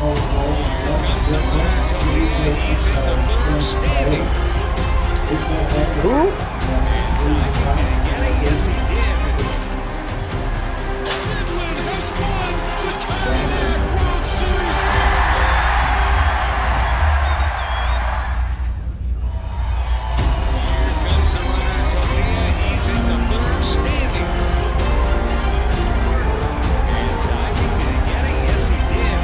He's in the third standing. Who? Yes, he did. Midland has won the Kayak World Series. Here comes the runner, Tolia. He's in the third standing. And Dodging, did he get it? Yes, he did.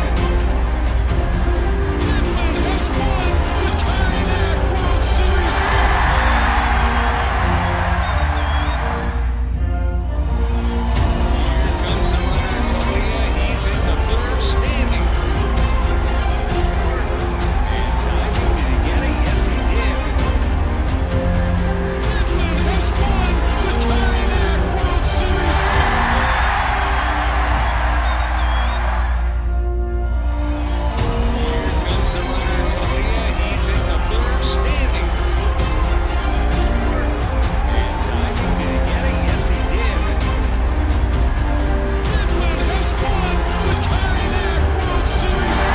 Midland has won the Kayak World Series. Here comes the runner, Tolia. He's in the third standing. And Dodging, did he get it? Yes, he did. Midland has won the Kayak World Series. Here comes the runner, Tolia. He's in the third standing. And Dodging, did he get it? Yes, he did. Midland has won the Kayak World Series.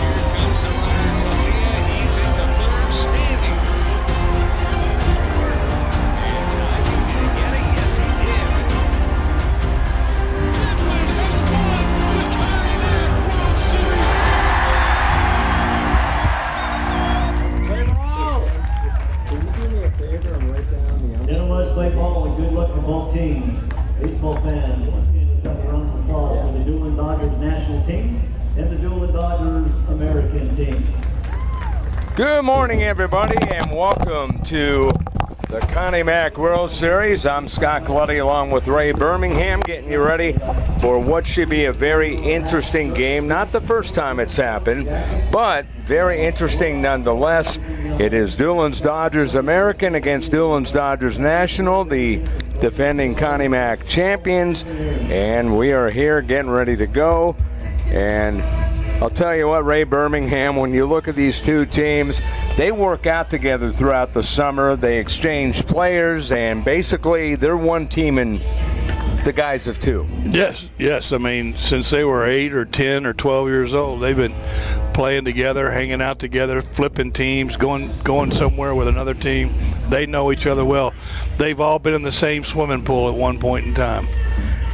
Here comes the runner, Tolia. He's in the third standing. And Dodging, did he get it? Yes, he did. Midland has won the Kayak World Series. Can you do me a favor and write down the umpire? Gentlemen, let's play ball and good luck to both teams. Baseball fans, once again, let's have a round of applause for the Dulins Dodgers national team and the Dulins Dodgers American team. Good morning, everybody, and welcome to the Connie Mack World Series. I'm Scott Colletti along with Ray Birmingham, getting you ready for what should be a very interesting game. Not the first time it's happened, but very interesting nonetheless. It is Dulins Dodgers American against Dulins Dodgers National, the defending Connie Mack champions, and we are here getting ready to go. And I'll tell you what, Ray Birmingham, when you look at these two teams, they work out together throughout the summer. They exchange players, and basically they're one team in the guise of two. Yes. I mean, since they were 8 or 10 or 12 years old, they've been playing together, hanging out together, flipping teams, going somewhere with another team. They know each other well. They've all been in the same swimming pool at one point in time.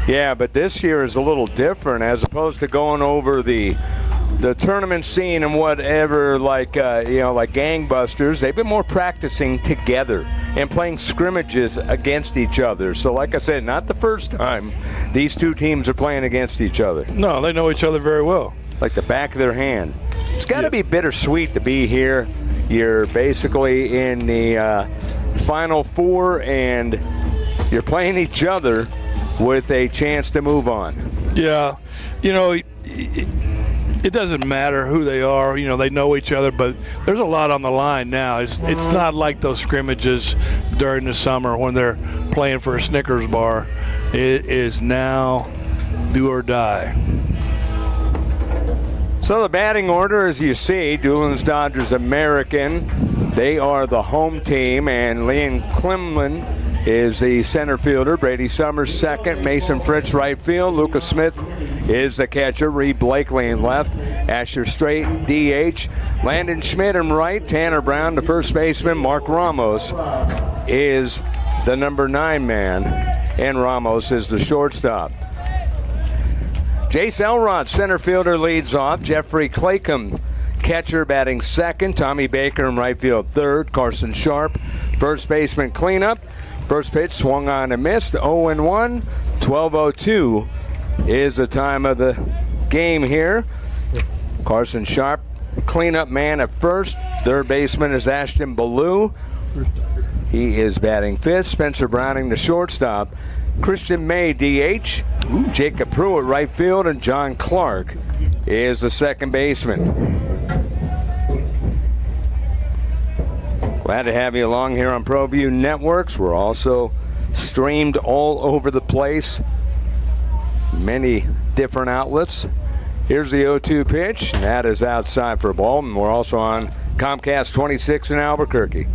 Yeah, but this year is a little different as opposed to going over the tournament scene and whatever, like gangbusters. They've been more practicing together and playing scrimmages against each other. So like I said, not the first time these two teams are playing against each other. No, they know each other very well. Like the back of their hand. It's got to be bittersweet to be here. You're basically in the Final Four and you're playing each other with a chance to move on. Yeah, it doesn't matter who they are. They know each other, but there's a lot on the line now. It's not like those scrimmages during the summer when they're playing for a Snickers bar. It is now do or die. So the batting order, as you see, Dulins Dodgers American. They are the home team, and Liam Klimlin is the center fielder. Brady Summers second. Mason Fritz right field. Lucas Smith is the catcher. Reed Blakely in left. Asher Strait DH. Landon Schmidt in right. Tanner Brown the first baseman. Mark Ramos is the number 9 man, and Ramos is the shortstop. Jace Elrod, center fielder, leads off. Jeffrey Claycomb, catcher, batting second. Tommy Baker in right field third. Carson Sharp, first baseman cleanup. First pitch swung on and missed. 0-1. 12:02 is the time of the game here. Carson Sharp, cleanup man at first. Third baseman is Ashton Ballou. He is batting fifth. Spencer Browning, the shortstop. Christian May, DH. Jacob Pruitt, right field. And John Clark is the second baseman. Glad to have you along here on ProView Networks. We're also streamed all over the place. Many different outlets. Here's the 0-2 pitch. And that is outside for a ball. And we're also on Comcast 26 in Albuquerque.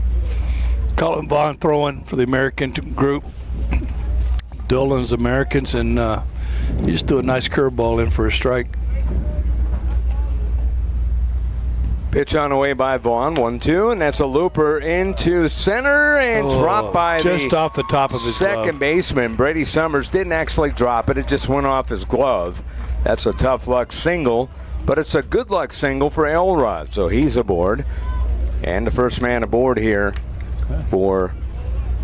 Colin Vaughn throwing for the American group. Dulins Americans, and he just threw a nice curveball in for a strike. Pitch on the way by Vaughn, 1-2, and that's a looper into center and dropped by just off the top of his second glove. baseman. Brady Summers didn't actually drop it. It just went off his glove. That's a tough luck single, but it's a good luck single for Elrod, so he's aboard. And the first man aboard here for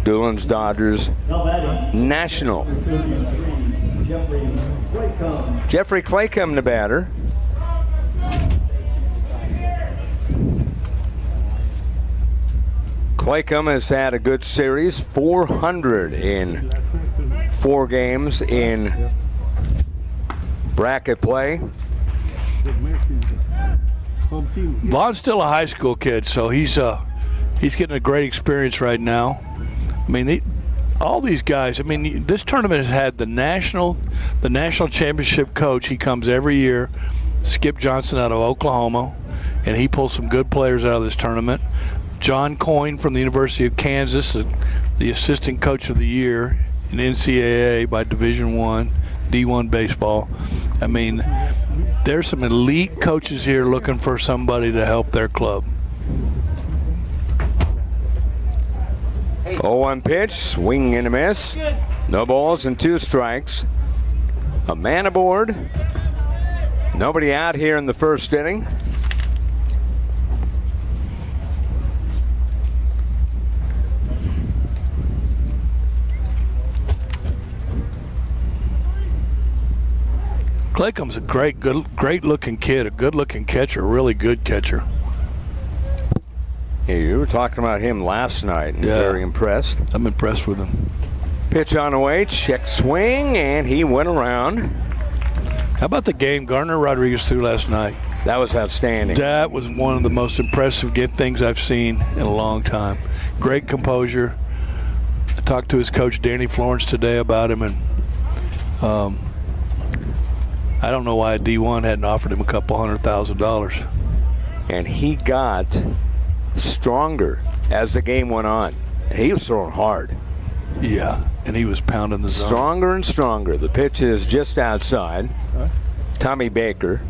Dulins Dodgers National. Jeffrey Claycomb, the batter. Claycomb has had a good series, 400 in 4 games in bracket play. Vaughn's still a high school kid, so he's getting a great experience right now. I mean, all these guys. I mean, this tournament has had the national championship coach. He comes every year, Skip Johnson out of Oklahoma, and he pulls some good players out of this tournament. John Coyne from the University of Kansas, the assistant coach of the year in NCAA by Division I, D1 baseball. I mean, there's some elite coaches here looking for somebody to help their club. 0-1 pitch, swing and a miss. No balls and 2 strikes. A man aboard. Nobody out here in the first inning. Claycomb's a great looking kid, a good looking catcher, a really good catcher. Yeah, you were talking about him last night and very impressed. I'm impressed with him. Pitch on the way, check swing, and he went around. How about the game Gardner Rodriguez threw last night? That was outstanding. That was one of the most impressive things I've seen in a long time. Great composure. I talked to his coach Danny Florence today about him, and I don't know why D1 hadn't offered him a couple $100,000. And he got stronger as the game went on. And he was throwing hard. Yeah, and he was pounding the zone. Stronger and stronger. The pitch is just outside. Tommy Baker.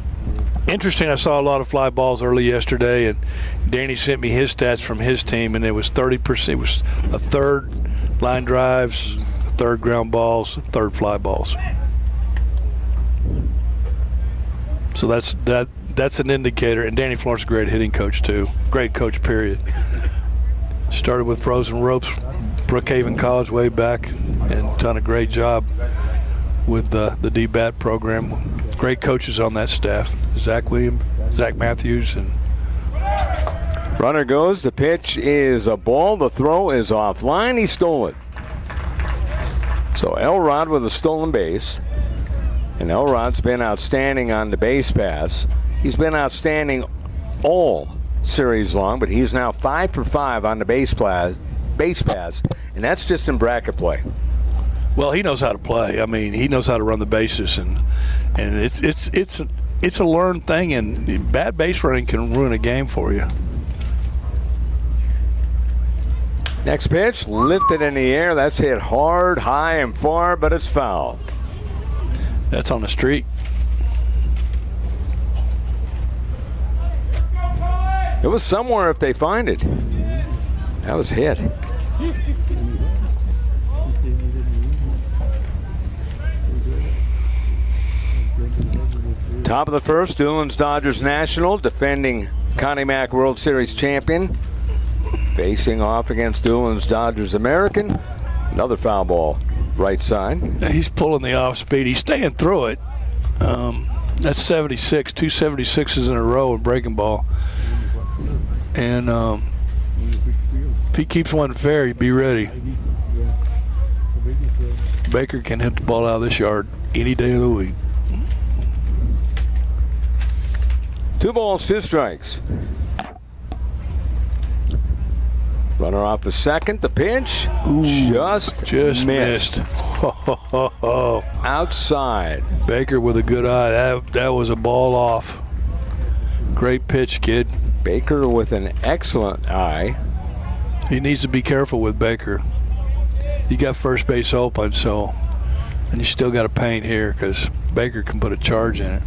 Interesting, I saw a lot of fly balls early yesterday, and Danny sent me his stats from his team, and it was 30%. It was a third line drives, a third ground balls, a third fly balls. So that's an indicator. And Danny Florence is a great hitting coach too. Great coach, period. Started with Frozen Ropes, Brookhaven College way back, and done a great job with the DBAT program. Great coaches on that staff. Zach Williams, Zach Matthews, and runner goes. The pitch is a ball. The throw is offline. He stole it. So Elrod with a stolen base. And Elrod's been outstanding on the base pass. He's been outstanding all series long, but he's now 5 for 5 on the base pass, and that's just in bracket play. Well, he knows how to play. I mean, he knows how to run the bases, and it's a learned thing. And bad base running can ruin a game for you. Next pitch, lifted in the air. That's hit hard, high, and far, but it's foul. That's on the street. It was somewhere if they find it. That was hit. Top of the first, Dulins Dodgers National, defending Connie Mack World Series champion, facing off against Dulins Dodgers American. Another foul ball. Right side. He's pulling the off speed. He's staying through it. That's 76, 2 76s in a row with breaking ball. And if he keeps one fair, he'd be ready. Baker can hit the ball out of this yard any day of the week. 2 balls, 2 strikes. Runner off the second. The pitch. Ooh, just missed. Outside. Baker with a good eye. That was a ball off. Great pitch, kid. Baker with an excellent eye. He needs to be careful with Baker. He got first base open, so And you still got to paint here because Baker can put a charge in it.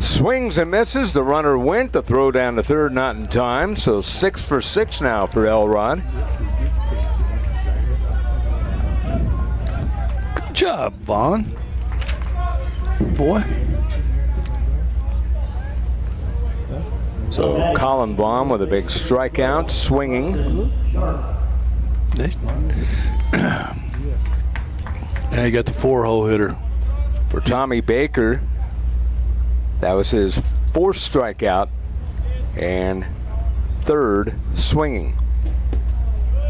Swings and misses. The runner went. The throw down to third, not in time. So 6 for 6 now for Elrod. Good job, Vaughn. Boy. So Colin Baum with a big strikeout, swinging. Yeah, he got the 4-hole hitter. For Tommy Baker, that was his 4th strikeout and 3rd swinging.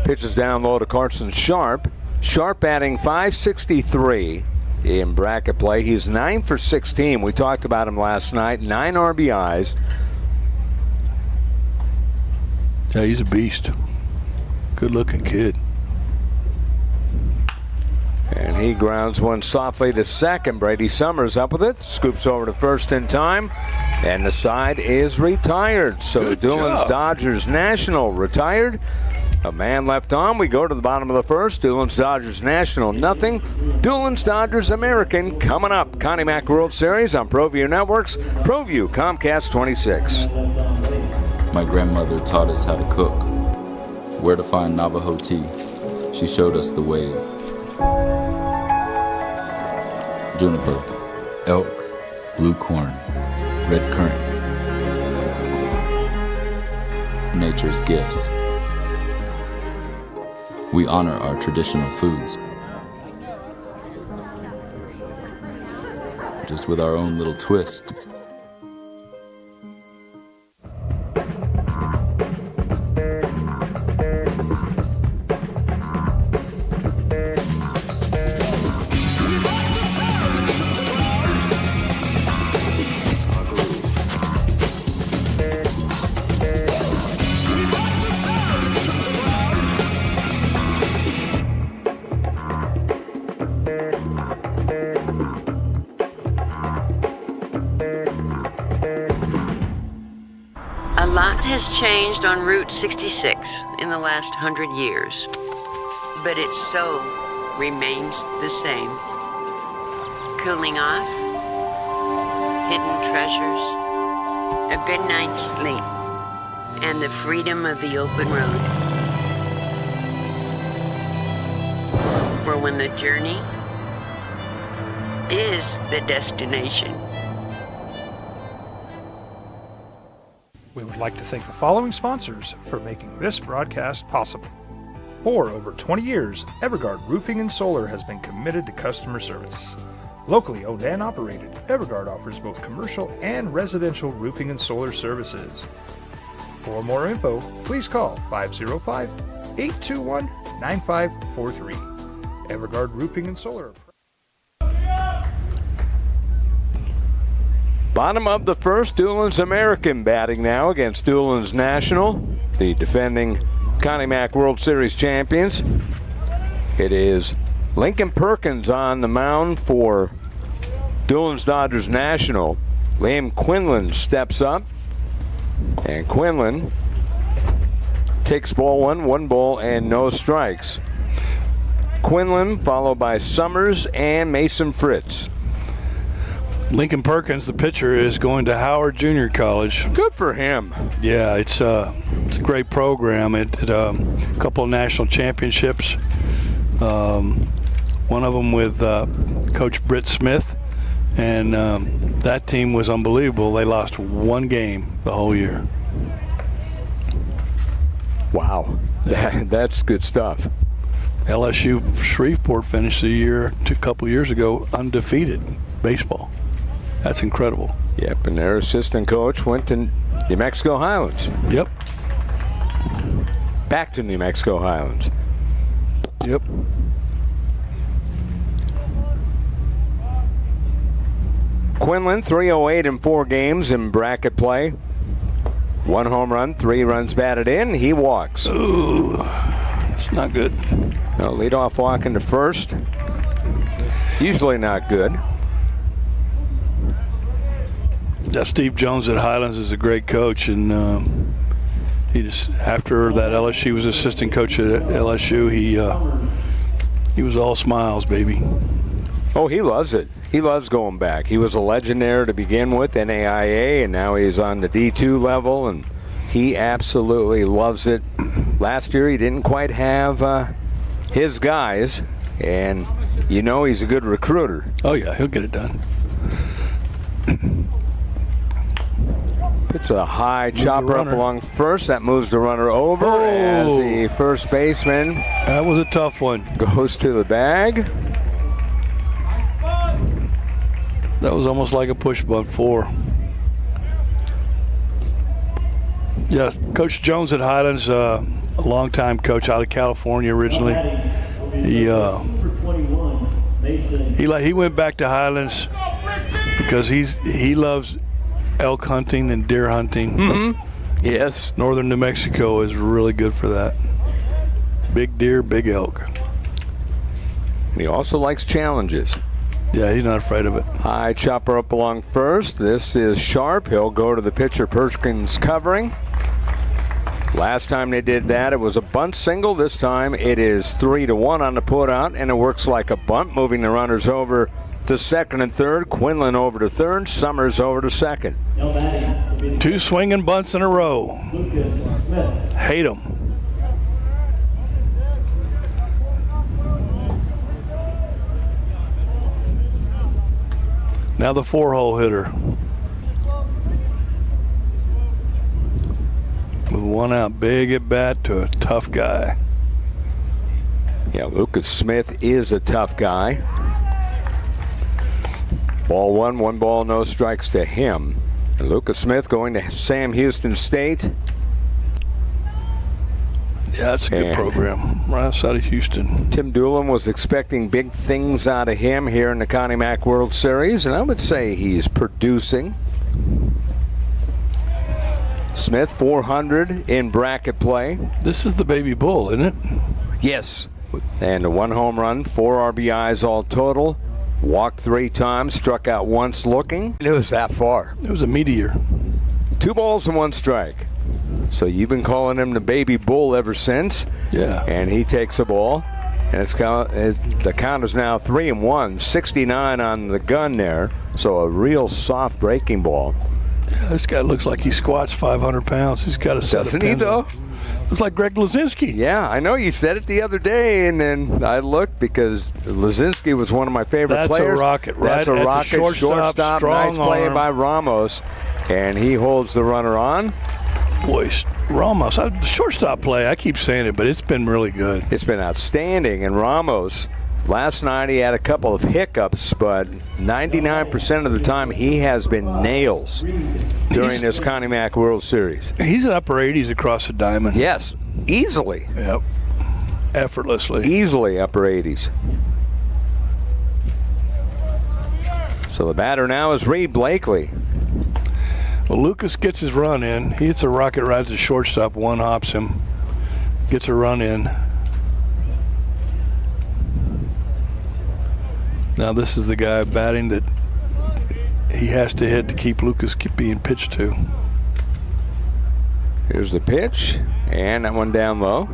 Pitches down low to Carson Sharp. Sharp batting .563 in bracket play. He's 9 for 16. We talked about him last night. 9 RBIs. Yeah, he's a beast. Good-looking kid. And he grounds one softly to second. Brady Summers up with it. Scoops over to first in time. And the side is retired. So Good Dulins job. Dodgers National retired. A man left on. We go to the bottom of the first. Dulins Dodgers National nothing. Dulins Dodgers American coming up. Connie Mack World Series on ProView Networks. ProView Comcast 26. My grandmother taught us how to cook, where to find Navajo tea. She showed us the ways. Juniper, elk, blue corn, red currant. Nature's gifts. We honor our traditional foods, just with our own little twist. A lot has changed on Route 66 in the last 100 years, but it so remains the same. Cooling off, hidden treasures, a good night's sleep, and the freedom of the open road. For when the journey is the destination. We would like to thank the following sponsors for making this broadcast possible. For over 20 years, Evergard Roofing and Solar has been committed to customer service. Locally owned and operated, Evergard offers both commercial and residential roofing and solar services. For more info, please call 505-821-9543. Evergard Roofing and Solar. Bottom of the first, Dulins American batting now against Dulins National, the defending Connie Mack World Series champions. It is Lincoln Perkins on the mound for Dulins Dodgers National. Liam Quinlan steps up, and Quinlan takes ball one ball and no strikes. Quinlan followed by Summers and Mason Fritz. Lincoln Perkins, the pitcher, is going to Howard Junior College. Good for him. Yeah, it's a great program. It a couple of national championships. One of them with Coach Britt Smith, and that team was unbelievable. They lost one game the whole year. Wow, that's good stuff. LSU Shreveport finished the year a couple years ago undefeated baseball. That's incredible. Yep, and their assistant coach went to New Mexico Highlands. Yep. Back to New Mexico Highlands. Yep. Quinlan, 308 in 4 games in bracket play. 1 home run, 3 runs batted in. He walks. Ooh, that's not good. No, leadoff walk into first. Usually not good. Yeah, Steve Jones at Highlands is a great coach, and he just, after that LSU was assistant coach at LSU, He was all smiles, baby. Oh, he loves it. He loves going back. He was a legend there to begin with, NAIA, and now he's on the D2 level, and he absolutely loves it. Last year he didn't quite have his guys, and you know he's a good recruiter. Oh, yeah, he'll get it done. It's a high chopper up along first. That moves the runner over as the first baseman. That was a tough one. Goes to the bag. That was almost like a push bunt 4. Yes, Coach Jones at Highlands, a longtime coach out of California originally. He went back to Highlands because he loves elk hunting and deer hunting. Mm-hmm. Yes. Northern New Mexico is really good for that. Big deer, big elk. And he also likes challenges. Yeah, he's not afraid of it. High chopper up along first. This is sharp. He'll go to the pitcher. Perkins covering. Last time they did that, it was a bunt single. This time it is 3-1 on the put out, and it works like a bunt, moving the runners over to second and third. Quinlan over to third. Summers over to second. 2 swinging bunts in a row. Hate them. Now the 4-hole hitter. With 1 out, big at bat to a tough guy. Yeah, Lucas Smith is a tough guy. Ball 1, 1 ball, no strikes to him. And Lucas Smith going to Sam Houston State. Yeah, that's a good program. Right outside of Houston. Tim Dulin was expecting big things out of him here in the Connie Mack World Series, and I would say he's producing. Smith, 400 in bracket play. This is the baby bull, isn't it? Yes. And a 1 home run, 4 RBIs all total. Walked 3 times, struck out once looking. It was that far. It was a meteor. 2 balls and 1 strike. So you've been calling him the baby bull ever since. Yeah. And he takes a ball. And the count is now 3-1, 69 on the gun there. So a real soft breaking ball. Yeah, this guy looks like he squats 500 pounds. He's got a set Doesn't of he, pins. though? Looks like Greg Lazinski. Yeah, I know. You said it the other day, and then I looked because Lazinski was one of my favorite players. That's a rocket, right? That's a rocket. Shortstop. Nice play by Ramos. And he holds the runner on. Boy, Ramos, the shortstop play, I keep saying it, but it's been really good. It's been outstanding. And Ramos, last night he had a couple of hiccups, but 99% of the time he has been nails during this Connie Mack World Series. He's an upper 80s across the diamond. Yes, easily. Yep. Effortlessly. Easily upper 80s. So the batter now is Reed Blakely. Well, Lucas gets his run in. He hits a rocket right to shortstop, 1 hops him, gets a run in. Now this is the guy batting that he has to hit to keep Lucas being pitched to. Here's the pitch, and that one down low.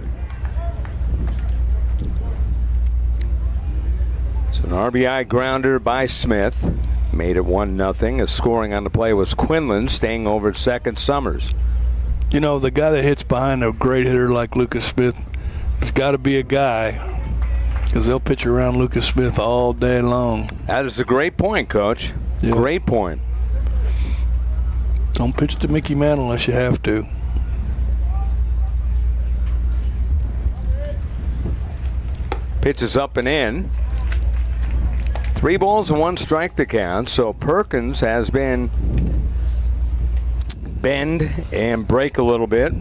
So an RBI grounder by Smith. Made it 1-0. As scoring on the play was Quinlan, staying over at second, Summers. You know, the guy that hits behind a great hitter like Lucas Smith has got to be a guy, because they'll pitch around Lucas Smith all day long. That is a great point, Coach. Yeah. Great point. Don't pitch to Mickey Mantle unless you have to. Pitch is up and in. 3 balls and 1 strike to count. So Perkins has been bend and break a little bit.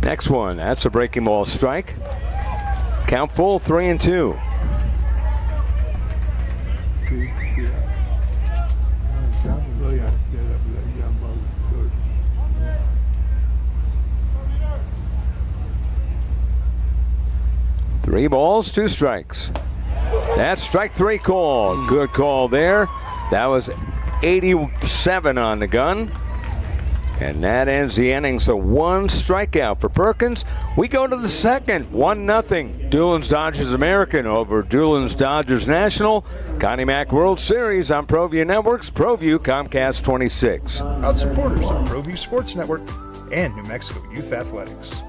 Next one, that's a breaking ball strike. Count full, 3-2. Three balls, 2 strikes. That's strike 3 call. Good call there. That was 87 on the gun. And that ends the inning, so one strikeout for Perkins. We go to the second, 1-0. Dulins Dodgers American over Dulins Dodgers National. Connie Mack World Series on ProView Networks, ProView Comcast 26. Proud supporters of ProView Sports Network and New Mexico Youth Athletics.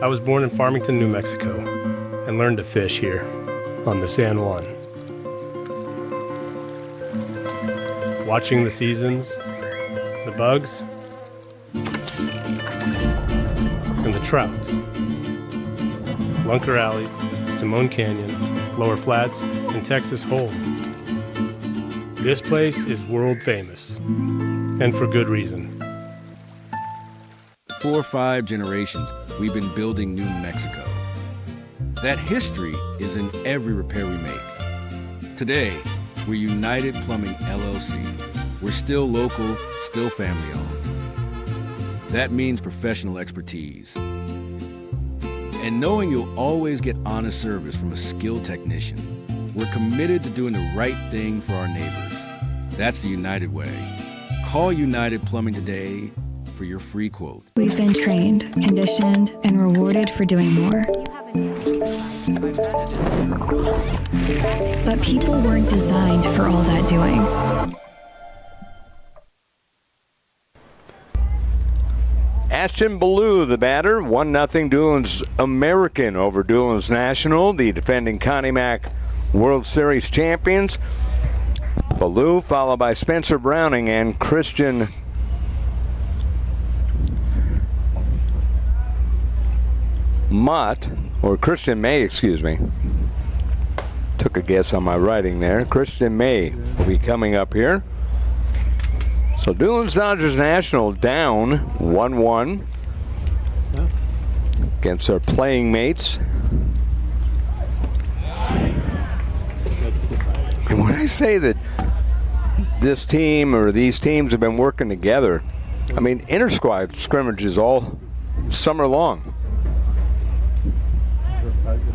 I was born in Farmington, New Mexico, and learned to fish here on the San Juan. Watching the seasons, the bugs, and the trout. Lunker Alley, Simone Canyon, Lower Flats, and Texas Hole. This place is world famous, and for good reason. 4 or 5 generations, we've been building New Mexico. That history is in every repair we make. Today, we're United Plumbing LLC. We're still local, still family owned. That means professional expertise. And knowing you'll always get honest service from a skilled technician, we're committed to doing the right thing for our neighbors. That's the United way. Call United Plumbing today for your free quote. We've been trained, conditioned, and rewarded for doing more. But people weren't designed for all that doing. Ashton Ballou, the batter, 1-0 Dulins American over Dulins National, the defending Connie Mack World Series champions. Ballou followed by Spencer Browning and Christian May, excuse me. Took a guess on my writing there. Christian May will be coming up here. So Dulins Dodgers National down 1-1 against our playing mates. And when I say that this team or these teams have been working together, I mean inter-squad scrimmages all summer long.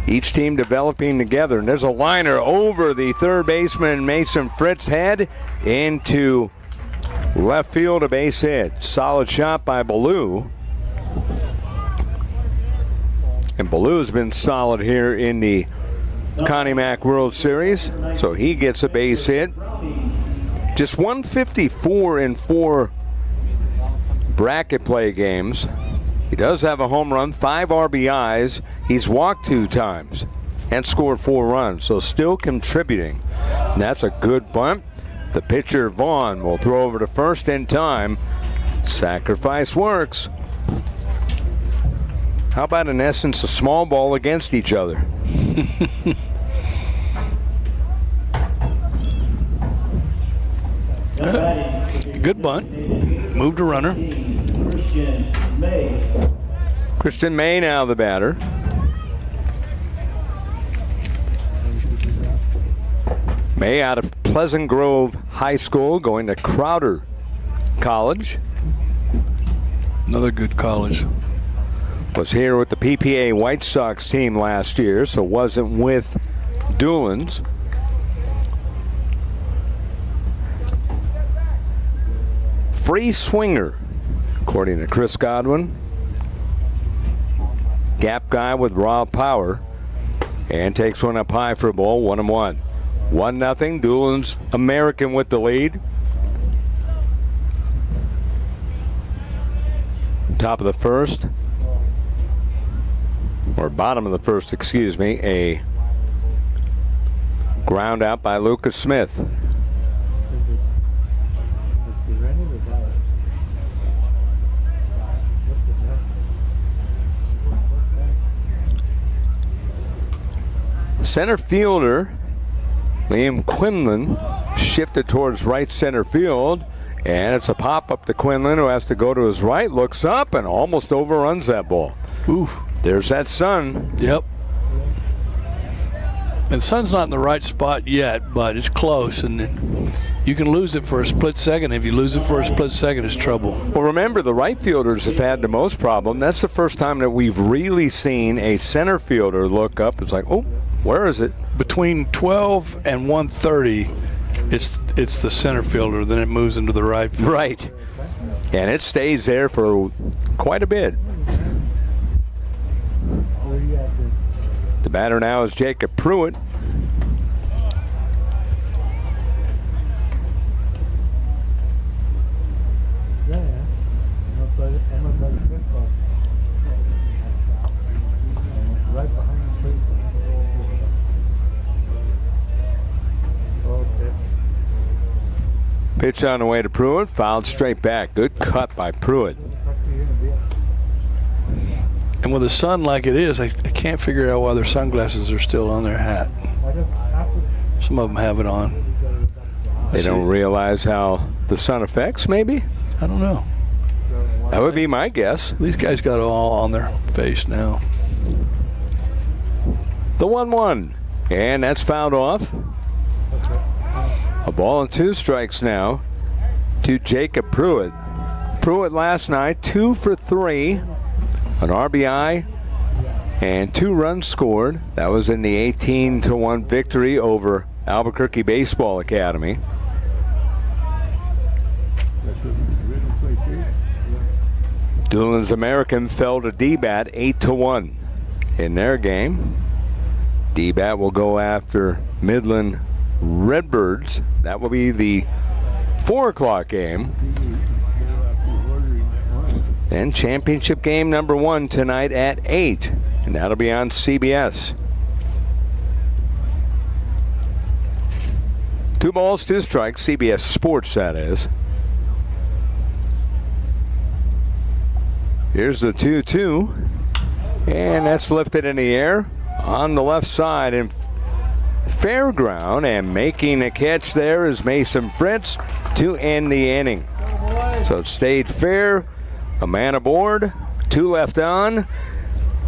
Each team developing together. And there's a liner over the third baseman Mason Fritz's head into left field, a base hit. Solid shot by Ballou. And Ballou's been solid here in the Connie Mack World Series. So he gets a base hit. Just 154 in 4 bracket play games. He does have a home run, 5 RBIs. He's walked 2 times and scored 4 runs, so still contributing. And that's a good bunt. The pitcher, Vaughn, will throw over to first in time. Sacrifice works. How about, in essence, a small ball against each other? Good bunt. Moved a runner. Christian May now the batter. May out of Pleasant Grove High School, going to Crowder College. Another good college. Was here with the PPA White Sox team last year, so wasn't with Dulins. Free swinger, according to Chris Godwin. Gap guy with raw power. And takes one up high for a ball, 1-1. 1-0, Dulins American with the lead. Top of the first. Or bottom of the first, excuse me. A ground out by Lucas Smith. Center fielder Liam Quinlan shifted towards right center field, and it's a pop up to Quinlan, who has to go to his right, looks up and almost overruns that ball. Ooh. There's that sun. Yep. And sun's not in the right spot yet, but it's close, and you can lose it for a split second. If you lose it for a split second, it's trouble. Well, remember, the right fielders have had the most problem. That's the first time that we've really seen a center fielder look up. It's like, oh, where is it? Between 12 and 130, it's the center fielder. Then it moves into the right field. Right. And it stays there for quite a bit. The batter now is Jacob Pruitt. Pitch on the way to Pruitt, fouled straight back. Good cut by Pruitt. And with the sun like it is, I can't figure out why their sunglasses are still on their hat. Some of them have it on. They don't realize how the sun affects, maybe? I don't know. That would be my guess. These guys got it all on their face now. The 1-1. And that's fouled off. A ball and 2 strikes now to Jacob Pruitt. Pruitt last night, 2 for 3, an RBI, and 2 runs scored. That was in the 18-1 victory over Albuquerque Baseball Academy. Dulins American fell to D-Bat 8-1 in their game. D-Bat will go after Midland Redbirds. That will be the 4 o'clock game. And championship game number 1 tonight at 8. And that'll be on CBS. 2 balls, 2 strikes. CBS Sports, that is. Here's the 2-2. And that's lifted in the air on the left side in fair ground, and making a catch there is Mason Fritz to end the inning. So it stayed fair, a man aboard, 2 left on.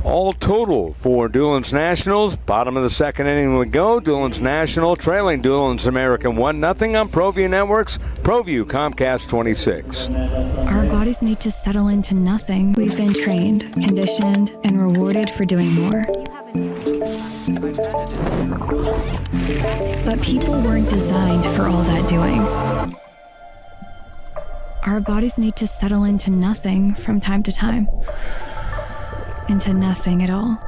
All total for Dulins Nationals. Bottom of the 2nd inning we go. Dulins National trailing Dulins American 1-0 on ProView Networks. ProView Comcast 26. Our bodies need to settle into nothing. We've been trained, conditioned, and rewarded for doing more. But people weren't designed for all that doing. Our bodies need to settle into nothing from time to time. Into nothing at all.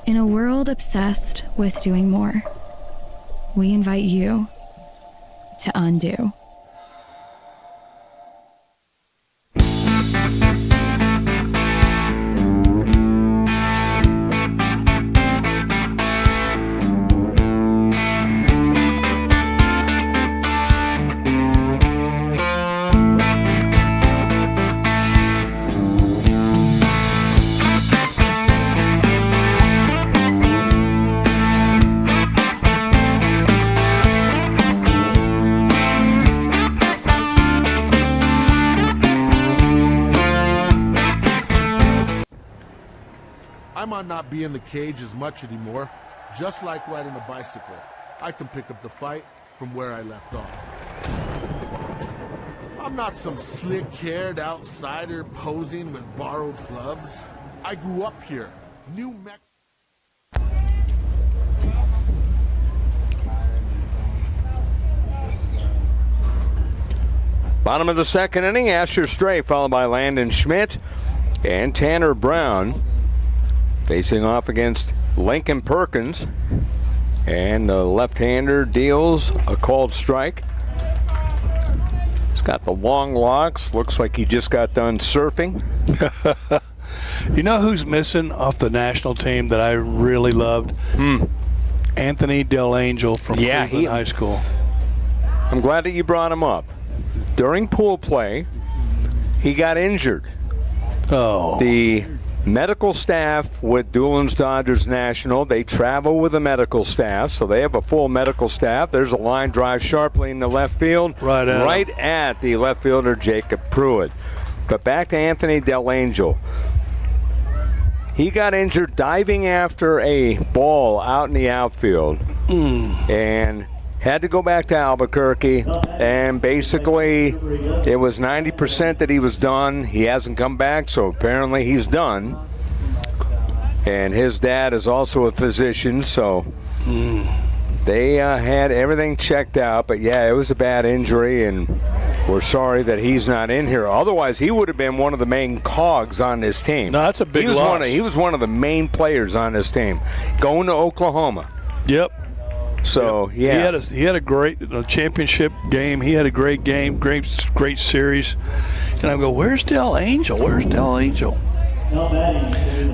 In a world obsessed with doing more, we invite you to undo. I might not be in the cage as much anymore. Just like riding a bicycle, I can pick up the fight from where I left off. I'm not some slick-haired outsider posing with borrowed gloves. I grew up here, New Mexico. Bottom of the 2nd inning, Asher Stray followed by Landon Schmidt and Tanner Brown. Facing off against Lincoln Perkins. And the left-hander deals a called strike. He's got the long locks. Looks like he just got done surfing. You know who's missing off the national team that I really loved? Anthony Del Angel from Cleveland High School. I'm glad that you brought him up. During pool play, he got injured. Oh. The medical staff with Dulins Dodgers National, they travel with the medical staff, so they have a full medical staff. There's a line drive sharply in the left field, right at the left fielder, Jacob Pruitt. But back to Anthony Del Angel. He got injured diving after a ball out in the outfield, and had to go back to Albuquerque, and basically it was 90% that he was done. He hasn't come back, so apparently he's done. And his dad is also a physician, so they had everything checked out. But, yeah, it was a bad injury, and we're sorry that he's not in here. Otherwise, he would have been one of the main cogs on this team. No, that's a big loss. He was one of the main players on this team, going to Oklahoma. Yep. So, yeah. He had a great championship game. He had a great game, great series. And I go, where's Del Angel? Where's Del Angel?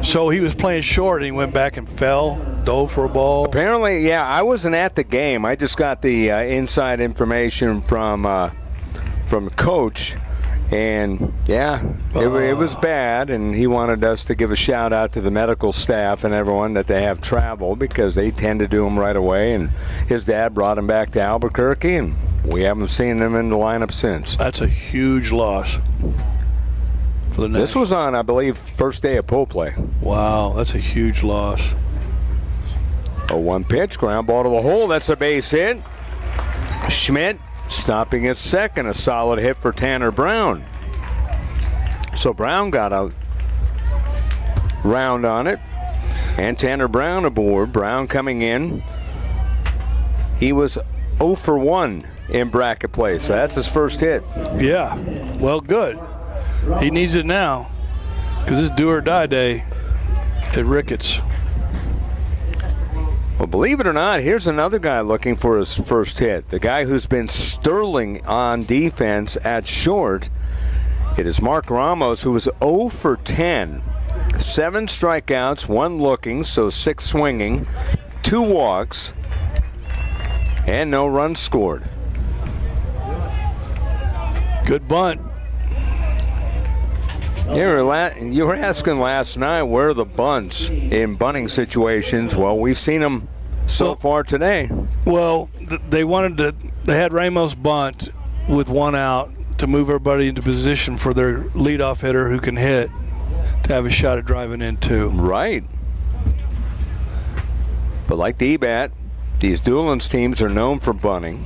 So he was playing short, and he went back and dove for a ball. Apparently, yeah, I wasn't at the game. I just got the inside information from Coach. And, yeah, it was bad, and he wanted us to give a shout-out to the medical staff and everyone that they have traveled because they tend to do them right away. And his dad brought him back to Albuquerque, and we haven't seen him in the lineup since. That's a huge loss for the Nationals. This was on, I believe, first day of pool play. Wow, that's a huge loss. 0-1 pitch, ground ball to the hole. That's a base hit. Schmidt stopping at second, a solid hit for Tanner Brown. So Brown got a round on it, and Tanner Brown aboard. Brown coming in. He was 0 for 1 in bracket play, so that's his first hit. Yeah, well, good. He needs it now because it's do or die day at Ricketts. Well, believe it or not, here's another guy looking for his first hit. The guy who's been sterling on defense at short. It is Mark Ramos, who was 0 for 10. 7 strikeouts, 1 looking, so 6 swinging, 2 walks, and no runs scored. Good bunt. You were asking last night where are the bunts in bunting situations. Well, we've seen them so far today. Well, they had Ramos bunt with 1 out to move everybody into position for their leadoff hitter who can hit to have a shot at driving in too. Right. But like the E-Bat, these Dulins teams are known for bunting.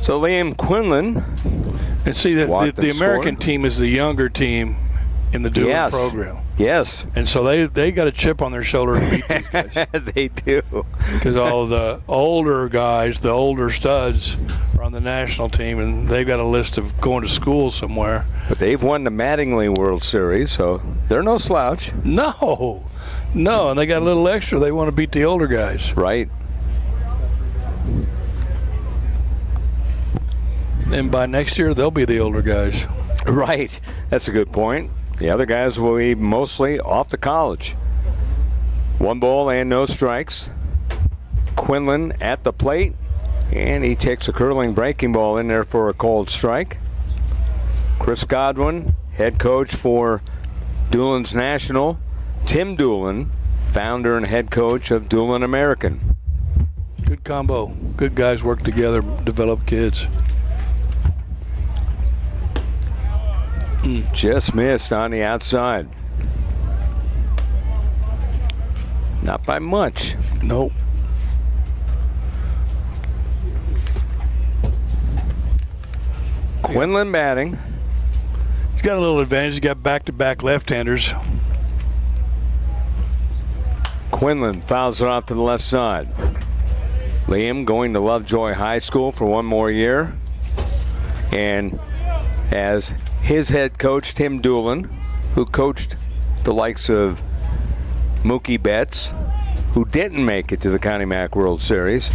So Liam Quinlan. And see, the American team is the younger team in the Dulin program. Yes. And so they got a chip on their shoulder to beat these guys. They do. Because all the older guys, the older studs, are on the national team, and they've got a list of going to school somewhere. But they've won the Mattingly World Series, so they're no slouch. No, and they got a little extra. They want to beat the older guys. Right. And by next year, they'll be the older guys. Right. That's a good point. The other guys will be mostly off to college. 1 ball and no strikes. Quinlan at the plate, and he takes a curling breaking ball in there for a called strike. Chris Godwin, head coach for Dulins National. Tim Dulin, founder and head coach of Dulin American. Good combo. Good guys work together, develop kids. Just missed on the outside. Not by much. Nope. Quinlan batting. He's got a little advantage. He's got back-to-back left-handers. Quinlan fouls it off to the left side. Liam going to Lovejoy High School for 1 more year. And as his head coach, Tim Dulin, who coached the likes of Mookie Betts, who didn't make it to the County Mac World Series.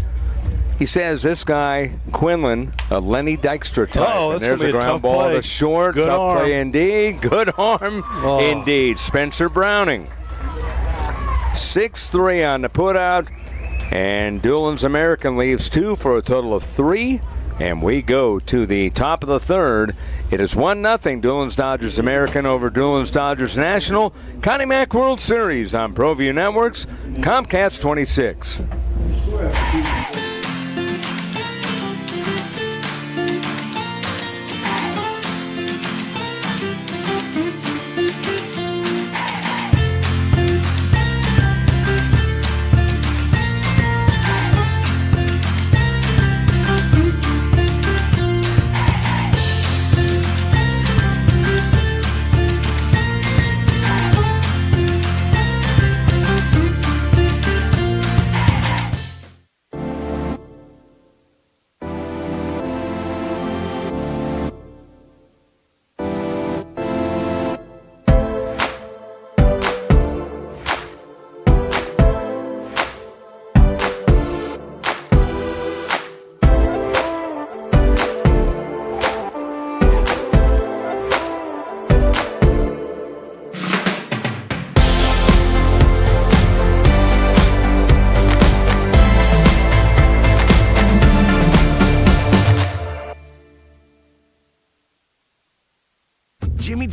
He says this guy, Quinlan, a Lenny Dykstra type. Oh, and there's a ground ball play. to short. Good tough arm. play indeed. Good arm indeed. Spencer Browning. 6-3 on the putout. And Dulins American leaves 2 for a total of 3. And we go to the top of the third. It is 1-0 Dulins Dodgers American over Dulins Dodgers National. County Mac World Series on ProView Networks, Comcast 26.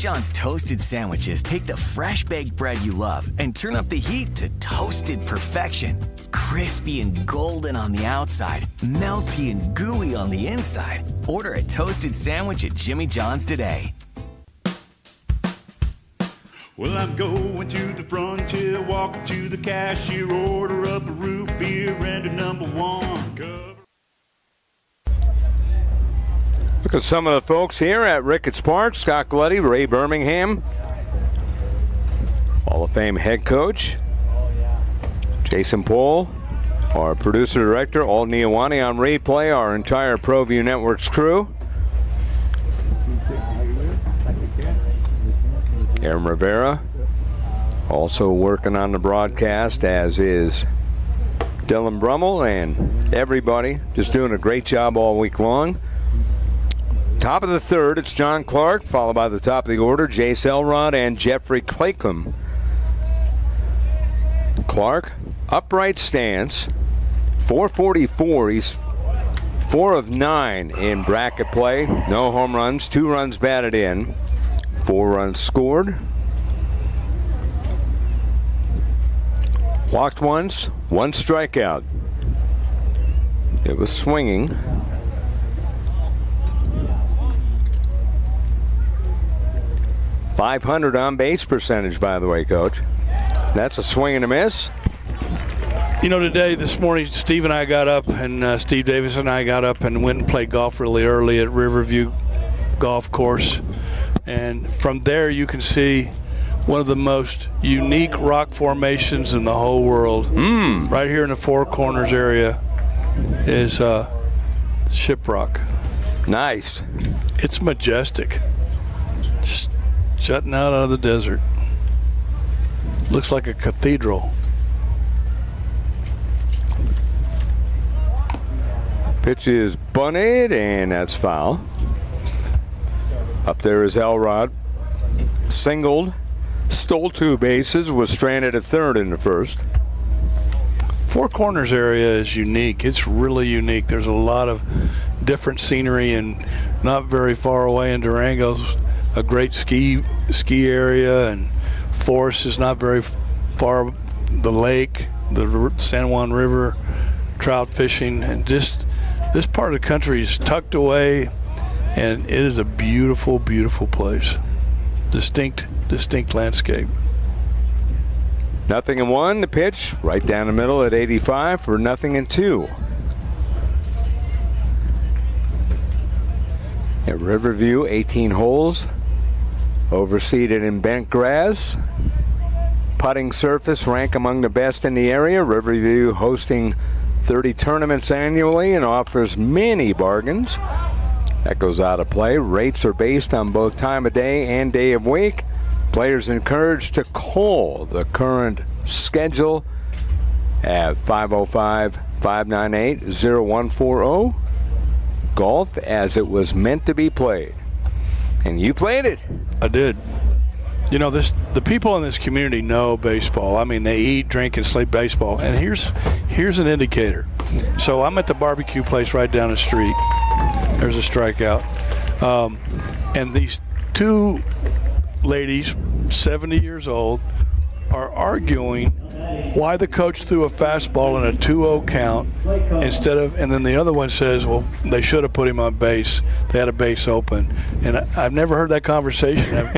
John's toasted sandwiches take the fresh baked bread you love and turn up the heat to toasted perfection. Crispy and golden on the outside, melty and gooey on the inside. Order a toasted sandwich at Jimmy John's today. Well, I'm going to the frontier, walking to the cashier, order up a root beer and a number one cover. Look at some of the folks here at Ricketts Park. Scott Gleddy, Ray Birmingham, Hall of Fame head coach. Jason Pohl, our producer-director. Alt Niawani on replay, our entire ProView Networks crew. Aaron Rivera also working on the broadcast, as is Dylan Brummel, and everybody just doing a great job all week long. Top of the third, it's John Clark, followed by the top of the order, Jace Elrod and Jeffrey Claycomb. Clark, upright stance, 444. He's 4 of 9 in bracket play. No home runs, 2 runs batted in, 4 runs scored. Walked once, 1 strikeout. It was swinging. .500 on base percentage, by the way, Coach. That's a swing and a miss. You know, this morning, Steve and I got up, and Steve Davis and I got up and went and played golf really early at Riverview Golf Course. And from there, you can see one of the most unique rock formations in the whole world. Right here in the Four Corners area is Shiprock. Nice. It's majestic. Just jutting out of the desert. Looks like a cathedral. Pitch is bunted, and that's foul. Up there is Elrod. Singled, stole 2 bases, was stranded at third in the first. Four Corners area is unique. It's really unique. There's a lot of different scenery, and not very far away in Durango's a great ski area, and Forest is not very far. The lake, the San Juan River, trout fishing, and just this part of the country is tucked away, and it is a beautiful, beautiful place. Distinct landscape. 0-1, the pitch right down the middle at 85 for 0-2. At Riverview, 18 holes, overseeded in bent grass. Putting surface rank among the best in the area. Riverview hosting 30 tournaments annually and offers many bargains. That goes out of play. Rates are based on both time of day and day of week. Players encouraged to call the current schedule at 505-598-0140. Golf as it was meant to be played. And you played it. I did. You know, the people in this community know baseball. I mean, they eat, drink, and sleep baseball. And here's an indicator. So I'm at the barbecue place right down the street. There's a strikeout. And these 2 ladies, 70 years old, are arguing why the coach threw a fastball in a 2-0 count instead of, and then the other one says, well, they should have put him on base. They had a base open. And I've never heard that conversation.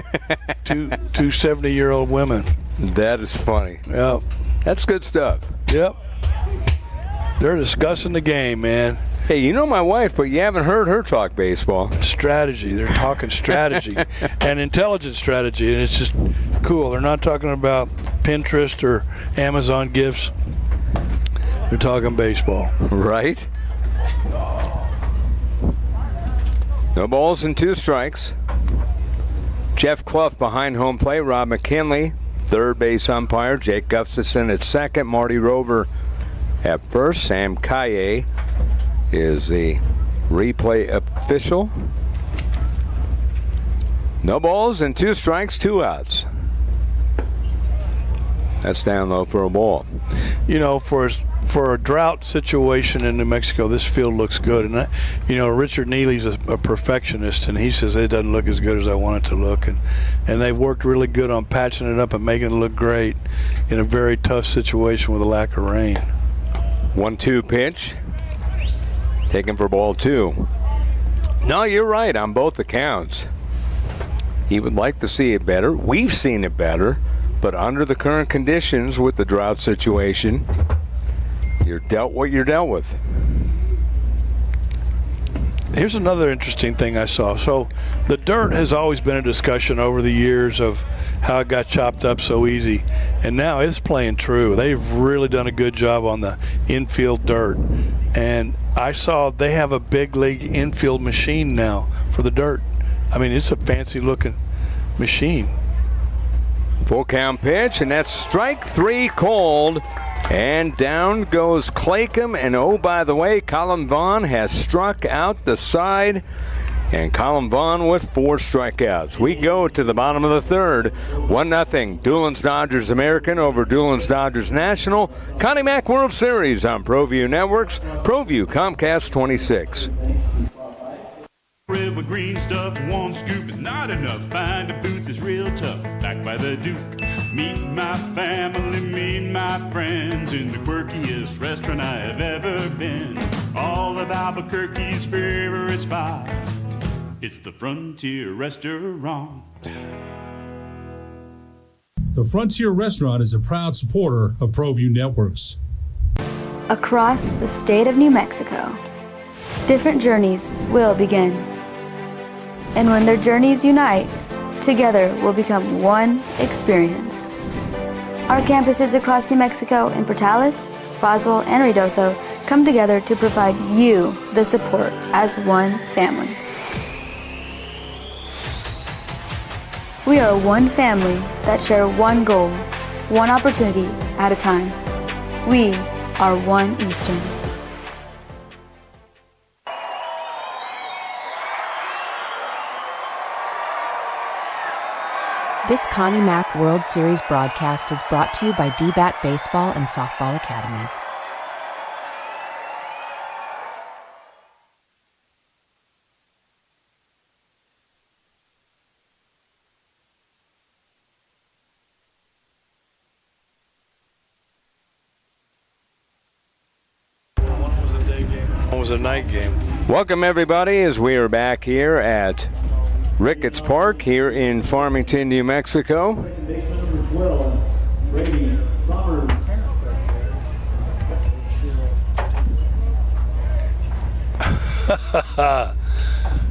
Two 70-year-old women. That is funny. Yep. That's good stuff. Yep. They're discussing the game, man. Hey, you know my wife, but you haven't heard her talk baseball. Strategy. They're talking strategy and intelligent strategy, and it's just cool. They're not talking about Pinterest or Amazon gifts. They're talking baseball. Right? No balls and 2 strikes. Jeff Clough behind home plate. Rob McKinley, third base umpire. Jake Gustafson at second. Marty Rover at first. Sam Kaye is the replay official. No balls and 2 strikes, 2 outs. That's down low for a ball. You know, for for a drought situation in New Mexico, this field looks good. And Richard Neely's a perfectionist, and he says it doesn't look as good as I want it to look. And they've worked really good on patching it up and making it look great in a very tough situation with a lack of rain. 1-2 pitch. Taken for ball 2. No, you're right on both accounts. He would like to see it better. We've seen it better, but under the current conditions with the drought situation, you're dealt what you're dealt with. Here's another interesting thing I saw. So the dirt has always been a discussion over the years of how it got chopped up so easy, and now it's playing true. They've really done a good job on the infield dirt, and I saw they have a big league infield machine now for the dirt. I mean, it's a fancy looking machine. Full count pitch, and that's strike 3 called. And down goes Claycomb, and oh, by the way, Colin Vaughn has struck out the side, and Colin Vaughn with 4 strikeouts. We go to the bottom of the third, 1-0, Dulins Dodgers American over Dulins Dodgers National, Connie Mack World Series on ProView Networks, ProView Comcast 26. Red with green stuff, one scoop is not enough. Find a booth is real tough. Back by the Duke. Meet my family, meet my friends in the quirkiest restaurant I have ever been. All of Albuquerque's favorite spot. It's the Frontier Restaurant. The Frontier Restaurant is a proud supporter of ProView Networks. Across the state of New Mexico, different journeys will begin. And when their journeys unite, together will become one experience. Our campuses across New Mexico in Portales, Roswell, and Ruidoso come together to provide you the support as one family. We are one family that share one goal, one opportunity at a time. We are one Eastern. This Connie Mack World Series broadcast is brought to you by DBAT Baseball and Softball Academies. One was a day game, one was a night game. Welcome, everybody, as we are back here at Ricketts Park here in Farmington, New Mexico.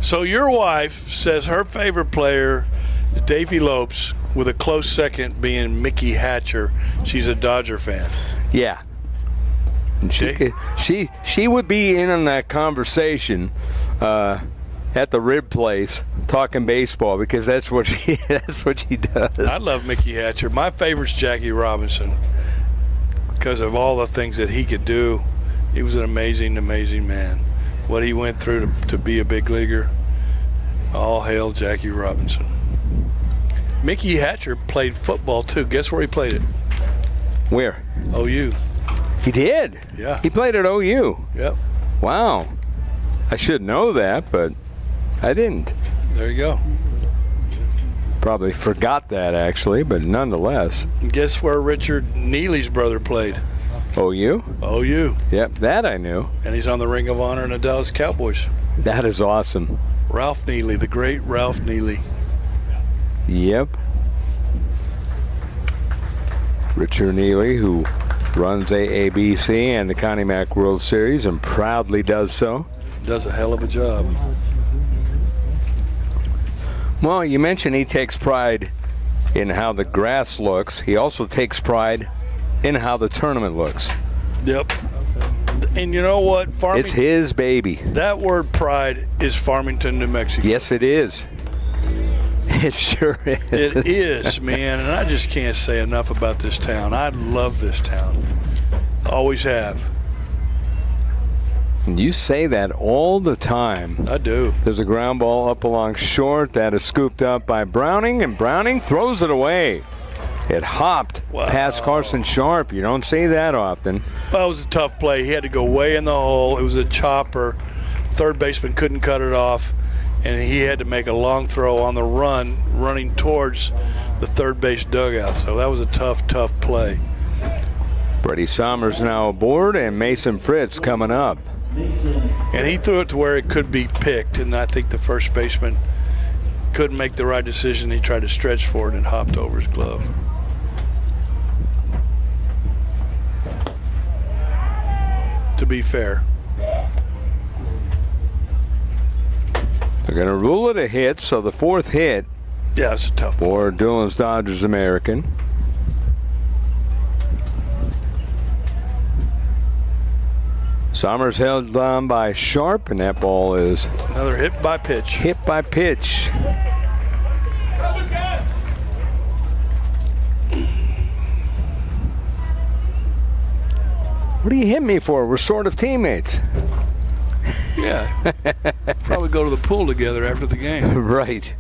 So your wife says her favorite player is Davey Lopes, with a close second being Mickey Hatcher. She's a Dodger fan. Yeah. And she would be in on that conversation at the rib place talking baseball, because that's what she does. I love Mickey Hatcher. My favorite's Jackie Robinson because of all the things that he could do. He was an amazing, amazing man. What he went through to be a big leaguer. All hail Jackie Robinson. Mickey Hatcher played football too. Guess where he played it? Where? OU. He did? Yeah. He played at OU? Yep. Wow. I should know that, but I didn't. There you go. Probably forgot that, actually, but nonetheless. Guess where Richard Neely's brother played? OU? OU. Yep, that I knew. And he's on the Ring of Honor in the Dallas Cowboys. That is awesome. Ralph Neely, the great Ralph Neely. Yep. Richard Neely, who runs AABC and the Connie Mack World Series, and proudly does so. Does a hell of a job. Well, you mentioned he takes pride in how the grass looks. He also takes pride in how the tournament looks. Yep. And you know what? It's his baby. That word pride is Farmington, New Mexico. Yes, it is. It sure is. It is, man. And I just can't say enough about this town. I love this town. Always have. And you say that all the time. I do. There's a ground ball up along short that is scooped up by Browning, and Browning throws it away. It hopped past Carson Sharp. You don't see that often. Well, it was a tough play. He had to go way in the hole. It was a chopper. Third baseman couldn't cut it off, and he had to make a long throw on the run, running towards the third base dugout. So that was a tough play. Brady Summers now aboard, and Mason Fritz coming up. And he threw it to where it could be picked, and I think the first baseman couldn't make the right decision. He tried to stretch for it and hopped over his glove. To be fair. They're going to rule it a hit, so the fourth hit. Yeah, it's a tough one. For Dulins Dodgers American. Summers held down by Sharp, and that ball is another hit by pitch. Hit by pitch. What do you hit me for? We're sort of teammates. Yeah. Probably go to the pool together after the game. Right.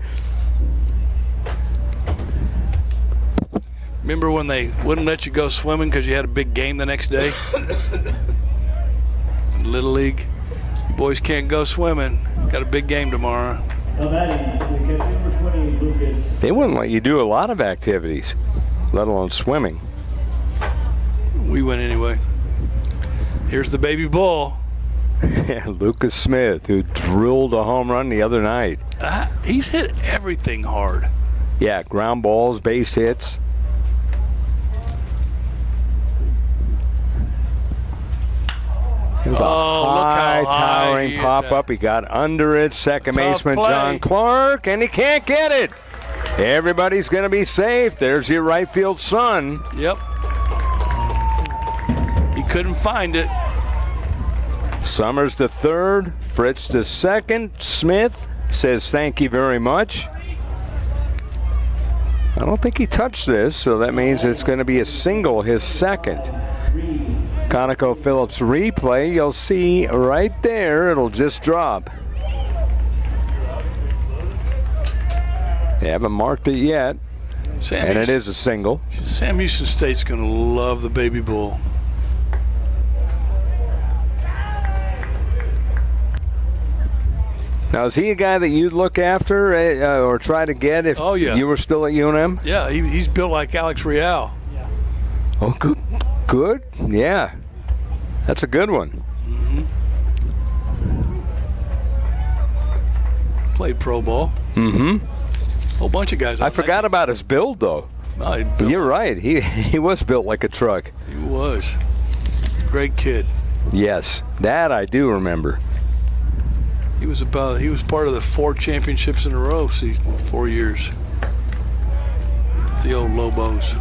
Remember when they wouldn't let you go swimming because you had a big game the next day? Little League. You boys can't go swimming. Got a big game tomorrow. They wouldn't let you do a lot of activities, let alone swimming. We went anyway. Here's the baby bull. Lucas Smith, who drilled a home run the other night. He's hit everything hard. Yeah, ground balls, base hits. It was a high, towering pop-up. He got under it. Second baseman John Clark, and he can't get it. Everybody's going to be safe. There's your right field son. Yep. He couldn't find it. Summers to third, Fritz to second. Smith says thank you very much. I don't think he touched this, so that means it's going to be a single, his second. ConocoPhillips replay, you'll see right there, it'll just drop. They haven't marked it yet, and it is a single. Sam Houston State's going to love the baby bull. Now, is he a guy that you'd look after or try to get if you were still at UNM? Yeah, he's built like Alex Real. Oh, good. Good? Yeah. That's a good one. Mm-hmm. Played pro ball. Mm-hmm. Whole bunch of guys. I forgot about his build, though. No, you're right. He was built like a truck. He was. Great kid. Yes, that I do remember. He was part of the 4 championships in a row, 4 years. The old Lobos.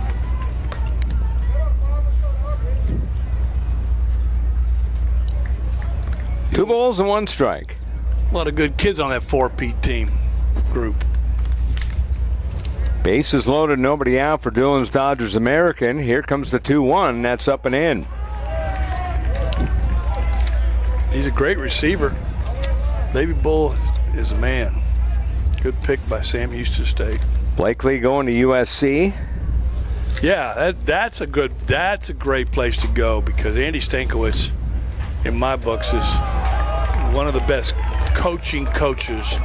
Two balls and one strike. A lot of good kids on that 4P team group. Bases loaded, nobody out for Dulins Dodgers American. Here comes the 2-1. That's up and in. He's a great receiver. Baby Bull is a man. Good pick by Sam Houston State. Blakely going to USC. Yeah, that's a great place to go because Andy Stankiewicz, in my books, is one of the best coaches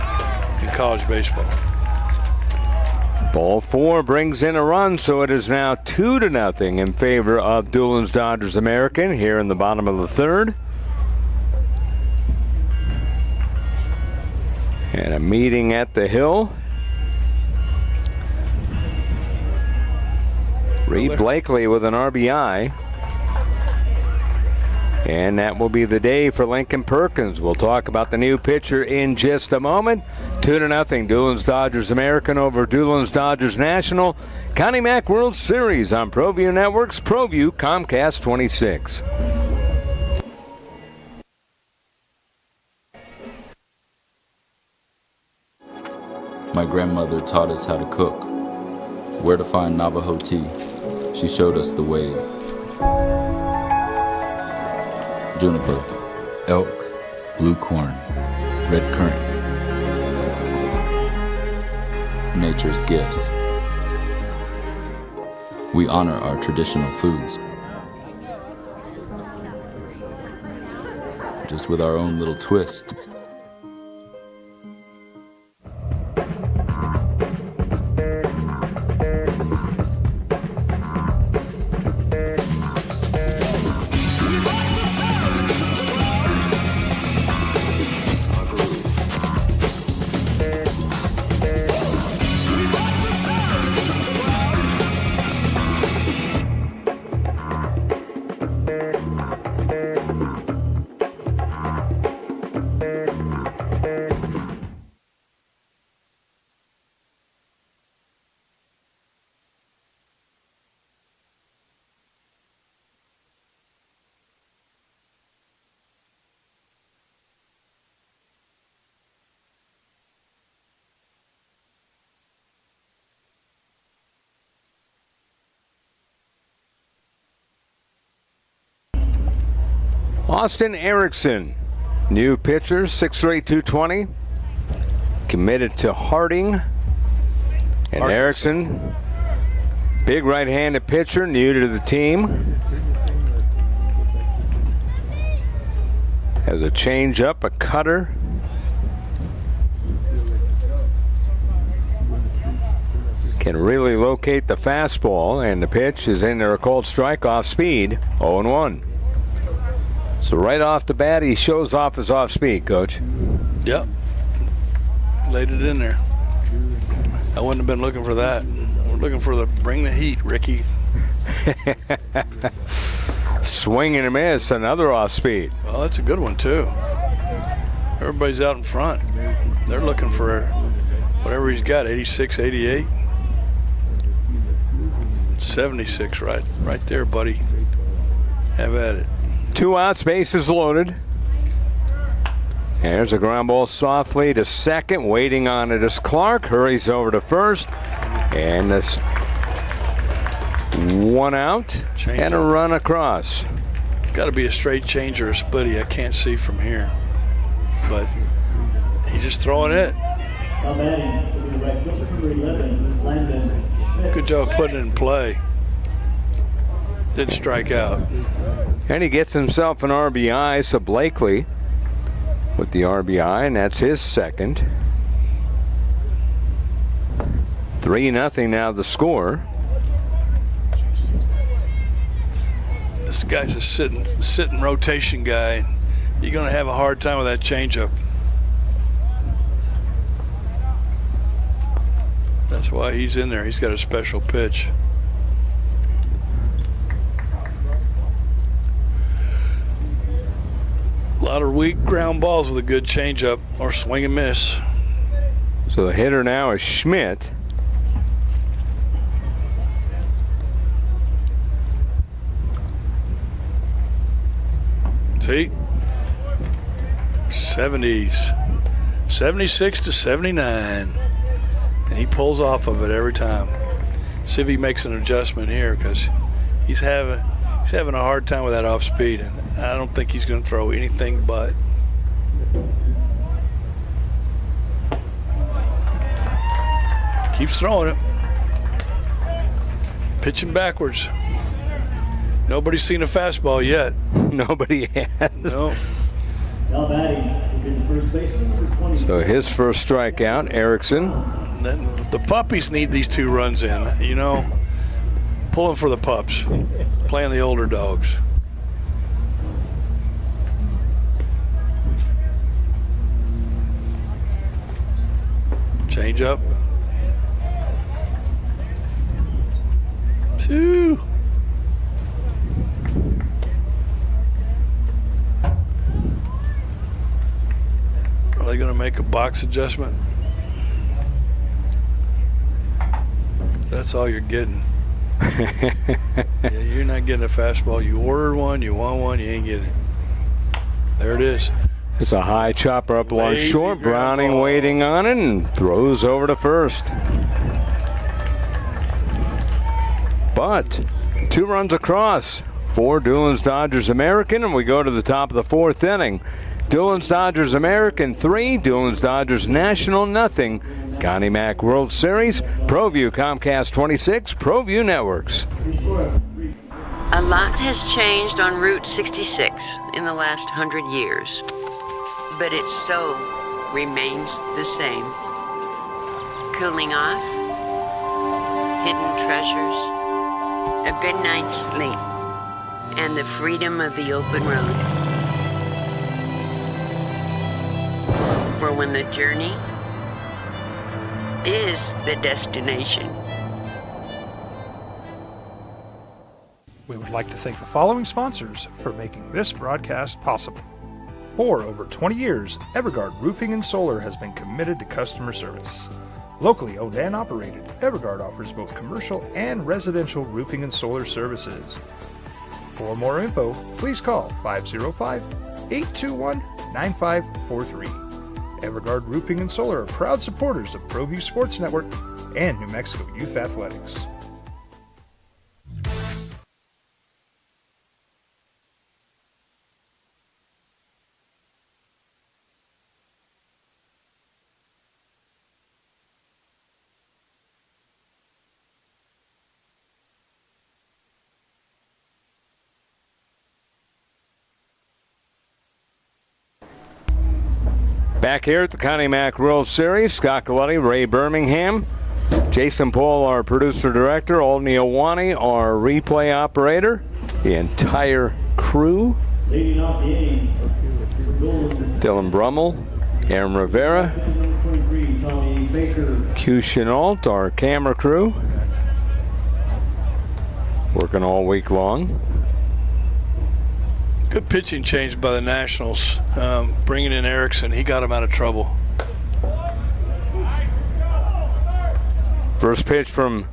in college baseball. Ball 4 brings in a run, so it is now 2-0 in favor of Dulins Dodgers American here in the bottom of the third. And a meeting at the hill. Reed Blakely with an RBI. And that will be the day for Lincoln Perkins. We'll talk about the new pitcher in just a moment. 2-0, Dulins Dodgers American over Dulins Dodgers National. Connie Mack World Series on ProView Networks, ProView Comcast 26. My grandmother taught us how to cook, where to find Navajo tea. She showed us the ways. Juniper, elk, blue corn, red currant. Nature's gifts. We honor our traditional foods, just with our own little twist. Austin Erickson, new pitcher, 6'3", 220, committed to Harding. And Erickson, big right-handed pitcher, new to the team. Has a changeup, a cutter. Can really locate the fastball, and the pitch is in there, a cold strike off speed, 0-1. So right off the bat, he shows off his off speed, Coach. Yep. Laid it in there. I wouldn't have been looking for that. We're looking for the bring the heat, Ricky. Swing and a miss, another off speed. Well, that's a good one, too. Everybody's out in front. They're looking for whatever he's got, 86, 88. 76 right there, buddy. Have at it. 2 outs, bases loaded. There's a ground ball softly to second. Waiting on it is Clark. Hurries over to first. And this 1 out and a run across. It's got to be a straight change or a splitty. I can't see from here. But he's just throwing it. Good job putting it in play. Didn't strike out. And he gets himself an RBI, so Blakely with the RBI, and that's his second. 3-0 now the score. This guy's a sitting rotation guy. You're going to have a hard time with that changeup. That's why he's in there. He's got a special pitch. A lot of weak ground balls with a good changeup or swing and miss. So the hitter now is Schmidt. See? 70s. 76 to 79. And he pulls off of it every time. See if he makes an adjustment here, because he's having a hard time with that off speed, and I don't think he's going to throw anything but. Keeps throwing it. Pitching backwards. Nobody's seen a fastball yet. Nobody has. No. So his first strikeout, Erickson. The puppies need these 2 runs in, you know. Pulling for the pups. Playing the older dogs. Change up. 2. Are they going to make a box adjustment? That's all you're getting. Yeah, you're not getting a fastball. You ordered one, you want one, you ain't getting it. There it is. It's a high chopper up along short. Browning waiting on it and throws over to first. But 2 runs across for Dulins Dodgers American, and we go to the top of the 4th inning. Dulins Dodgers American 3, Dulins Dodgers National 0. Connie Mack World Series, ProView Comcast 26, ProView Networks. A lot has changed on Route 66 in the last 100 years, but it so remains the same. Cooling off, hidden treasures, a good night's sleep, and the freedom of the open road. For when the journey is the destination. We would like to thank the following sponsors for making this broadcast possible. For over 20 years, Evergard Roofing and Solar has been committed to customer service. Locally owned and operated, Evergard offers both commercial and residential roofing and solar services. For more info, please call 505-821-9543. Evergard Roofing and Solar are proud supporters of ProView Sports Network and New Mexico Youth Athletics. Back here at the Connie Mack World Series, Scott Galletti, Ray Birmingham, Jason Paul, our producer-director, Aldney Owani, our replay operator, the entire crew, Dylan Brummel, Aaron Rivera, Q Chenault, our camera crew, working all week long. Good pitching change by the Nationals, bringing in Erickson. He got him out of trouble. First pitch from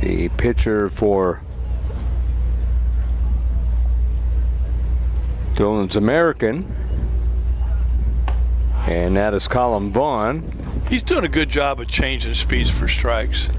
the pitcher for Dulins American, and that is Colin Vaughn. He's doing a good job of changing speeds for strikes.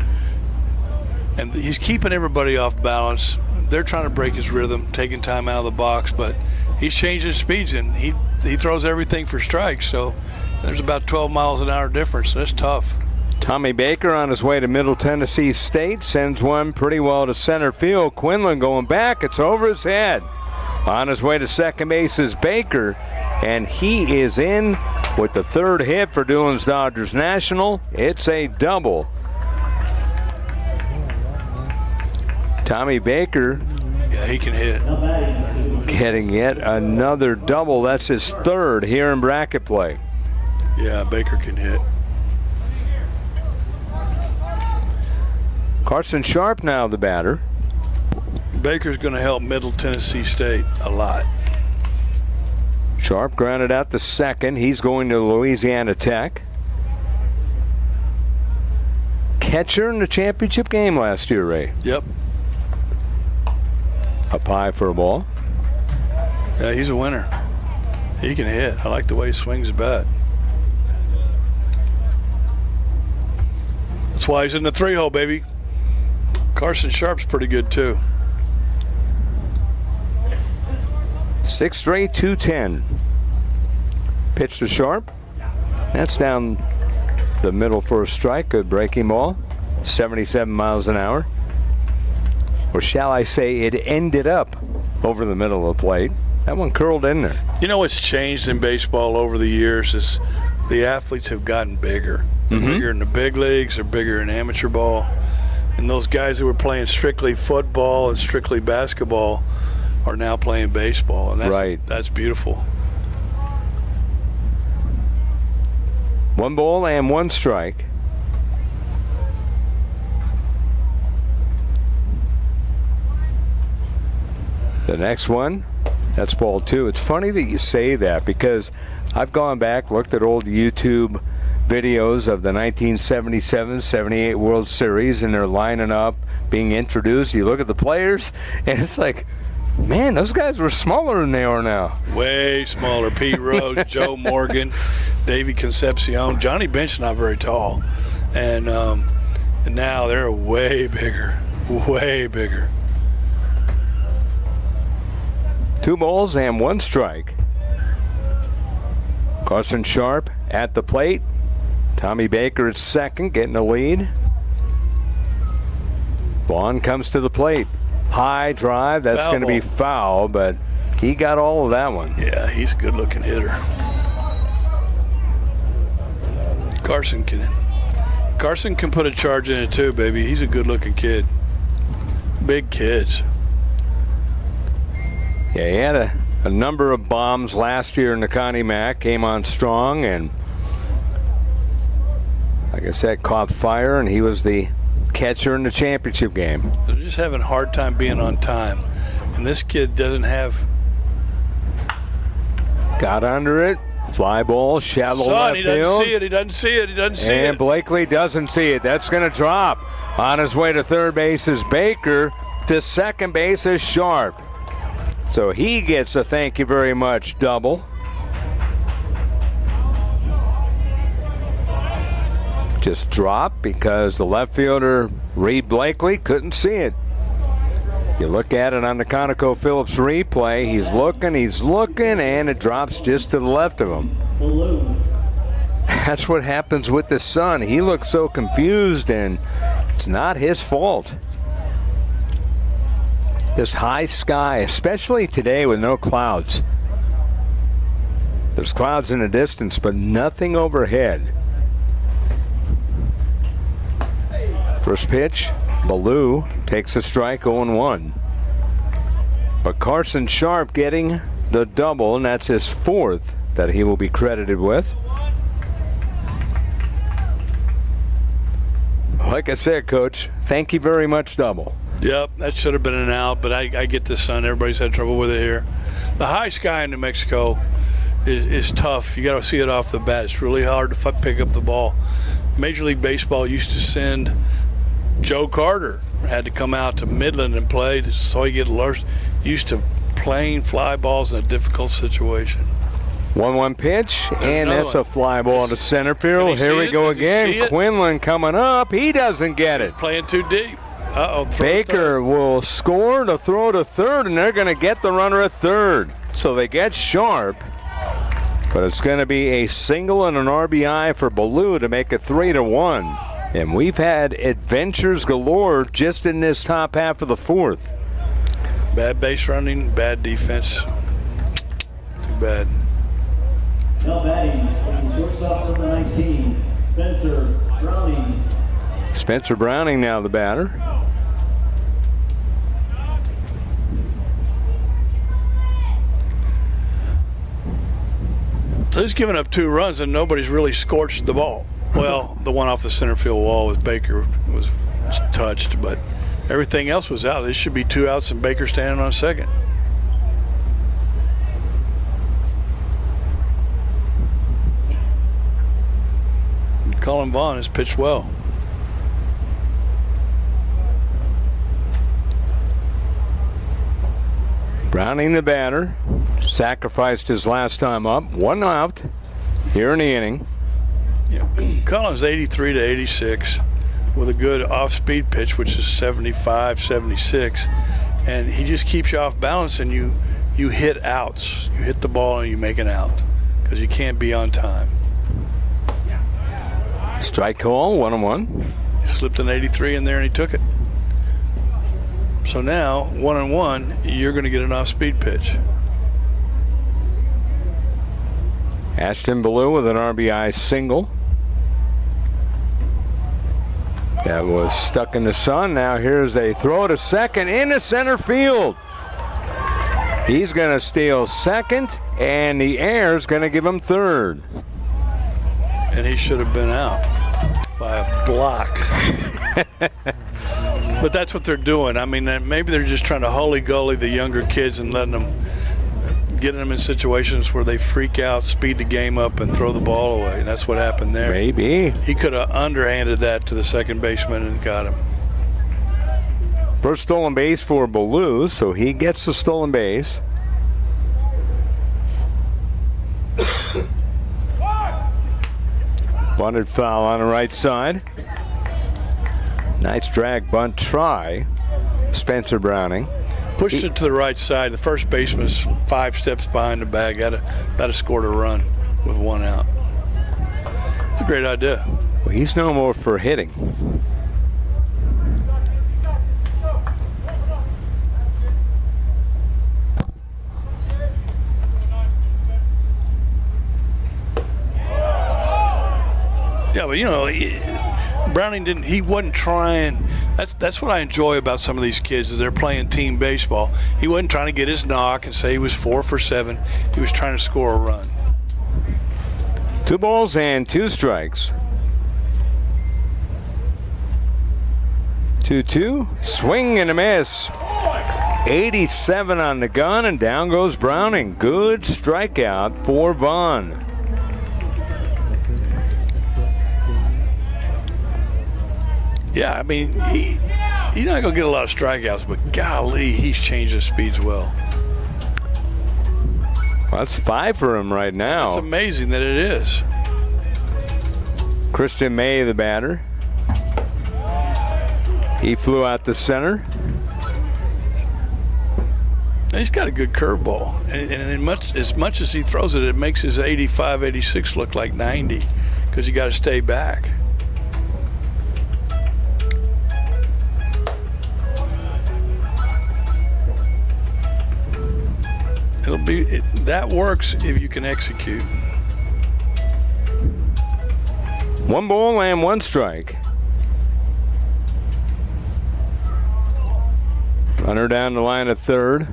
And he's keeping everybody off balance. They're trying to break his rhythm, taking time out of the box, but he's changing speeds, and he throws everything for strikes. So there's about 12 miles an hour difference. That's tough. Tommy Baker on his way to Middle Tennessee State sends one pretty well to center field. Quinlan going back. It's over his head. On his way to second base is Baker, and he is in with the third hit for Dulins Dodgers National. It's a double. Tommy Baker, yeah, he can hit. Getting yet another double. That's his third here in bracket play. Yeah, Baker can hit. Carson Sharp now the batter. Baker's going to help Middle Tennessee State a lot. Sharp grounded out to second. He's going to Louisiana Tech. Catcher in the championship game last year, Ray. Yep. Up high for a ball. Yeah, he's a winner. He can hit. I like the way he swings the bat. That's why he's in the 3-hole, baby. Carson Sharp's pretty good, too. 6 straight, 210. Pitch to Sharp. That's down the middle for a strike. Good breaking ball. 77 miles an hour. Or shall I say it ended up over the middle of the plate. That one curled in there. You know what's changed in baseball over the years is the athletes have gotten bigger. They're bigger in the big leagues. They're bigger in amateur ball. And those guys that were playing strictly football and strictly basketball are now playing baseball. And that's beautiful. 1 ball and 1 strike. The next one, that's ball 2. It's funny that you say that because I've gone back, looked at old YouTube videos of the 1977-78 World Series, and they're lining up, being introduced. You look at the players, and it's like, man, those guys were smaller than they are now. Way smaller. Pete Rose, Joe Morgan, Davey Concepcion. Johnny Bench not very tall. And now they're way bigger. Way bigger. 2 balls and 1 strike. Carson Sharp at the plate. Tommy Baker at second, getting the lead. Vaughn comes to the plate. High drive, that's going to be foul, but he got all of that one. Yeah, he's a good-looking hitter. Carson can put a charge in it too, baby. He's a good-looking kid. Big kids. Yeah, he had a number of bombs last year in the Connie Mac, came on strong, and like I said, caught fire, and he was the catcher in the championship game. They're just having a hard time being on time, and this kid doesn't have. Got under it, fly ball, shallow left He field. doesn't see it. He doesn't see it. He doesn't see it. And Blakely doesn't see it. That's going to drop. On his way to third base is Baker. To second base is Sharp. So he gets a thank you very much double. Just dropped because the left fielder, Reed Blakely, couldn't see it. You look at it on the ConocoPhillips replay. He's looking, and it drops just to the left of him. That's what happens with the sun. He looks so confused, and it's not his fault. This high sky, especially today with no clouds. There's clouds in the distance, but nothing overhead. First pitch, Ballou takes a strike, 0-1. But Carson Sharp getting the double, and that's his fourth that he will be credited with. Like I said, Coach, thank you very much double. Yep, that should have been an out, but I get the sun. Everybody's had trouble with it here. The high sky in New Mexico is tough. You got to see it off the bat. It's really hard to pick up the ball. Major League Baseball used to send Joe Carter, had to come out to Midland and play, so he get used to playing fly balls in a difficult situation. 1-1 pitch, and that's a fly ball to center field. Here we go again. Quinlan coming up. He doesn't get it. Playing too deep. Baker will score to throw to third, and they're going to get the runner at third. So they get Sharp, but it's going to be a single and an RBI for Ballou to make it 3-1. And we've had adventures galore just in this top half of the fourth. Bad base running, bad defense. Too bad. Now batting, shortstop number 19, Spencer Browning. Spencer Browning now the batter. So he's given up 2 runs and nobody's really scorched the ball. Well, the one off the center field wall with Baker was touched, but everything else was out. This should be 2 outs and Baker standing on second. Colin Vaughn has pitched well. Browning the batter. Sacrificed his last time up. 1 out here in the inning. Yeah. Colin's 83 to 86 with a good off-speed pitch, which is 75, 76. And he just keeps you off balance, and you hit outs. You hit the ball and you make an out because you can't be on time. Strike call, 1-1. He slipped an 83 in there and he took it. So now, 1-1, you're going to get an off-speed pitch. Ashton Ballou with an RBI single. That was stuck in the sun. Now here's a throw to second into center field. He's going to steal second, and the air's going to give him third. And he should have been out by a block. But that's what they're doing. I mean, maybe they're just trying to hully-gully the younger kids and getting them in situations where they freak out, speed the game up, and throw the ball away. And that's what happened there. Maybe. He could have underhanded that to the second baseman and got him. First stolen base for Ballou, so he gets the stolen base. Bunted foul on the right side. Nice drag bunt try. Spencer Browning. Pushed it to the right side. The first baseman is 5 steps behind the bag. That have scored a run. with one out. It's a great idea. Well, he's no more for hitting. Yeah, but you know, Browning he wasn't trying. That's what I enjoy about some of these kids is they're playing team baseball. He wasn't trying to get his knock and say he was 4 for 7. He was trying to score a run. 2 balls and 2 strikes. 2-2, swing and a miss. 87 on the gun, and down goes Browning. Good strikeout for Vaughn. Yeah, I mean, he's not going to get a lot of strikeouts, but golly, he's changed his speeds well. Well, that's 5 for him right now. It's amazing that it is. Christian May, the batter. He flew out to center. And he's got a good curveball. And as much as he throws it, it makes his 85, 86 look like 90 because you got to stay back. That works if you can execute. 1 ball and 1 strike. Runner down the line of third.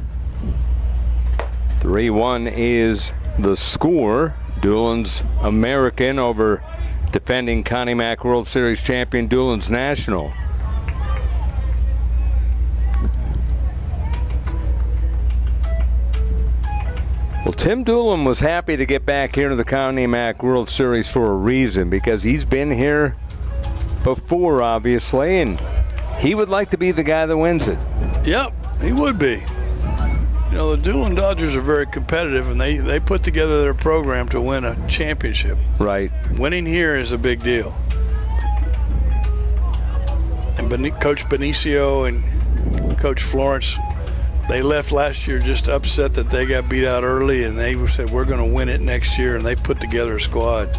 3-1 is the score. Dulins American over defending Connie Mack World Series champion Dulins National. Well, Tim Doolin was happy to get back here to the Connie Mack World Series for a reason, because he's been here before, obviously, and he would like to be the guy that wins it. Yep, he would be. You know, the Doolin Dodgers are very competitive, and they put together their program to win a championship. Right. Winning here is a big deal. And Coach Benicio and Coach Florence, they left last year just upset that they got beat out early, and they said, we're going to win it next year, and they put together a squad.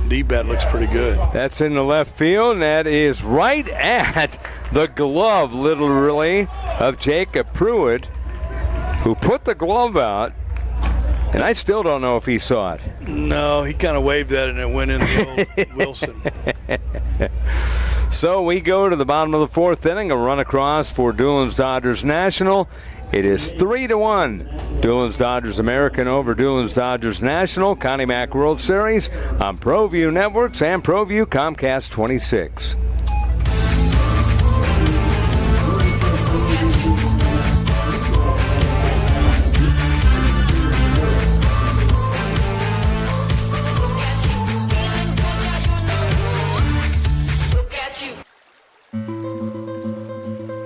D-Bat looks pretty good. That's in the left field, and that is right at the glove, literally, of Jacob Pruitt, who put the glove out, and I still don't know if he saw it. No, he kind of waved that, and it went in the old Wilson. So we go to the bottom of the 4th inning, a run across for Dulins Dodgers National. It is 3-1. Dulins Dodgers American over Dulins Dodgers National, Connie Mack World Series on ProView Networks and ProView Comcast 26.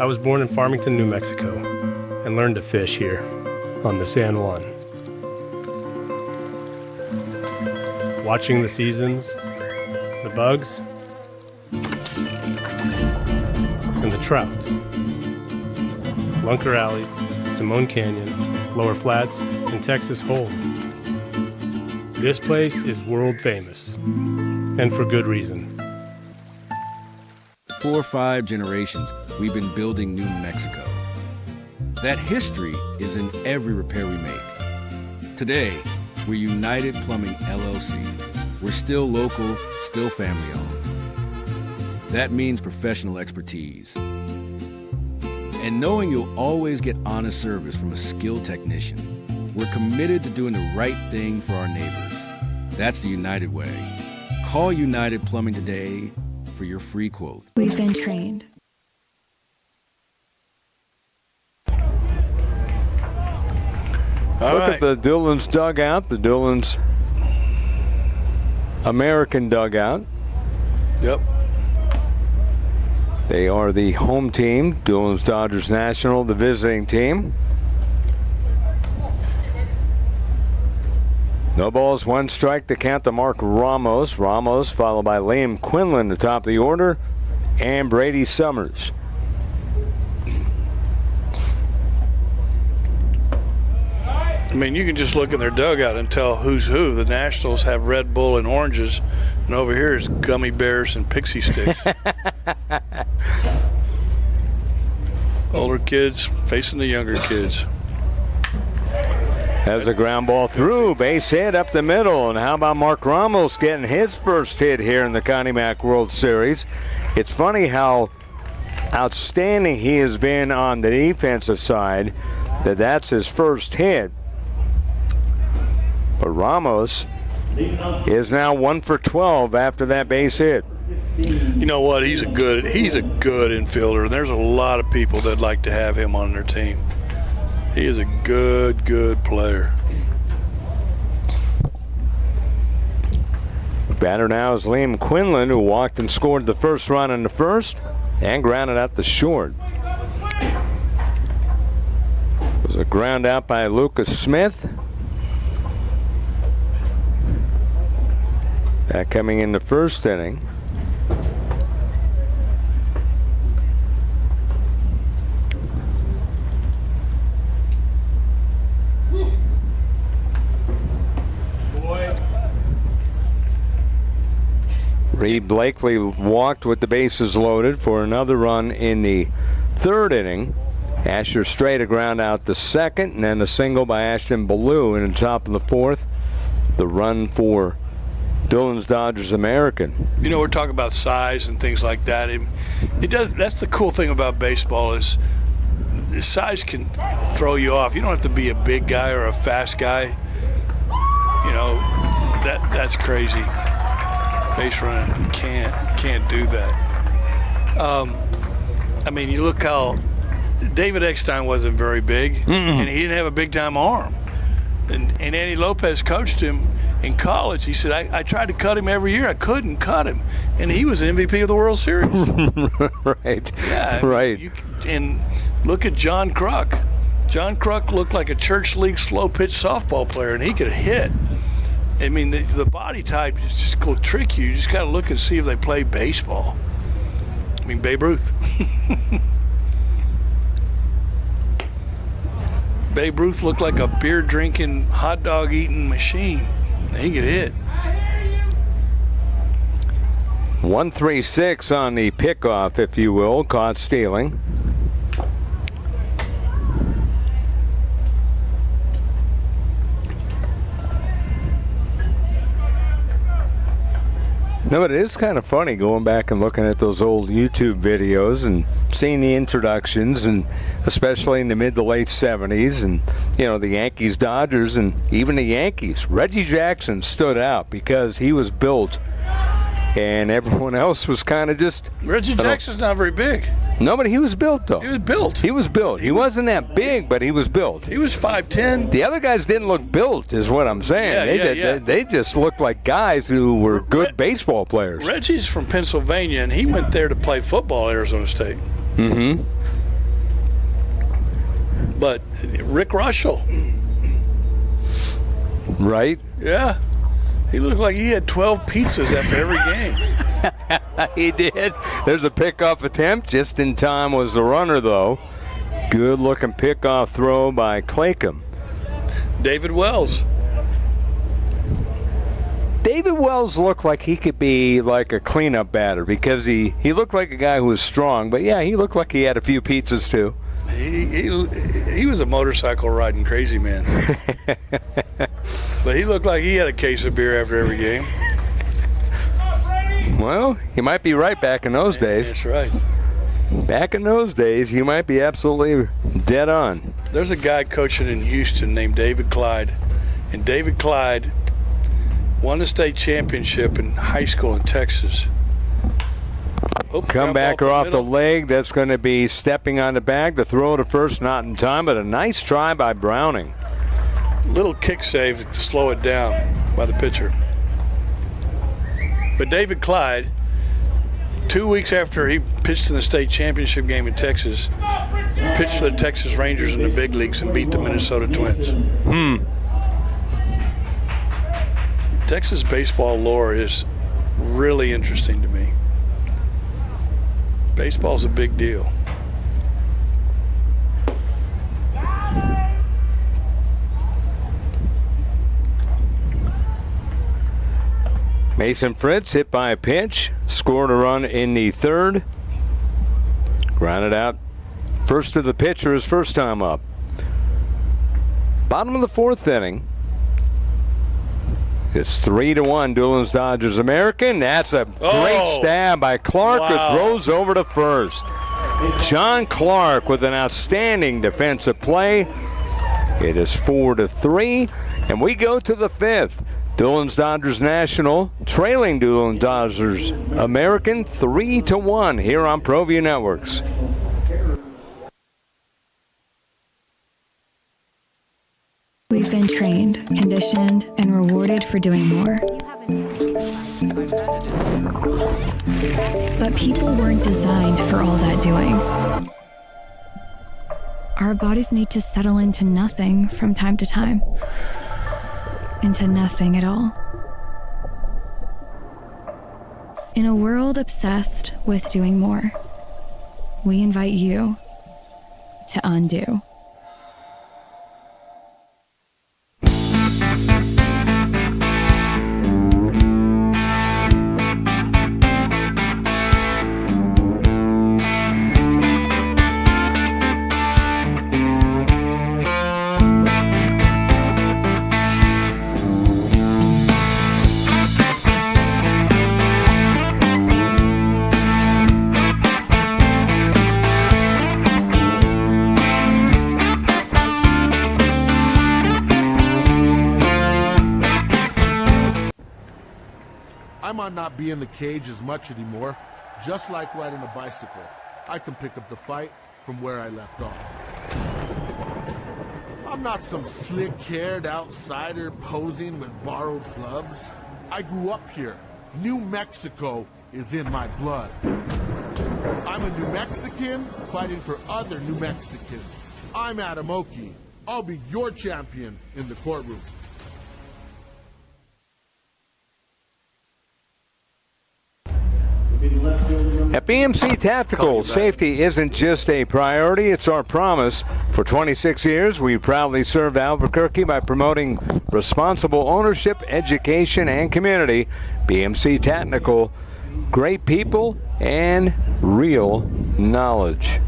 I was born in Farmington, New Mexico, and learned to fish here on the San Juan. Watching the seasons, the bugs, and the trout. Lunker Alley, Simone Canyon, Lower Flats, and Texas Hold'em. This place is world famous, and for good reason. 4 or 5 generations, we've been building New Mexico. That history is in every repair we make. Today, we're United Plumbing LLC. We're still local, still family owned. That means professional expertise. And knowing you'll always get honest service from a skilled technician. We're committed to doing the right thing for our neighbors. That's the United way. Call United Plumbing today for your free quote. We've been trained. Look at the Dulins dugout, the Dulins American dugout. Yep. They are the home team, Dulins Dodgers National, the visiting team. No balls, 1 strike to count to Mark Ramos. Ramos followed by Liam Quinlan, the top of the order, and Brady Summers. I mean, you can just look in their dugout and tell who's who. The Nationals have Red Bull and oranges, and over here is gummy bears and pixie sticks. Older kids facing the younger kids. Has a ground ball through, base hit up the middle. And how about Mark Ramos getting his first hit here in the Connie Mack World Series? It's funny how outstanding he has been on the defensive side, that's his first hit. But Ramos is now 1 for 12 after that base hit. You know what? He's a good infielder. And there's a lot of people that like to have him on their team. He is a good player. Batter now is Liam Quinlan, who walked and scored the first run in the first and grounded out the short. It was a ground out by Lucas Smith. That coming in the first inning. Reed Blakely walked with the bases loaded for another run in the third inning. Asher Strait a ground out the second, and then a single by Ashton Ballou in the top of the fourth. The run for Dulins Dodgers American. You know, we're talking about size and things like that. It does. That's the cool thing about baseball is the size can throw you off. You don't have to be a big guy or a fast guy. You know, that's crazy. Base running, you can't do that. I mean, you look how David Eckstein wasn't very big, and he didn't have a big-time arm. And Andy Lopez coached him in college. He said, I tried to cut him every year. I couldn't cut him. And he was MVP of the World Series. Right. Yeah. Right. And look at John Kruk. John Kruk looked like a church league slow-pitch softball player, and he could hit. I mean, the body type is just going to trick you. You just got to look and see if they play baseball. I mean, Babe Ruth. Babe Ruth looked like a beer-drinking, hot-dog-eating machine. He could hit. 1-3-6 on the pickoff, if you will, caught stealing. No, but it is kind of funny going back and looking at those old YouTube videos and seeing the introductions, and especially in the mid to late 70s, and you know, the Yankees, Dodgers, and even the Yankees. Reggie Jackson stood out because he was built, and everyone else was kind of just. Reggie Jackson's not very big. No, but he was built, though. He was built. He was built. He wasn't that big, but he was built. He was 5'10". The other guys didn't look built, is what I'm saying. They just looked like guys who were good baseball players. Reggie's from Pennsylvania, and he went there to play football at Arizona State. Mm-hmm. But Rick Russell. Right? Yeah. He looked like he had 12 pizzas after every game. He did. There's a pickoff attempt. Just in time was the runner, though. Good-looking pickoff throw by Claycomb. David Wells. David Wells looked like he could be like a cleanup batter because he looked like a guy who was strong. But, yeah, he looked like he had a few pizzas, too. He was a motorcycle riding crazy man. But he looked like he had a case of beer after every game. Well, you might be right back in those days. That's right. Back in those days, you might be absolutely dead on. There's a guy coaching in Houston named David Clyde. And David Clyde won the state championship in high school in Texas. Comebacker off the leg. That's going to be stepping on the bag. The throw to first, not in time, but a nice try by Browning. Little kick save to slow it down by the pitcher. But David Clyde, 2 weeks after he pitched in the state championship game in Texas, pitched for the Texas Rangers in the big leagues and beat the Minnesota Twins. Texas baseball lore is really interesting to me. Baseball's a big deal. Mason Fritz hit by a pitch, scored a run in the third. Grounded out. First to the pitcher, his first time up. Bottom of the fourth inning. It's 3-1, Dulins Dodgers American. That's a great stab by Clark, who throws over to first. John Clark with an outstanding defensive play. It is 4-3, and we go to the fifth. Dulins Dodgers National trailing Dulins Dodgers American 3-1 here on ProView Networks. We've been trained, conditioned, and rewarded for doing more. But people weren't designed for all that doing. Our bodies need to settle into nothing from time to time. Into nothing at all. In a world obsessed with doing more, we invite you to undo. I might not be in the cage as much anymore. Just like riding a bicycle, I can pick up the fight from where I left off. I'm not some slick-haired outsider posing with borrowed gloves. I grew up here. New Mexico is in my blood. I'm a New Mexican fighting for other New Mexicans. I'm Adam Oki. I'll be your champion in the courtroom. At BMC Tactical, safety isn't just a priority, it's our promise. For 26 years, we proudly served Albuquerque by promoting responsible ownership, education, and community. BMC Tactical, great people and real knowledge.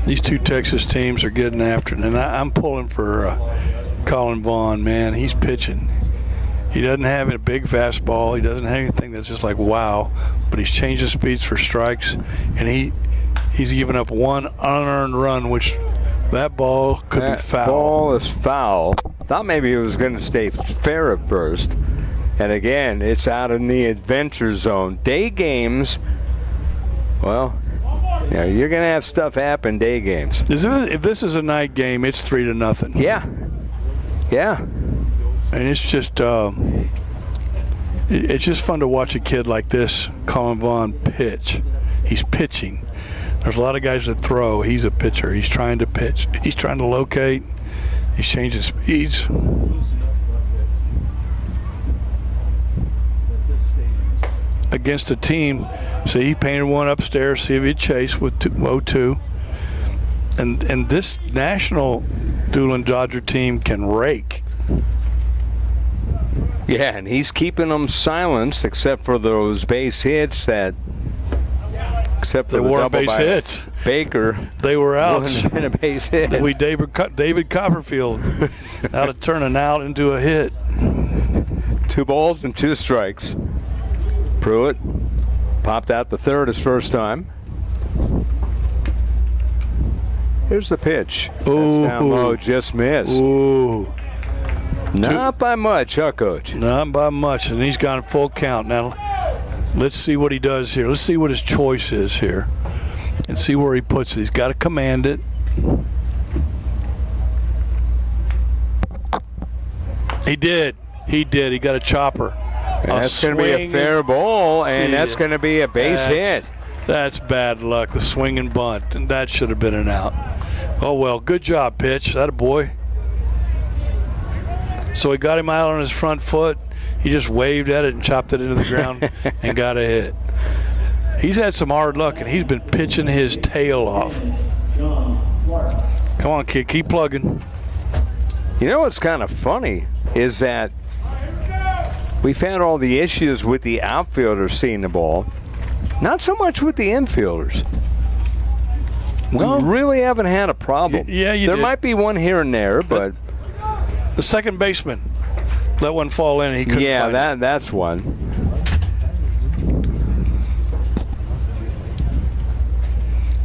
These two Texas teams are getting after it, and I'm pulling for Colin Vaughn, man. He's pitching. He doesn't have a big fastball. He doesn't have anything that's just like wow, but he's changing speeds for strikes, and he's given up one unearned run, which that ball could be foul. That ball is foul. Thought maybe it was going to stay fair at first. And again, it's out in the adventure zone. Day games, well, yeah, you're going to have stuff happen day games. If this is a night game, it's 3-0. Yeah. Yeah. And it's just fun to watch a kid like this, Colin Vaughn, pitch. He's pitching. There's a lot of guys that throw. He's a pitcher. He's trying to pitch. He's trying to locate. He's changing speeds. Against a team, see, he painted one upstairs, see if he'd chase with 0-2. And this national Dulin Dodger team can rake. Yeah, and he's keeping them silenced except for those base hits except for they the were double base by hits. Baker. They were out. And a base hit. David Copperfield out of turning out into a hit. 2 balls and 2 strikes. Pruitt popped out the third his first time. Here's the pitch. Ooh. That's down low, just missed. Ooh. Not by much, huh, Coach? Not by much, and he's gone full count. Now, let's see what he does here. Let's see what his choice is here and see where he puts it. He's got to command it. He did. He got a chopper. That's going to be a fair ball, and that's going to be a base hit. That's bad luck, the swing and bunt, and that should have been an out. Oh, well, good job, pitch. That a boy. So he got him out on his front foot. He just waved at it and chopped it into the ground and got a hit. He's had some hard luck, and he's been pitching his tail off. Come on, kid, keep plugging. You know what's kind of funny? is that we found all the issues with the outfielders seeing the ball, not so much with the infielders. No. We really haven't had a problem. Yeah, you There did. might be one here and there, but The second baseman let one fall in. And he couldn't find it. that's one.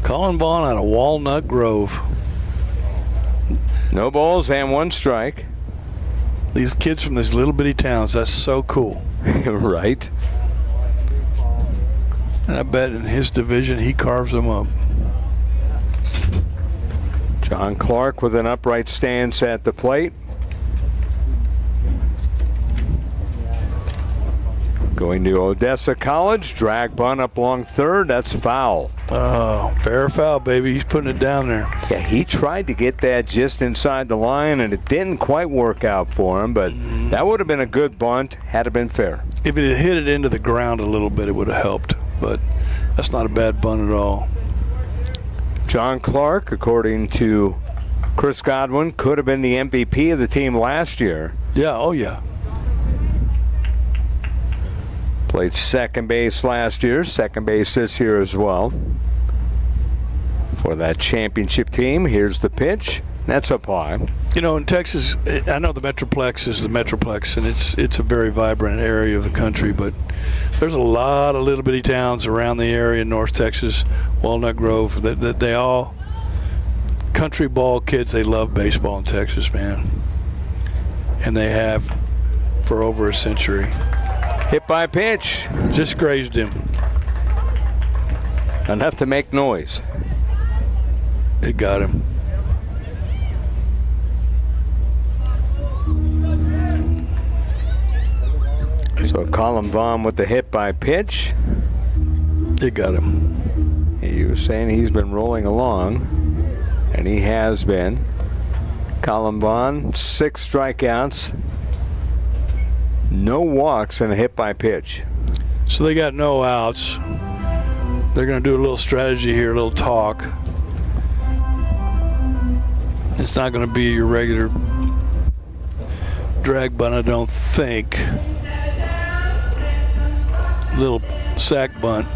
Colin Vaughn out of Walnut Grove. No balls and 1 strike. These kids from these little bitty towns, that's so cool. Right. And I bet in his division he carves them up. John Clark with an upright stance at the plate. Going to Odessa College, drag bunt up along third, that's foul. Oh, fair or foul, baby. He's putting it down there. Yeah, he tried to get that just inside the line, and it didn't quite work out for him, but that would have been a good bunt had it been fair. If it had hit it into the ground a little bit, it would have helped, but that's not a bad bunt at all. John Clark, according to Chris Godwin, could have been the MVP of the team last year. Yeah, oh yeah. Played second base last year, second base this year as well. For that championship team, here's the pitch. That's up high. You know, in Texas, I know the Metroplex is the Metroplex, and it's a very vibrant area of the country, but there's a lot of little bitty towns around the area in North Texas, Walnut Grove, that they all, country ball kids, they love baseball in Texas, man. And they have for over a century. Hit by pitch. Just grazed him. Enough to make noise. It got him. So Colin Vaughn with the hit by pitch. It got him. You were saying he's been rolling along, and he has been. Colin Vaughn, 6 strikeouts, no walks, and a hit by pitch. So they got no outs. They're going to do a little strategy here, a little talk. It's not going to be your regular drag bunt, I don't think. Little sack bunt.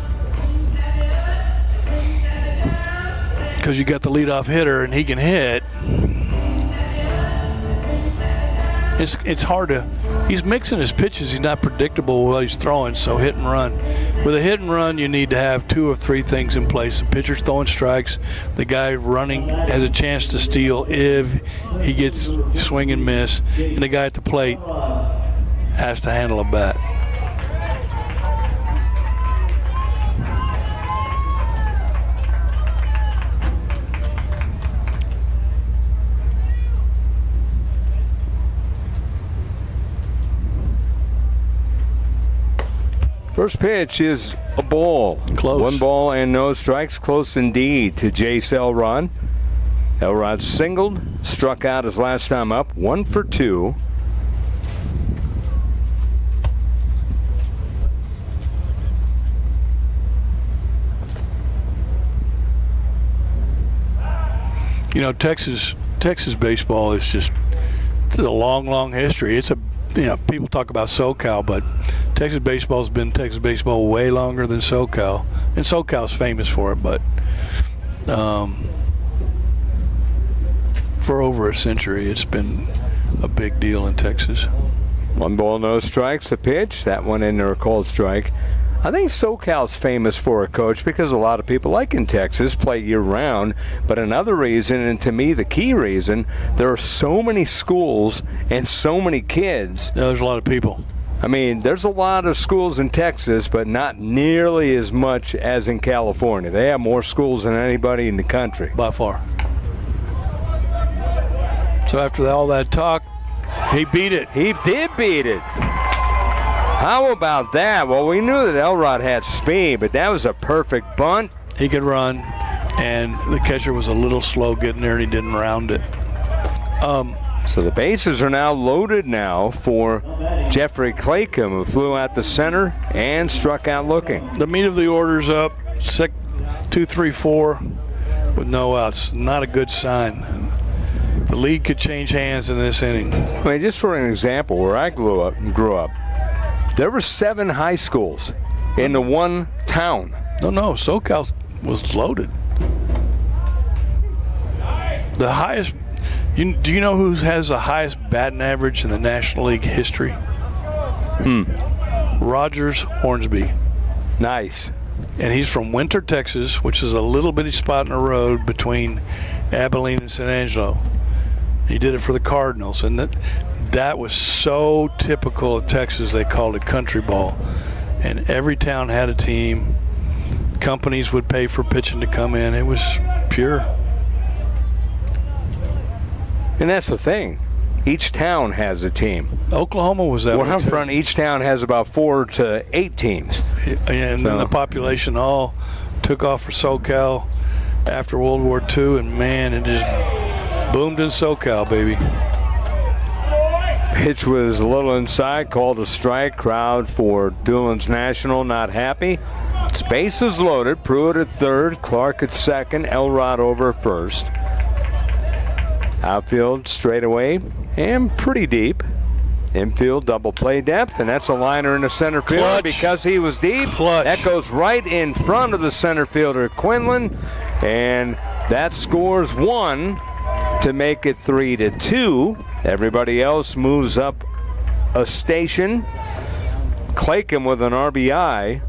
Because you got the leadoff hitter and he can hit. It's hard to, he's mixing his pitches. He's not predictable while he's throwing, so hit and run. With a hit and run, you need to have 2 or 3 things in place. The pitcher's throwing strikes. The guy running has a chance to steal if he gets swing and miss. And the guy at the plate has to handle a bat. First pitch is a ball. Close. 1 ball and no strikes. Close indeed to Jace Elrod. Elrod singled, struck out his last time up. 1 for 2. You know, Texas baseball is just, it's a long, long history. It's a, you know, people talk about SoCal, but Texas baseball's been Texas baseball way longer than SoCal. And SoCal's famous for it, but for over a century, it's been a big deal in Texas. 1 ball, no strikes. The pitch. That one in there, a called strike. I think SoCal's famous for a coach because a lot of people, like in Texas, play year-round. But another reason, and to me the key reason, there are so many schools and so many kids. Yeah, there's a lot of people. I mean, there's a lot of schools in Texas, but not nearly as much as in California. They have more schools than anybody in the country. By far. So after all that talk, he beat it. He did beat it. How about that? Well, we knew that Elrod had speed, but that was a perfect bunt. He could run, and the catcher was a little slow getting there, and he didn't round it. So the bases are now loaded now for Jeffrey Claycomb, who flew out the center and struck out looking. The meat of the order's up, 2, 3, 4, with no outs. Not a good sign. The league could change hands in this inning. I mean, just for an example, where I grew up, there were 7 high schools in the one town. No, SoCal was loaded. The highest. Do you know who has the highest batting average in the National League history? Rogers Hornsby. Nice. And he's from Winter, Texas, which is a little bitty spot in the road between Abilene and San Angelo. He did it for the Cardinals, and that was so typical of Texas. They called it country ball, and every town had a team. Companies would pay for pitching to come in. It was pure. And that's the thing. Each town has a team. Oklahoma was that way. Where I'm from, each town has about 4 to 8 teams. And then the population all took off for SoCal after World War II, and man, it just boomed in SoCal, baby. Pitch was a little inside, called a strike. Crowd for Dulins National not happy. Base is loaded. Pruitt at third, Clark at second, Elrod over first. Outfield straightaway and pretty deep. Infield double play depth, and that's a liner in the center field. Clutch. Because he was deep. Clutch. That goes right in front of the center fielder, Quinlan, and that scores 1 to make it 3-2. Everybody else moves up a station. Claycomb with an RBI,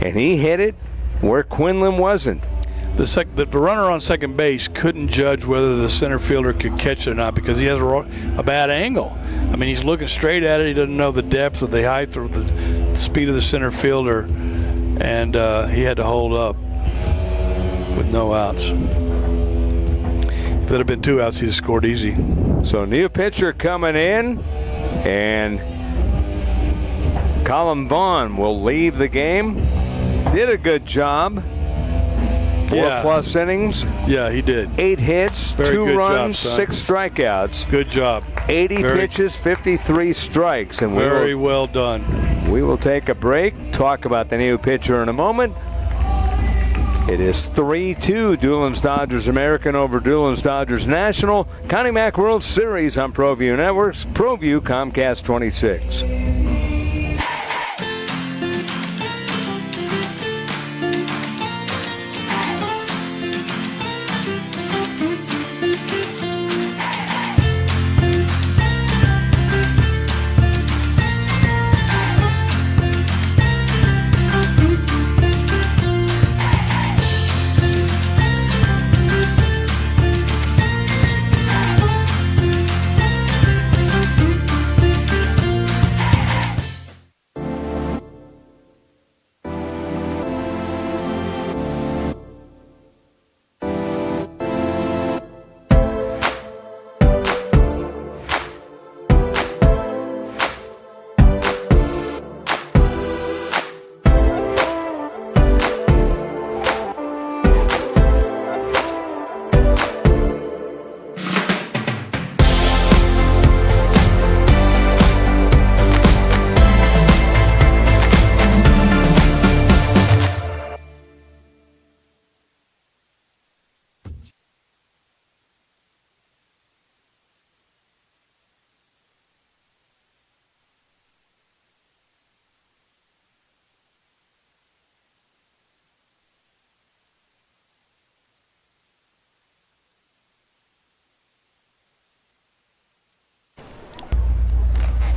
and he hit it where Quinlan wasn't. The runner on second base couldn't judge whether the center fielder could catch it or not because he has a bad angle. I mean, he's looking straight at it. He doesn't know the depth or the height or the speed of the center fielder, and he had to hold up with no outs. If there had been 2 outs, he'd have scored easy. So new pitcher coming in, and Colin Vaughn will leave the game. Did a good job. 4+ innings. Yeah, he did. 8 hits, Very 2 good runs, job, 6 strikeouts. Good job. 80 pitches, 53 strikes. And very well done. We will take a break, talk about the new pitcher in a moment. It is 3-2, Dulins Dodgers American over Dulins Dodgers National. Connie Mack World Series on ProView Networks, ProView Comcast 26.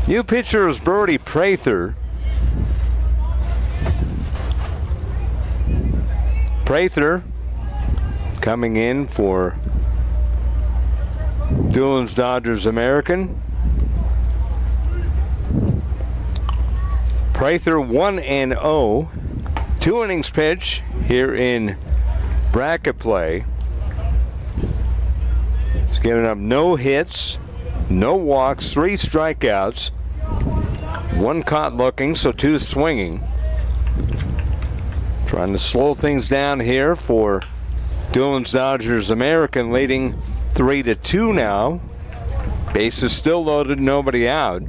New pitcher is Brody Prather. Prather coming in for Dulins Dodgers American. Prather 1-0. 2 innings pitch here in bracket play. He's given up no hits, no walks, 3 strikeouts. 1 caught looking, so 2 swinging. Trying to slow things down here for Dulins Dodgers American, leading 3-2 now. Bases still loaded, nobody out.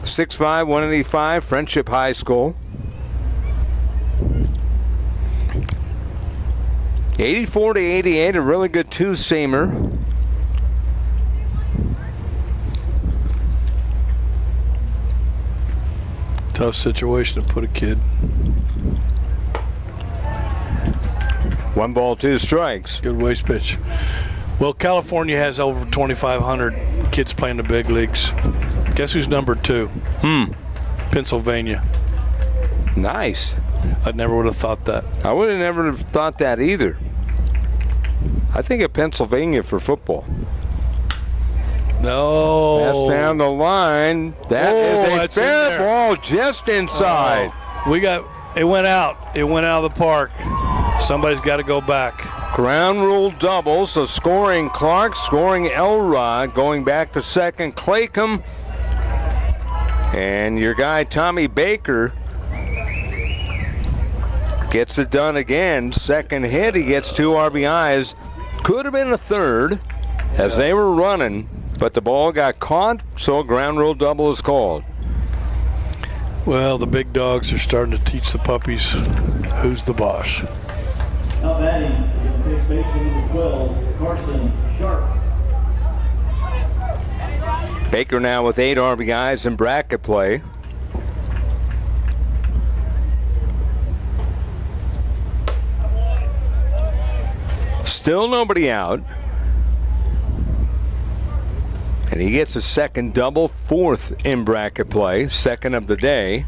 6'5", 185, Friendship High School. 84-88, a really good 2-seamer. Tough situation to put a kid. 1 ball, 2 strikes. Good waste pitch. Well, California has over 2,500 kids playing the big leagues. Guess who's number 2? Pennsylvania. Nice. I never would have thought that. I would have never have thought that either. I think of Pennsylvania for football. No. That's down the line. That is a fair ball just inside. It went out. It went out of the park. Somebody's got to go back. Ground rule double, so scoring Clark, scoring Elrod, going back to second Claycomb. And your guy Tommy Baker gets it done again. Second hit, he gets 2 RBIs. Could have been a third as they were running, but the ball got caught, so a ground rule double is called. Well, the big dogs are starting to teach the puppies who's the boss. Now batting, takes baseman number 12, Carson Sharp. Baker now with 8 RBIs in bracket play. Still nobody out. And he gets a second double, 4th in bracket play, second of the day.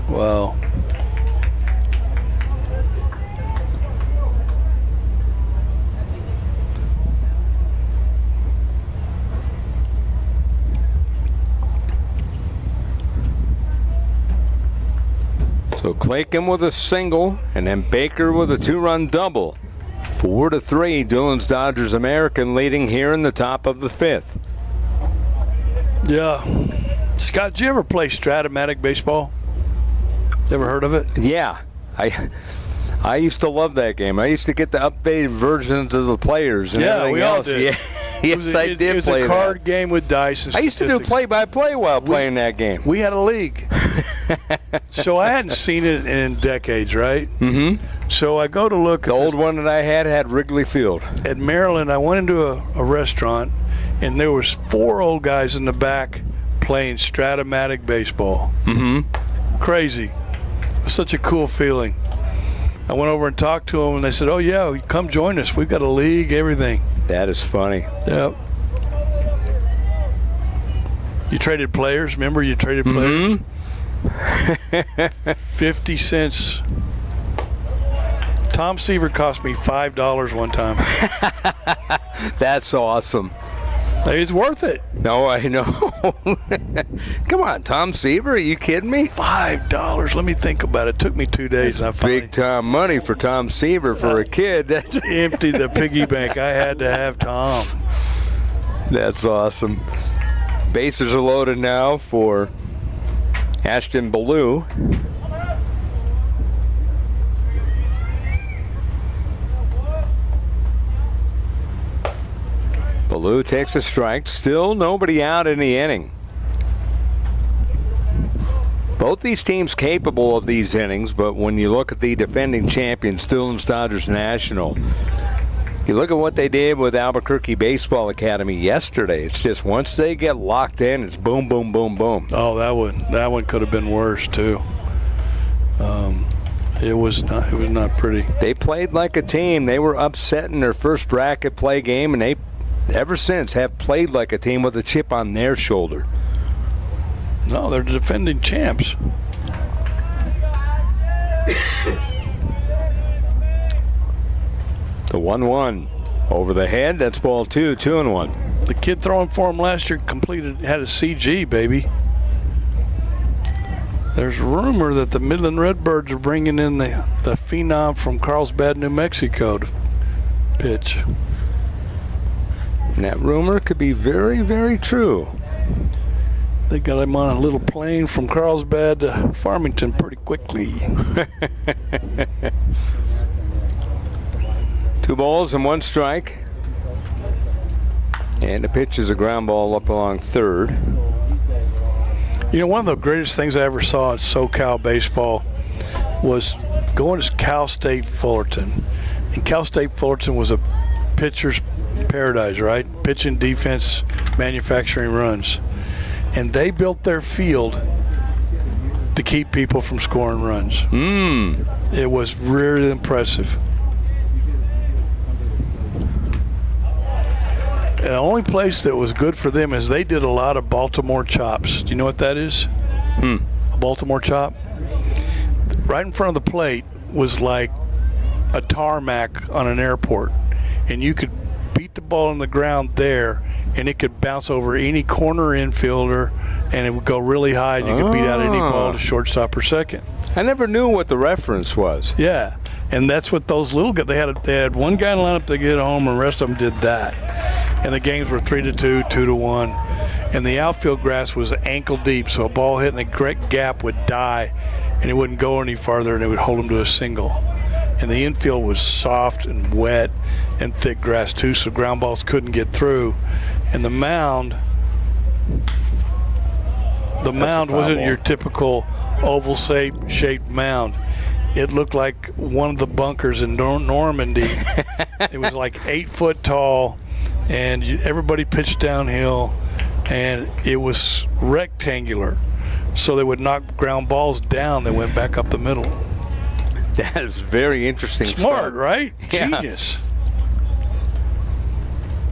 Wow. So Claycomb with a single, and then Baker with a 2-run double. 4-3, Dulins Dodgers American leading here in the top of the 5th. Yeah. Scott, did you ever play Stratomatic baseball? Ever heard of it? Yeah. I used to love that game. I used to get the updated versions of the players and everything we all else. did. Yeah. Yes, I did play that. It was a card game with dice and I used to do play-by-play while playing that game. We had a league. So I hadn't seen it in decades, right? Mm-hmm. So I go to look. The old one that I had Wrigley Field. At Maryland, I went into a restaurant, and there was 4 old guys in the back playing Stratomatic baseball. Mm-hmm. Crazy. It was such a cool feeling. I went over and talked to them, and they said, "Oh yeah, come join us. We've got a league, everything." That is funny. Yep. You traded players. Remember, you traded players. 50 cents. Tom Seaver cost me $5 one time. That's awesome. It's worth it. No, I know. Come on, Tom Seaver, are you kidding me? $5. Let me think about it. It took me 2 days. That's big time money for Tom Seaver for a kid. Empty the piggy bank. I had to have Tom. That's awesome. Bases are loaded now for Ashton Ballou. Ballou takes a strike. Still nobody out in the inning. Both these teams capable of these innings, but when you look at the defending champions, Dulins Dodgers National, you look at what they did with Albuquerque Baseball Academy yesterday. It's just once they get locked in, it's boom, boom, boom, boom. Oh, that one could have been worse too. It was not pretty. They played like a team. They were upset in their first bracket play game, and they ever since have played like a team with a chip on their shoulder. No, they're the defending champs. The 1-1 over the head. That's ball 2, 2-1. The kid throwing for him last year had a CG, baby. There's rumor that the Midland Redbirds are bringing in the phenom from Carlsbad, New Mexico to pitch. And that rumor could be very, very true. They got him on a little plane from Carlsbad to Farmington pretty quickly. 2 balls and 1 strike. And the pitch is a ground ball up along third. You know, one of the greatest things I ever saw in SoCal baseball was going to Cal State Fullerton. And Cal State Fullerton was a pitcher's paradise, right? Pitching, defense, manufacturing runs. And they built their field to keep people from scoring runs. It was really impressive. The only place that was good for them is they did a lot of Baltimore chops. Do you know what that is? A Baltimore chop? Right in front of the plate was like a tarmac on an airport. And you could beat the ball on the ground there, and it could bounce over any corner infielder, and it would go really high, and you could beat out any ball to shortstop or second. I never knew what the reference was. Yeah, and that's what those little guys, they had one guy in the lineup to get home, and the rest of them did that. And the games were 3-2, 2-1. And the outfield grass was ankle deep, so a ball hitting a great gap would die, and it wouldn't go any farther, and it would hold them to a single. And the infield was soft and wet and thick grass too, so ground balls couldn't get through. And the mound wasn't your typical oval-shaped mound. It looked like one of the bunkers in Normandy. It was like 8 foot tall, and everybody pitched downhill, and it was rectangular. So they would knock ground balls down that went back up the middle. That is very interesting. Smart, right? Yeah. Genius.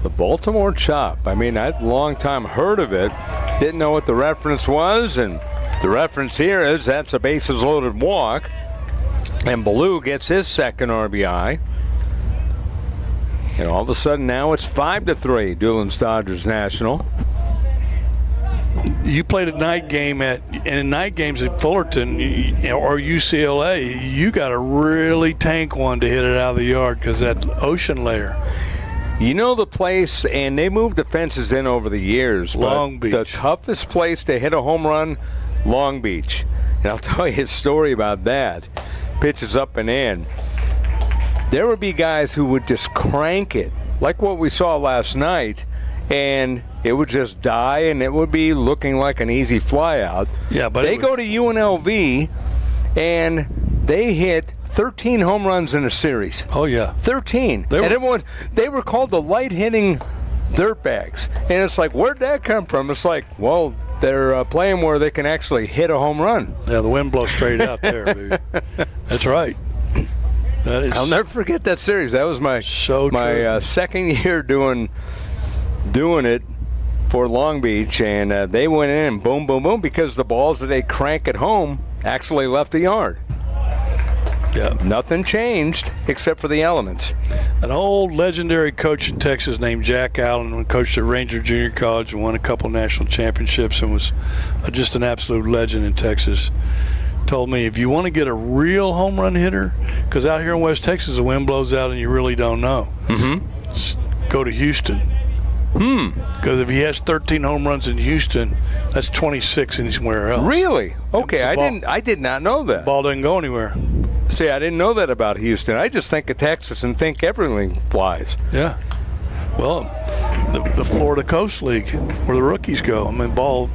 The Baltimore chop. I mean, I'd a long time heard of it. Didn't know what the reference was, and the reference here is that's a bases loaded walk. And Ballou gets his second RBI. And all of a sudden now it's 5-3, Dulins Dodgers National. You played a night game in night games at Fullerton or UCLA, you got to really tank one to hit it out of the yard because that ocean layer. You know the place, and they moved the fences in over the years. Long Beach. The toughest place to hit a home run, Long Beach. And I'll tell you a story about that. Pitches up and in. There would be guys who would just crank it, like what we saw last night, and it would just die, and it would be looking like an easy fly out. Yeah, but they go to UNLV, and they hit 13 home runs in a series. Oh, yeah. 13. They were called the light-hitting dirtbags. And it's like, where'd that come from? It's like, well, they're playing where they can actually hit a home run. Yeah, the wind blows straight out there, baby. That's right. I'll never forget that series. That was my second year doing it for Long Beach, and they went in and boom, boom, boom, because the balls that they crank at home actually left the yard. Yeah. Nothing changed except for the elements. An old legendary coach in Texas named Jack Allen, who coached at Ranger Junior College and won a couple national championships and was just an absolute legend in Texas, told me, if you want to get a real home run hitter, because out here in West Texas the wind blows out and you really don't know, go to Houston. Because if he has 13 home runs in Houston, that's 26 anywhere else. Really? Okay, I did not know that. Ball doesn't go anywhere. See, I didn't know that about Houston. I just think of Texas and think everything flies. Yeah. Well, the Florida Coast League, where the rookies go. I mean, ball,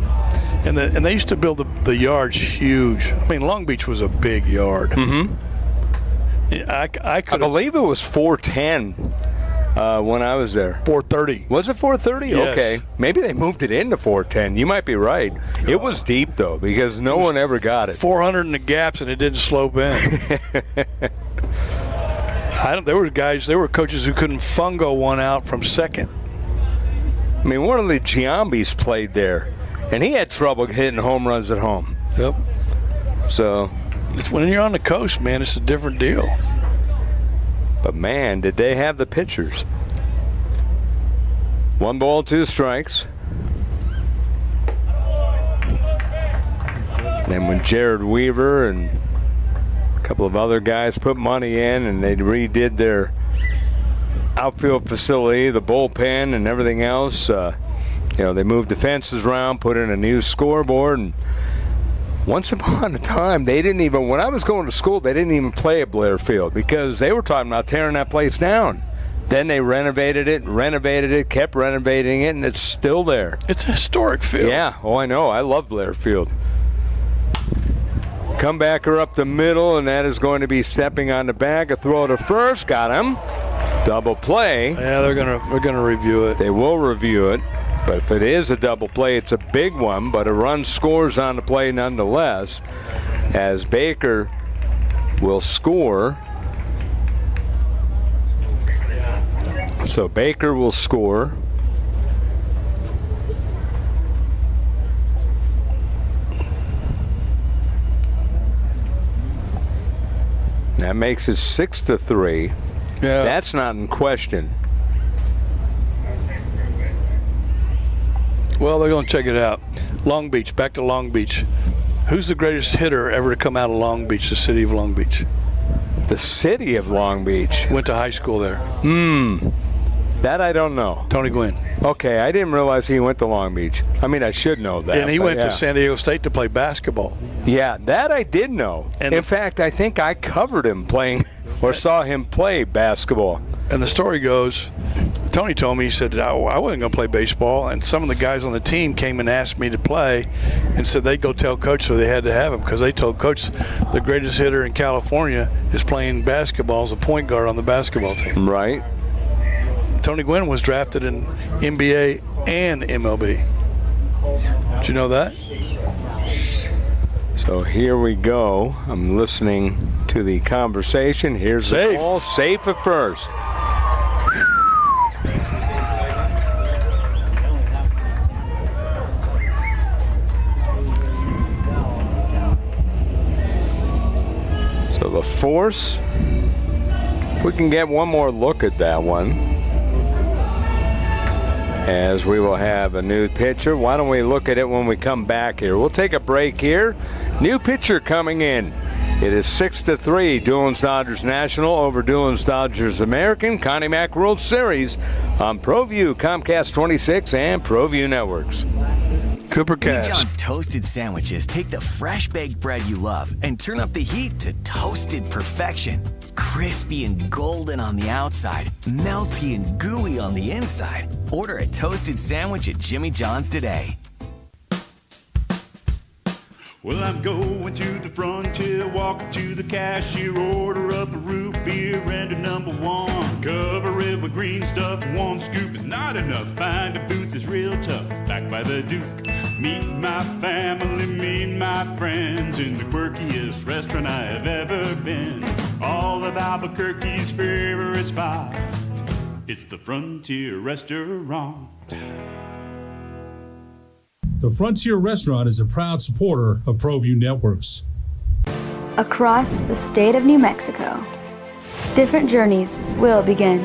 and they used to build the yards huge. I mean, Long Beach was a big yard. I believe it was 410 when I was there. 430. Was it 430? Yes. Okay. Maybe they moved it into 410. You might be right. It was deep, though, because no one ever got it. 400 in the gaps, and it didn't slope in. There were coaches who couldn't fungo one out from second. I mean, one of the Giambis played there, and he had trouble hitting home runs at home. Yep. So it's when you're on the coast, man, it's a different deal. But, man, did they have the pitchers. 1 ball, 2 strikes. Then when Jared Weaver and a couple of other guys put money in and they redid their outfield facility, the bullpen and everything else, they moved the fences around, put in a new scoreboard, and once upon a time, when I was going to school, they didn't even play at Blair Field because they were talking about tearing that place down. Then they renovated it, kept renovating it, and it's still there. It's a historic field. Yeah, I know. I love Blair Field. Comebacker up the middle, and that is going to be stepping on the bag. A throw to first. Got him. Double play. Yeah, they're gonna review it. They will review it, but if it is a double play, it's a big one. But a run scores on the play nonetheless, as Baker will score. So Baker will score. That makes it 6-3. Yeah. That's not in question. Well, they're going to check it out. Long Beach, back to Long Beach. Who's the greatest hitter ever to come out of Long Beach, the city of Long Beach? The city of Long Beach. Went to high school there. That I don't know. Tony Gwynn. Okay, I didn't realize he went to Long Beach. I mean, I should know that. And he went to San Diego State to play basketball. Yeah, that I did know. And in fact, I think I covered him playing or saw him play basketball. And the story goes, Tony told me, he said, I wasn't going to play baseball. And some of the guys on the team came and asked me to play and said they'd go tell Coach, so they had to have him because they told Coach the greatest hitter in California is playing basketball as a point guard on the basketball team. Right. Tony Gwynn was drafted in NBA and MLB. Did you know that? So here we go. I'm listening to the conversation. Here's the ball. Safe at first. So the force, if we can get one more look at that one, as we will have a new pitcher. Why don't we look at it when we come back here? We'll take a break here. New pitcher coming in. It is 6-3, Dulins Dodgers National over Dulins Dodgers American, Connie Mack World Series on ProView, Comcast 26, and ProView Networks. Cooper Lee Cass. John's toasted sandwiches take the fresh baked bread you love and turn up the heat to toasted perfection. Crispy and golden on the outside, melty and gooey on the inside. Order a toasted sandwich at Jimmy John's today. Well, I'm going to the frontier, walking to the cashier, order up a root beer and a number one. Cover it with green stuff, one scoop is not enough. Find a booth is real tough, back by the Duke. Meet my family, meet my friends in the quirkiest restaurant I have ever been. All of Albuquerque's favorite spot, it's the Frontier Restaurant. The Frontier Restaurant is a proud supporter of ProView Networks. Across the state of New Mexico, different journeys will begin.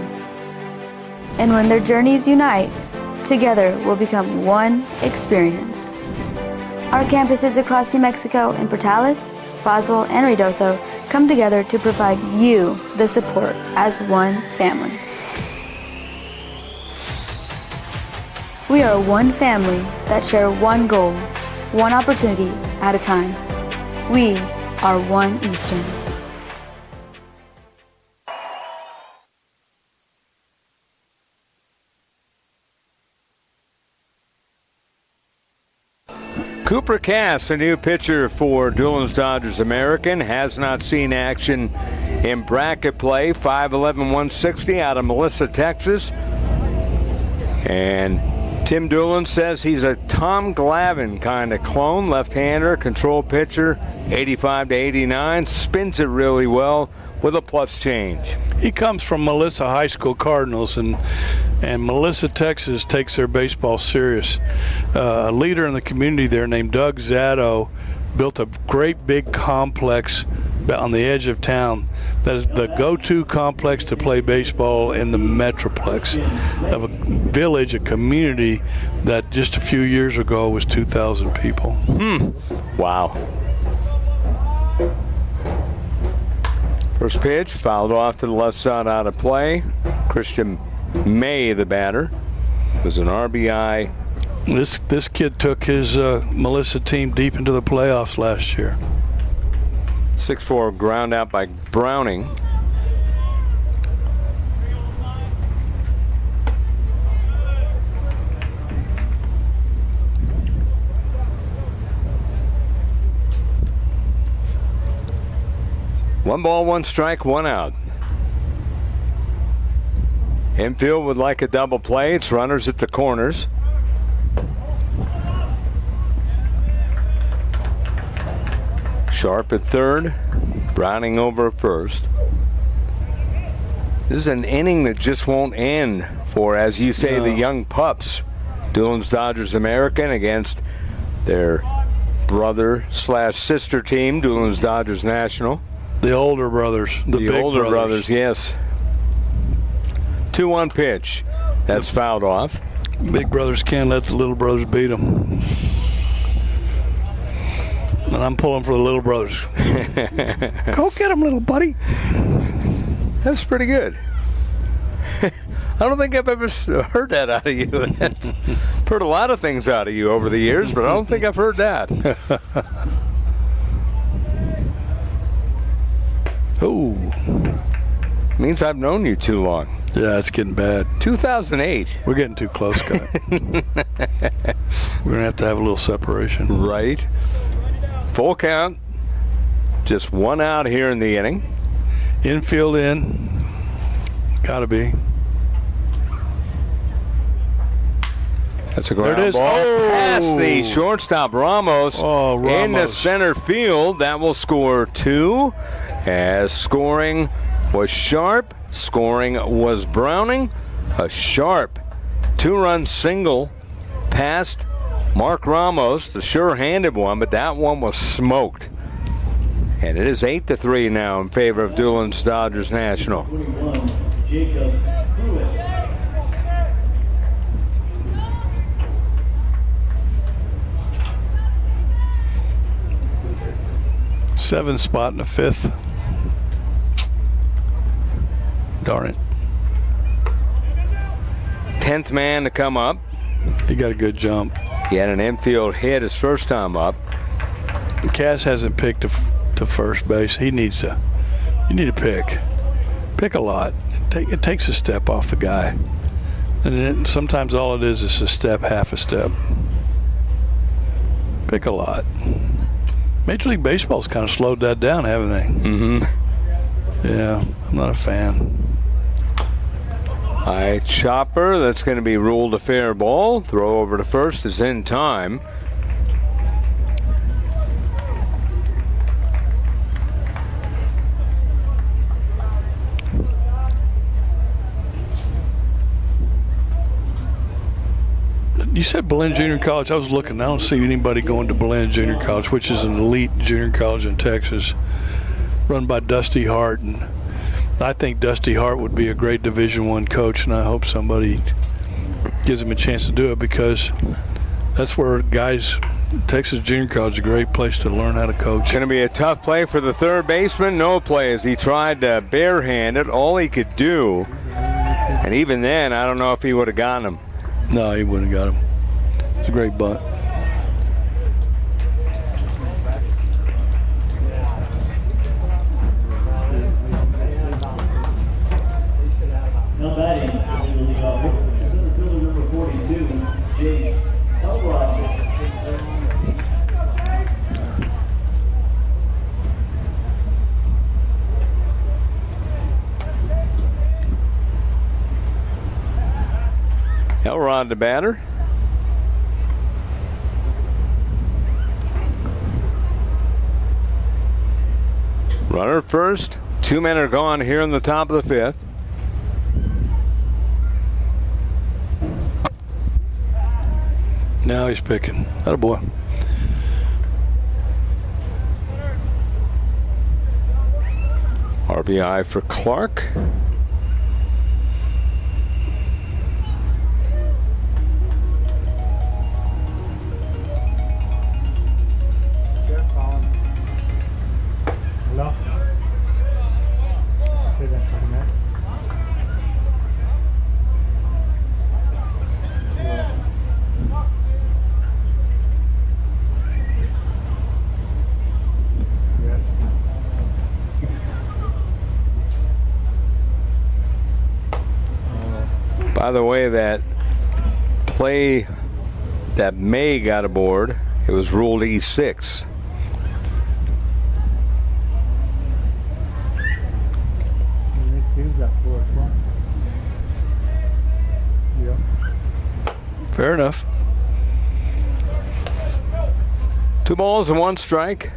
And when their journeys unite, together will become one experience. Our campuses across New Mexico in Portales, Roswell, and Ruidoso come together to provide you the support as one family. We are one family that share one goal, one opportunity at a time. We are one Eastern. Cooper Cass, a new pitcher for Dulins Dodgers American, has not seen action in bracket play. 5'11", 160 out of Melissa, Texas. And Tim Dulin says he's a Tom Glavine kind of clone, left-hander, control pitcher, 85 to 89, spins it really well with a plus change. He comes from Melissa High School Cardinals, and Melissa, Texas takes their baseball serious. A leader in the community there named Doug Zatto built a great big complex on the edge of town that is the go-to complex to play baseball in the Metroplex of a village, a community that just a few years ago was 2,000 people. Wow. First pitch, fouled off to the left side out of play. Christian May, the batter, was an RBI. This kid took his Melissa team deep into the playoffs last year. 6-4 ground out by Browning. One ball, one strike, one out. Infield would like a double play. It's runners at the corners. Sharp at third, Browning over at first. This is an inning that just won't end for, as you say, the young pups. Dulins Dodgers American against their brother/sister team, Dulins Dodgers National. The older brothers. The big older brothers, yes. 2-1 pitch. That's fouled off. Big brothers can't let the little brothers beat them. And I'm pulling for the little brothers. Go get them, little buddy. That's pretty good. I don't think I've ever heard that out of you. I've heard a lot of things out of you over the years, but I don't think I've heard that. Ooh. Means I've known you too long. Yeah, it's getting bad. 2008. We're getting too close, Scott. We're going to have a little separation. Right. Full count. Just one out here in the inning. Infield in. Gotta be. That's a ground there it is. ball. Oh. Past the shortstop Ramos. Into center field. That will score 2. As scoring was Sharp. Scoring was Browning. A Sharp 2-run single past Mark Ramos, the sure-handed one, but that one was smoked. And it is 8-3 now in favor of Dulins Dodgers National. 21, Jacob Pruitt. Seventh spot in the 5th. Darn it. 10th man to come up. He got a good jump. He had an infield hit his first time up. Cass hasn't picked to first base. He needs to. You need to pick. Pick a lot. It takes a step off the guy. And sometimes all it is a step, half a step. Pick a lot. Major League Baseball's kind of slowed that down, haven't they? Mm-hmm. Yeah, I'm not a fan. High chopper, that's going to be ruled a fair ball. Throw over to first is in time. You said Belen Junior College. I was looking. I don't see anybody going to Belen Junior College, which is an elite junior college in Texas, run by Dusty Hart. And I think Dusty Hart would be a great Division I coach, and I hope somebody gives him a chance to do it, because that's where guys, Texas Junior College is a great place to learn how to coach. Going to be a tough play for the third baseman. No play as he tried to barehand it. All he could do, and even then, I don't know if he would have gotten him. No, he wouldn't have got him. It's a great bunt. Now batting in the league off is center fielder number 42, James Elrod. Elrod the batter. Runner at first. 2 men are gone here in the top of the 5th. Now he's picking. Attaboy. RBI for Clark. Hello? By the way, that play that May got aboard, it was ruled E6. Fair enough. 2 balls and 1 strike.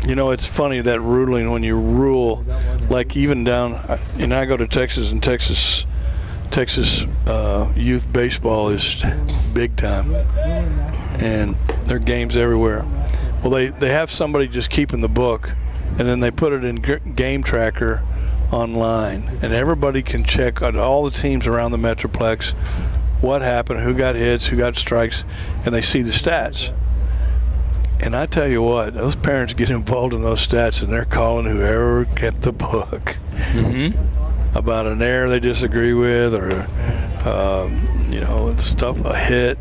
You know, it's funny that ruling when you rule, like even down, I go to Texas, and Texas youth baseball is big time, and there are games everywhere. Well, they have somebody just keeping the book, and then they put it in Game Tracker online, and everybody can check out all the teams around the Metroplex, what happened, who got hits, who got strikes, and they see the stats. And I tell you what, those parents get involved in those stats, and they're calling whoever kept the book about an error they disagree with, or stuff, a hit,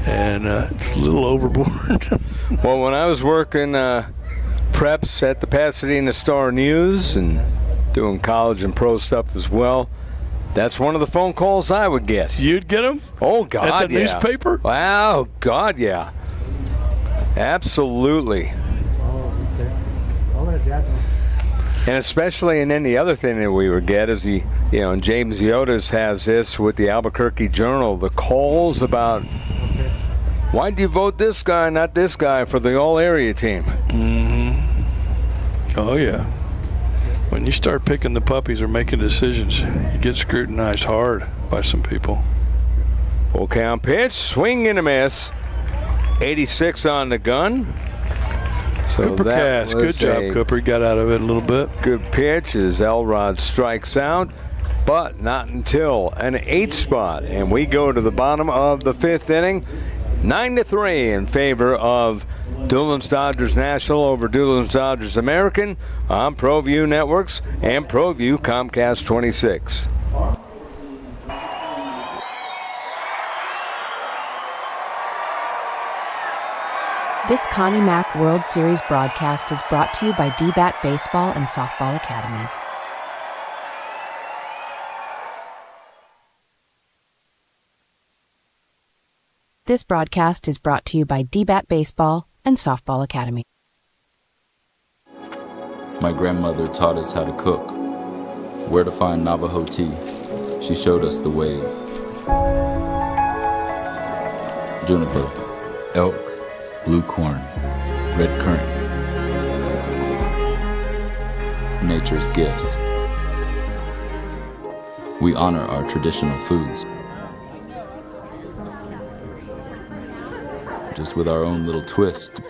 and it's a little overboard. Well, when I was working preps at the Pasadena Star-News and doing college and pro stuff as well, that's one of the phone calls I would get. You'd get them? Oh, God, at the newspaper? Wow, God, yeah. Absolutely. And especially, and then the other thing that we would get is and James Yotis has this with the Albuquerque Journal, the calls about why do you vote this guy, not this guy for the all-area team? Mm-hmm. Oh, yeah. When you start picking the puppies or making decisions, you get scrutinized hard by some people. Full count pitch, swing and a miss. 86 on the gun. So Cooper Cass, good job, Cooper. He got out of it a little bit. Good pitch as Elrod strikes out, but not until an 8 spot. And we go to the bottom of the 5th inning. 9-3 in favor of Dulins Dodgers National over Dulins Dodgers American on ProView Networks and ProView Comcast 26. This Connie Mack World Series broadcast is brought to you by DBAT Baseball and Softball Academies. This broadcast is brought to you by DBAT Baseball and Softball Academy. My grandmother taught us how to cook, where to find Navajo tea. She showed us the ways. Juniper, elk, blue corn, red currant. Nature's gifts. We honor our traditional foods, just with our own little twist.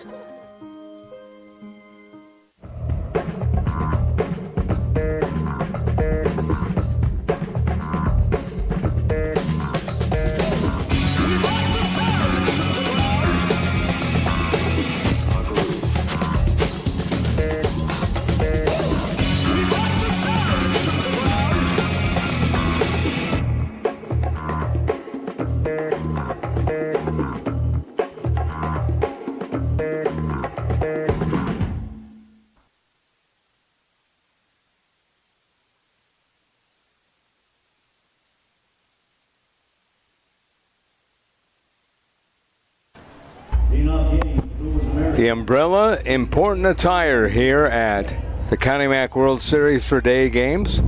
The umbrella, important attire here at the Connie Mack World Series for day games.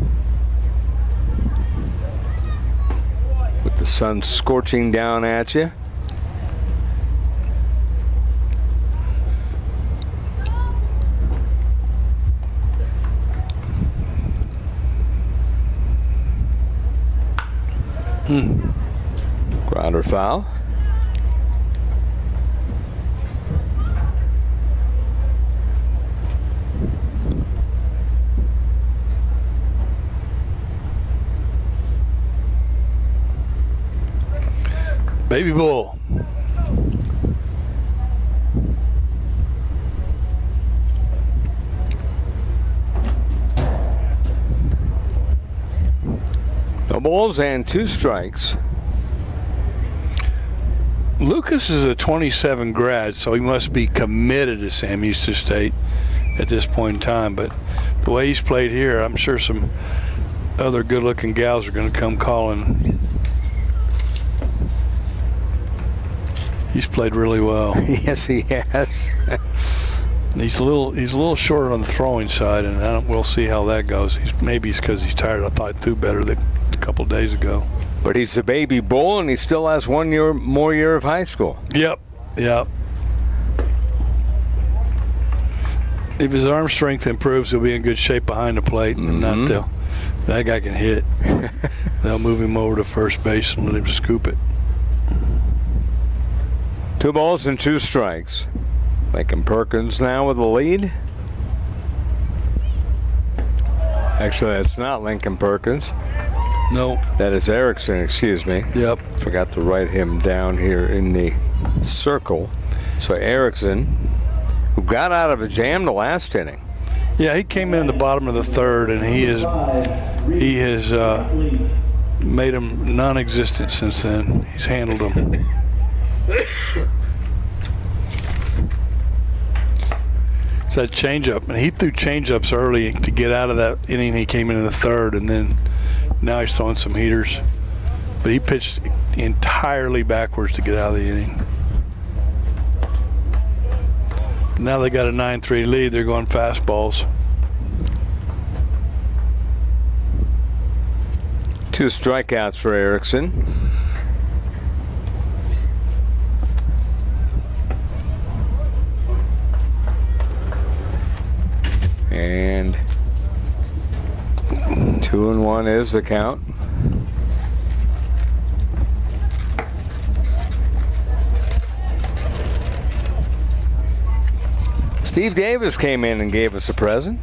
With the sun scorching down at you. Grounder foul. Baby bull. No balls and 2 strikes. Lucas is a 27 grad, so he must be committed to Sam Houston State at this point in time. But the way he's played here, I'm sure some other good-looking gals are going to come calling. He's played really well. Yes, he has. He's a little short on the throwing side, and we'll see how that goes. Maybe it's because he's tired. I thought he threw better a couple days ago. But he's a baby bull, and he still has 1 year more year of high school. Yep. If his arm strength improves, he'll be in good shape behind the plate. And not that guy can hit. They'll move him over to first base and let him scoop it. 2 balls and 2 strikes. Lincoln Perkins now with the lead. Actually, that's not Lincoln Perkins. No. That is Erickson, excuse me. Yep. Forgot to write him down here in the circle. So Erickson, who got out of a jam the last inning. Yeah, he came in the bottom of the third, and he has made him non-existent since then. He's handled him. It's that changeup, and he threw changeups early to get out of that inning. He came into the third, and then now he's throwing some heaters. But he pitched entirely backwards to get out of the inning. Now they got a 9-3 lead. They're going fastballs. 2 strikeouts for Erickson. And 2-1 is the count. Steve Davis came in and gave us a present.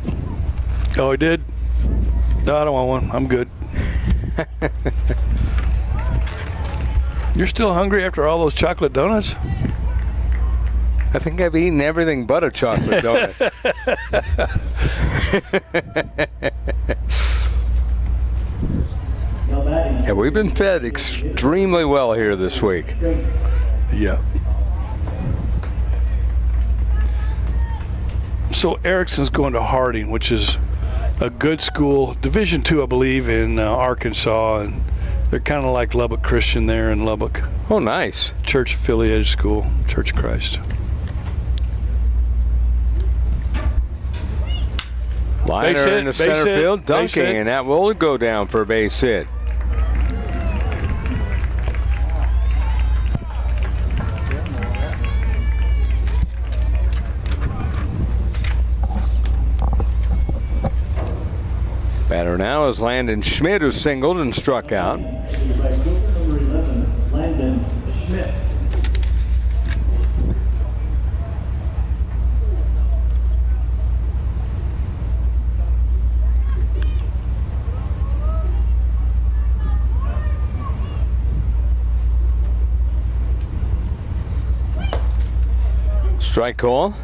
Oh, he did? No, I don't want one. I'm good. You're still hungry after all those chocolate donuts? I think I've eaten everything but a chocolate donut. Yeah, we've been fed extremely well here this week. Yeah. So Erickson's going to Harding, which is a good school, Division II, I believe, in Arkansas, and they're kind of like Lubbock Christian there in Lubbock. Oh, nice. Church-affiliated school, Church of Christ. Liner in the center field, dunking, and that will go down for a base hit. Batter now is Landon Schmidt, who singled and struck out. Landon Schmidt. Strike call.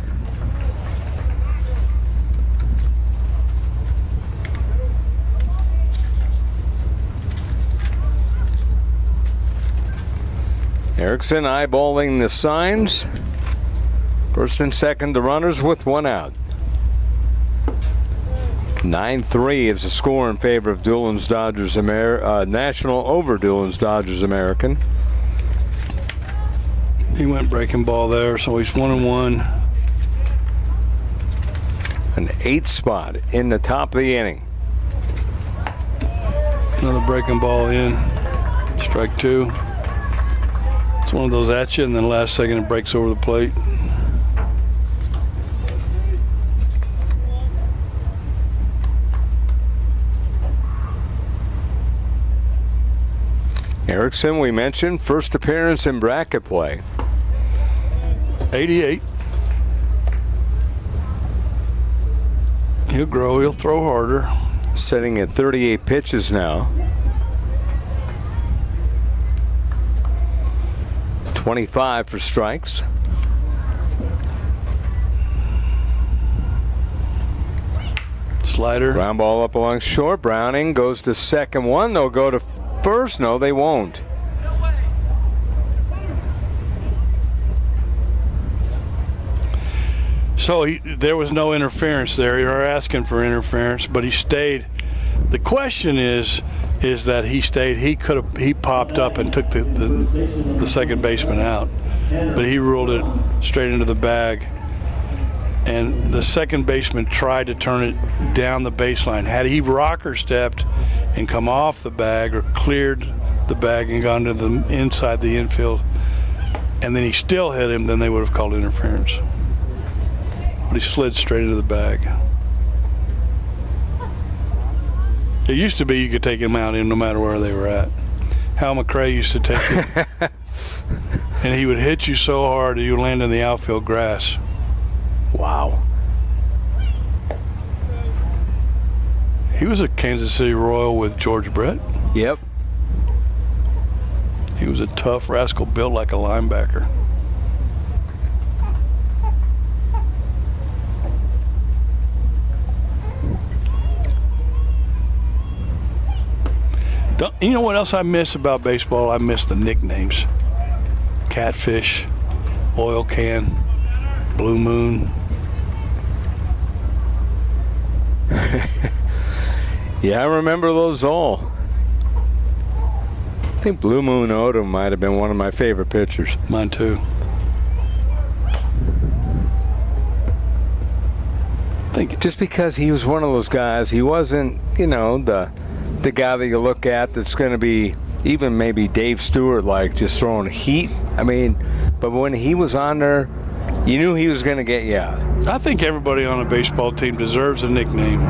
Erickson eyeballing the signs. First and second, the runners with 1 out. 9-3 is the score in favor of Dulins Dodgers National over Dulins Dodgers American. He went breaking ball there, so he's 1-1. An 8th spot in the top of the inning. Another breaking ball in. Strike 2. It's one of those at you, and then last second it breaks over the plate. Erickson, we mentioned, first appearance in bracket play. 88. He'll grow, he'll throw harder. Sitting at 38 pitches now. 25 for strikes. Slider. Ground ball up along short. Browning goes to second one. They'll go to first. No, they won't. So there was no interference there. You were asking for interference, but he stayed. The question is that he stayed. He popped up and took the second baseman out, but he ruled it straight into the bag. And the second baseman tried to turn it down the baseline. Had he rocker stepped and come off the bag or cleared the bag and gone to the inside the infield, and then he still hit him, then they would have called interference. But he slid straight into the bag. It used to be you could take him out no matter where they were at. Hal McRae used to take him, and he would hit you so hard that you land in the outfield grass. Wow. He was a Kansas City Royal with George Brett. Yep. He was a tough rascal built like a linebacker. You know what else I miss about baseball? I miss the nicknames. Catfish, Oil Can, Blue Moon. Yeah, I remember those all. I think Blue Moon Odom might have been one of my favorite pitchers. Mine too. Just because he was one of those guys, he wasn't, the guy that you look at that's going to be even maybe Dave Stewart, like just throwing heat. I mean, but when he was on there, you knew he was going to get you out. I think everybody on a baseball team deserves a nickname.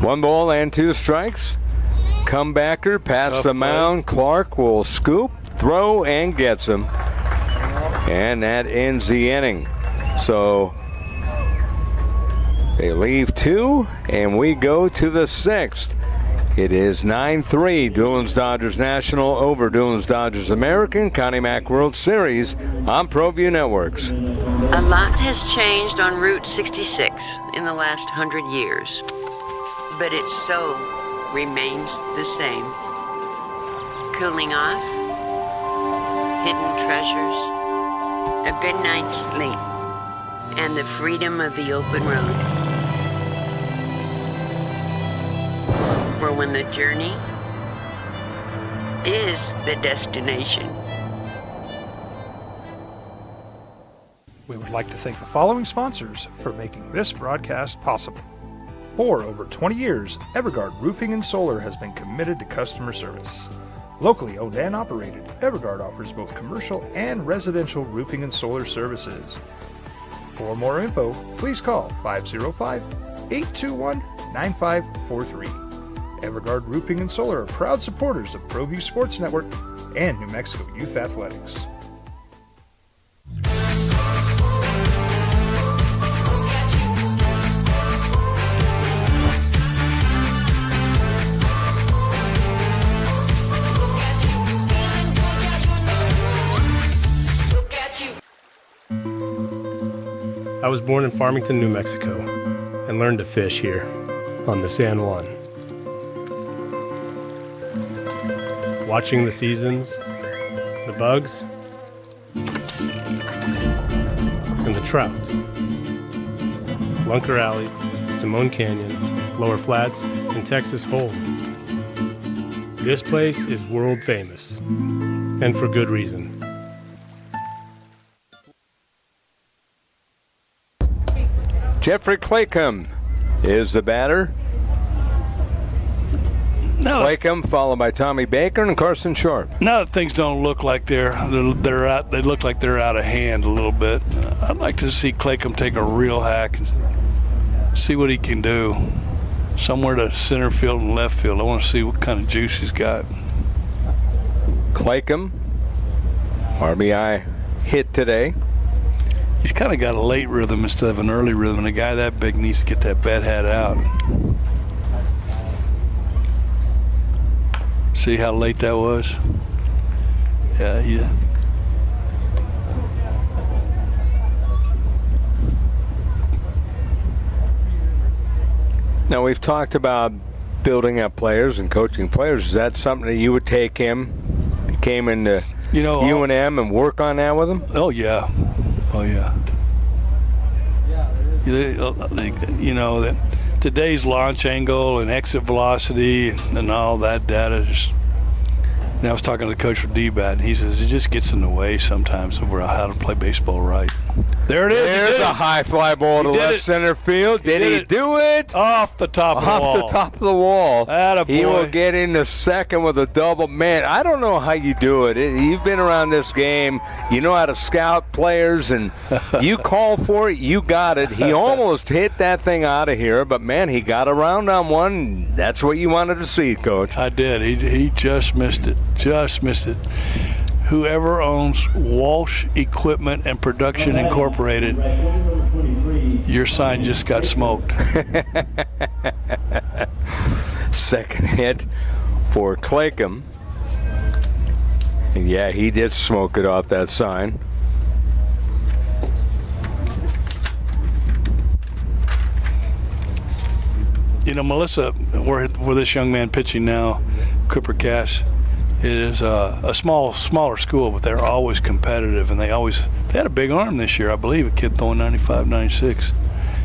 One ball and 2 strikes. Comebacker past the mound. Clark will scoop, throw, and gets him. And that ends the inning. So they leave 2, and we go to the 6th. It is 9-3, Dulins Dodgers National over Dulins Dodgers American, Connie Mack World Series on ProView Networks. A lot has changed on Route 66 in the last 100 years, but it so remains the same. Cooling off, hidden treasures, a good night's sleep, and the freedom of the open road. For when the journey is the destination. We would like to thank the following sponsors for making this broadcast possible. For over 20 years, Evergard Roofing and Solar has been committed to customer service. Locally owned and operated, Evergard offers both commercial and residential roofing and solar services. For more info, please call 505-821-9543. Evergard Roofing and Solar are proud supporters of ProView Sports Network and New Mexico Youth Athletics. I was born in Farmington, New Mexico, and learned to fish here on the San Juan. Watching the seasons, the bugs, and the trout. Lunker Alley, Simone Canyon, Lower Flats, and Texas Hold. This place is world famous, and for good reason. Jeffrey Claycomb is the batter. Claycomb followed by Tommy Baker and Carson Sharp. Now that things don't look like they're out, they look like they're out of hand a little bit. I'd like to see Claycomb take a real hack and see what he can do. Somewhere to center field and left field. I want to see what kind of juice he's got. Claycomb, RBI hit today. He's kind of got a late rhythm instead of an early rhythm. A guy that big needs to get that bat hat out. See how late that was? Yeah. Now, we've talked about building up players and coaching players. Is that something that you would take him? He came into UNM and work on that with him? Oh, yeah. Today's launch angle and exit velocity and all that data. I was talking to the coach for D-Bat, and he says it just gets in the way sometimes of how to play baseball right. There it is. There's a high fly ball to left center field. Did he do it? Off the top of the wall. Off the top of the wall. Attaboy. He will get into second with a double. Man, I don't know how you do it. You've been around this game. You know how to scout players, and you call for it, you got it. He almost hit that thing out of here, but, man, he got around on one. That's what you wanted to see, Coach. I did. He just missed it. Just missed it. Whoever owns Walsh Equipment and Production Incorporated, your sign just got smoked. Second hit for Claycomb. And yeah, he did smoke it off that sign. You know, Melissa, where this young man pitching now, Cooper Cass, it is a smaller school, but they're always competitive, and they had a big arm this year, I believe, a kid throwing 95, 96.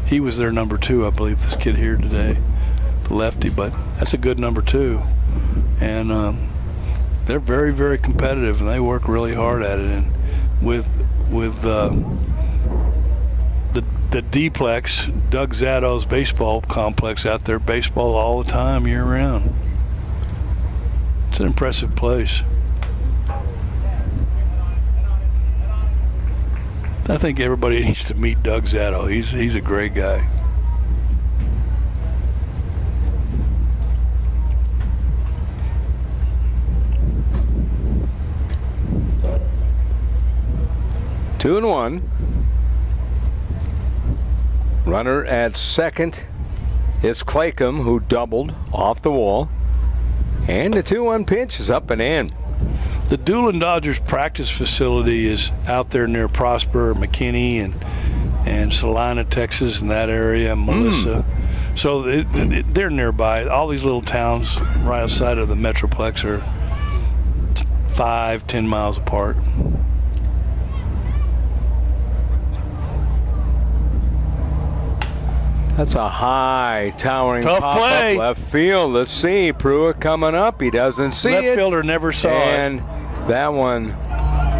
He was their number 2, I believe, this kid here today, the lefty, but that's a good number 2. And they're very, very competitive, and they work really hard at it. And with the D-plex, Doug Zado's baseball complex out there, baseball all the time, year-round. It's an impressive place. I think everybody needs to meet Doug Zado. He's a great guy. Two and one. Runner at second is Claycomb, who doubled off the wall. And the 2-1 pitch is up and in. The Dulin Dodgers practice facility is out there near Prosper, McKinney, and Salina, Texas, in that area, Melissa. So they're nearby. All these little towns right outside of the Metroplex are 5-10 miles apart. That's a high, towering Tough pop play. Up left field. Let's see. Pruitt coming up. He doesn't see it. Left fielder never saw and it. And that one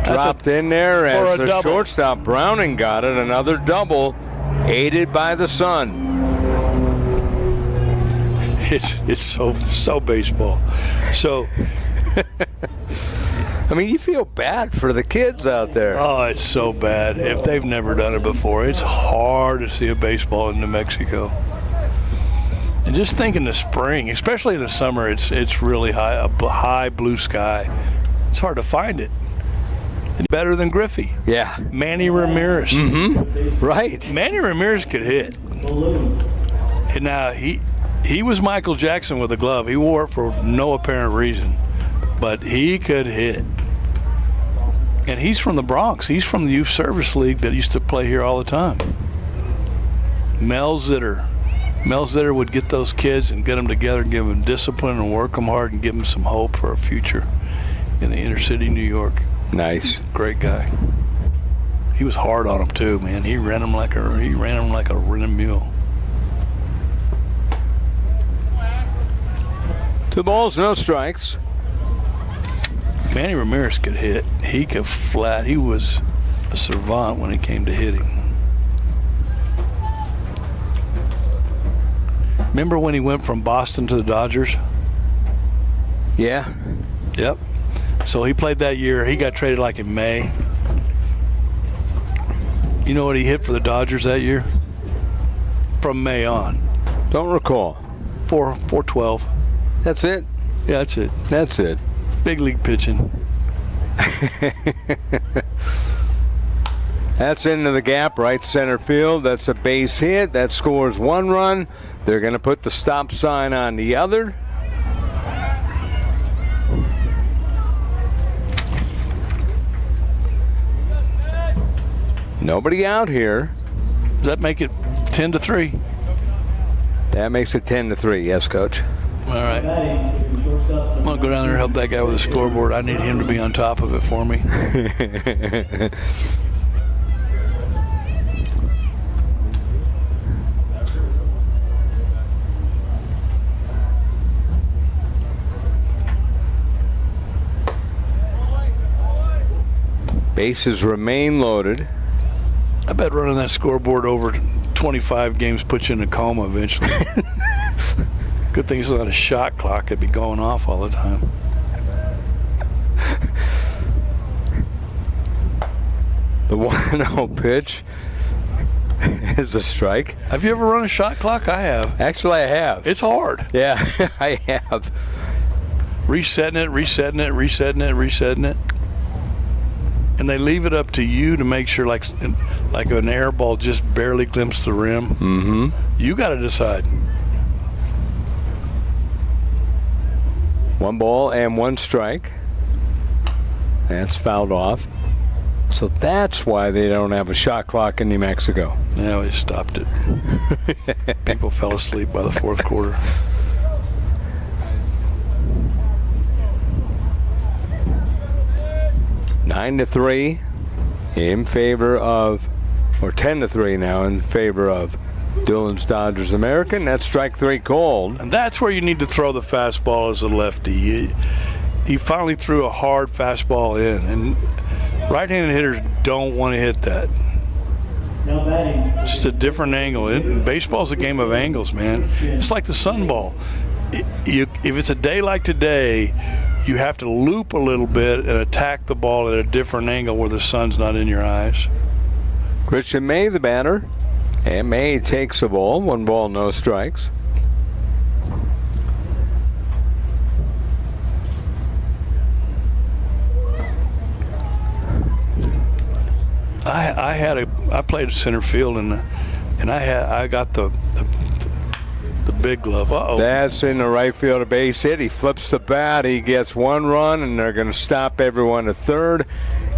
dropped in there as the shortstop Browning got it. Another double, aided by the sun. It's so baseball. So, I mean, you feel bad for the kids out there. Oh, it's so bad. If they've never done it before, it's hard to see a baseball in New Mexico. And just think in the spring, especially in the summer, it's really high, a high blue sky. It's hard to find it. It's better than Griffey. Yeah. Manny Ramirez. Mm-hmm. Right. Manny Ramirez could hit. And now he was Michael Jackson with a glove. He wore it for no apparent reason. But he could hit. And he's from the Bronx. He's from the Youth Service League that used to play here all the time. Mel Zitter. Mel Zitter would get those kids and get them together and give them discipline and work them hard and give them some hope for a future in the inner city New York. Nice. Great guy. He was hard on them too, man. He ran them like a running mule. 2 balls, no strikes. Manny Ramirez could hit. He could flat. He was a savant when it came to hitting. Remember when he went from Boston to the Dodgers? Yeah. Yep. So he played that year. He got traded like in May. You know what he hit for the Dodgers that year? From May on. Don't recall. 412. That's it? Yeah, that's it. That's it. Big league pitching. That's into the gap, right center field. That's a base hit. That scores 1 run. They're going to put the stop sign on the other. Nobody out here. Does that make it 10-3? That makes it 10-3. Yes, Coach. All right. I'm going to go down there and help that guy with the scoreboard. I need him to be on top of it for me. Bases remain loaded. I bet running that scoreboard over 25 games puts you in a coma eventually. Good thing it's not a shot clock. It'd be going off all the time. The 1-0 pitch is a strike. Have you ever run a shot clock? I have. Actually, I have. It's hard. Yeah, I have. Resetting it. And they leave it up to you to make sure, like an air ball just barely glimpses the rim. Mm-hmm. You got to decide. 1 ball and 1 strike. That's fouled off. So that's why they don't have a shot clock in New Mexico. Yeah, we stopped it. People fell asleep by the 4th quarter. Nine to 3 in favor of, or 10-3 now in favor of Dulins Dodgers American. That's strike 3 called. And that's where you need to throw the fastball as a lefty. He finally threw a hard fastball in, and right-handed hitters don't want to hit that. It's just a different angle. Baseball's a game of angles, man. It's like the sun ball. If it's a day like today, you have to loop a little bit and attack the ball at a different angle where the sun's not in your eyes. Christian May, the batter. And May takes the ball. 1 ball, no strikes. I played center field and I got the big glove. Uh-oh. That's in the right field of base hit. He flips the bat. He gets 1 run, and they're going to stop everyone at third.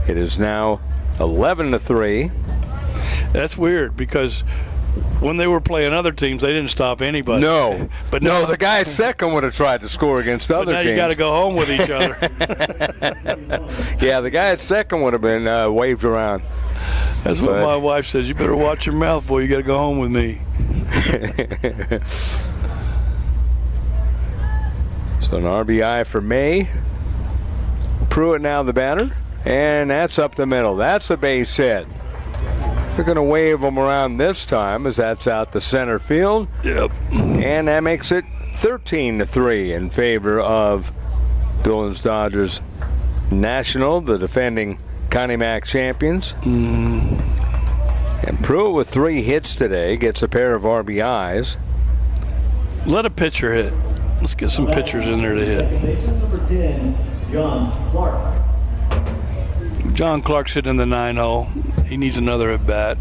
It is now 11-3. That's weird because when they were playing other teams, they didn't stop anybody. No, but no, the guy at second would have tried to score against other now teams. You got to go home with each other. Yeah, the guy at second would have been waved around. That's what my wife says. You better watch your mouth, boy. You got to go home with me. So an RBI for May. Pruitt now the batter, and that's up the middle. That's a base hit. They're going to wave them around this time as that's out to center field. Yep. And that makes it 13-3 in favor of Dulins Dodgers National, the defending Connie Mack champions. And Pruitt with 3 hits today gets a pair of RBIs. Let a pitcher hit. Let's get some pitchers in there to hit. Number 10, John Clark. John Clark's hitting the 9-0. He needs another at bat.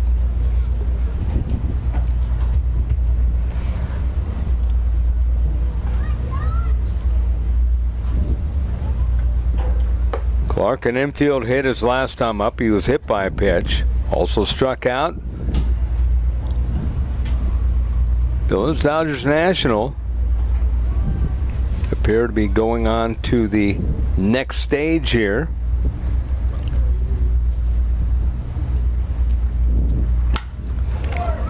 Clark, an infield hit his last time up. He was hit by a pitch. Also struck out. Dulins Dodgers National appear to be going on to the next stage here.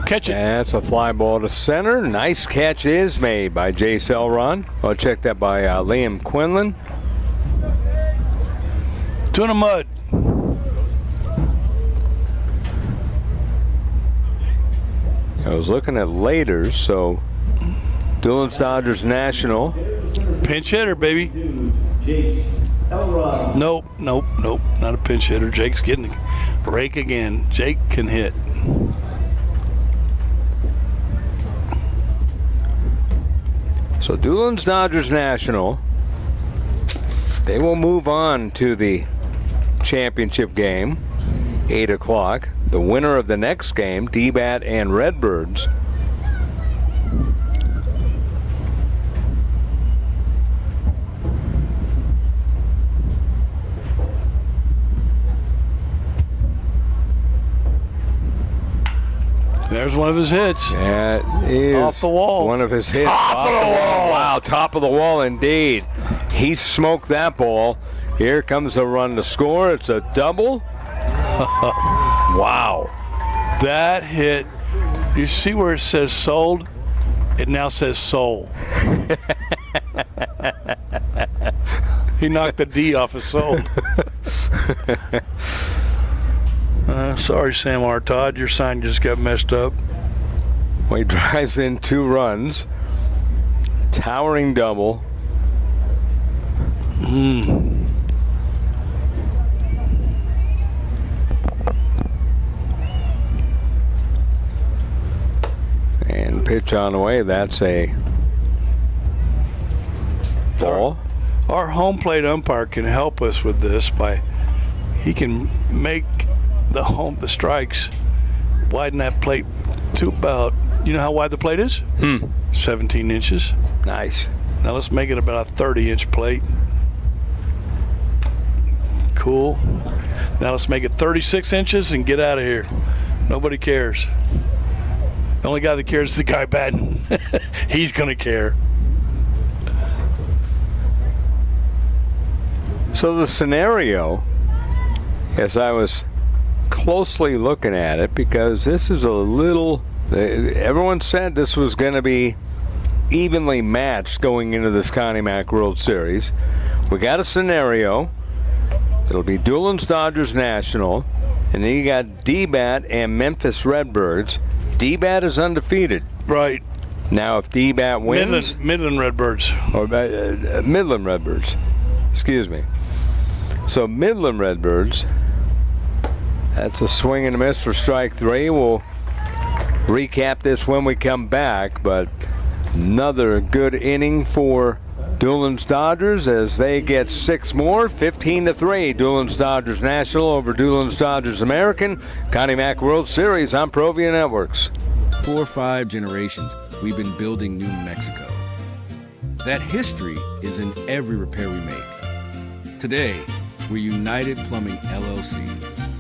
Catch it. That's a fly ball to center. Nice catch is made by Jace Elron. I'll check that by Liam Quinlan. 2 in the mud. I was looking at later, so Dulins Dodgers National. Pinch hitter, baby. Nope, not a pinch hitter. Jake's getting a rake again. Jake can hit. So Dulins Dodgers National, they will move on to the championship game, 8 o'clock. The winner of the next game, D-Bat and Redbirds, There's one of his hits. That is off the wall. One of his hits. Top of the wall. Wow, top of the wall indeed. He smoked that ball. Here comes a run to score. It's a double. Wow. That hit, you see where it says sold? It now says soul. He knocked the D off of sold. Sorry, Sam R. Todd, your sign just got messed up. Well, he drives in 2 runs. Towering double. And pitch on the way. That's a ball. Our home plate umpire can help us with this he can make the strikes widen that plate to about, you know how wide the plate is? 17 inches. Nice. Now let's make it about a 30-inch plate. Cool. Now let's make it 36 inches and get out of here. Nobody cares. The only guy that cares is the guy batting. He's going to care. So the scenario, as I was closely looking at it, because this is a little, everyone said this was going to be evenly matched going into this Connie Mack World Series. We got a scenario. It'll be Dulins Dodgers National, and then you got D-Bat and Memphis Redbirds. D-Bat is undefeated. Right. Now if D-Bat wins... Midland Redbirds. Or Midland Redbirds. Excuse me. So Midland Redbirds, that's a swing and a miss for strike 3. We'll recap this when we come back, but another good inning for Dulins Dodgers as they get 6 more, 15-3. Dulins Dodgers National over Dulins Dodgers American. Connie Mack World Series on Provia Networks. 4 or 5 generations, we've been building New Mexico. That history is in every repair we make. Today, we're United Plumbing LLC.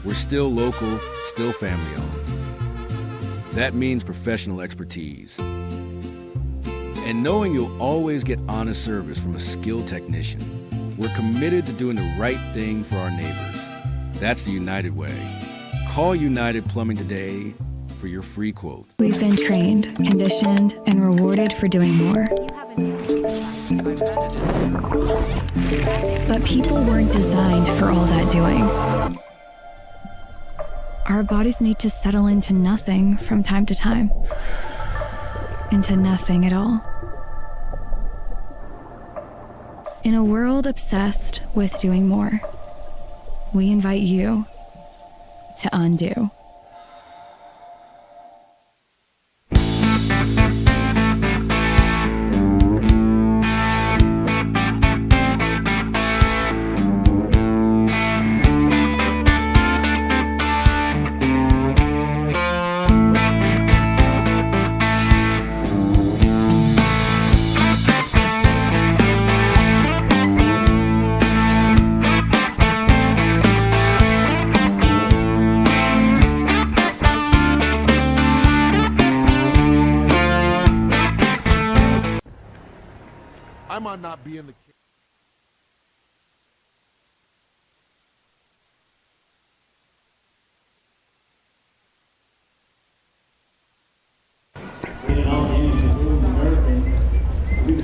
We're still local, still family owned. That means professional expertise. And knowing you'll always get honest service from a skilled technician. We're committed to doing the right thing for our neighbors. That's the United way. Call United Plumbing today for your free quote. We've been trained, conditioned, and rewarded for doing more. But people weren't designed for all that doing. Our bodies need to settle into nothing from time to time. Into nothing at all. In a world obsessed with doing more, we invite you to undo. I might not be in the...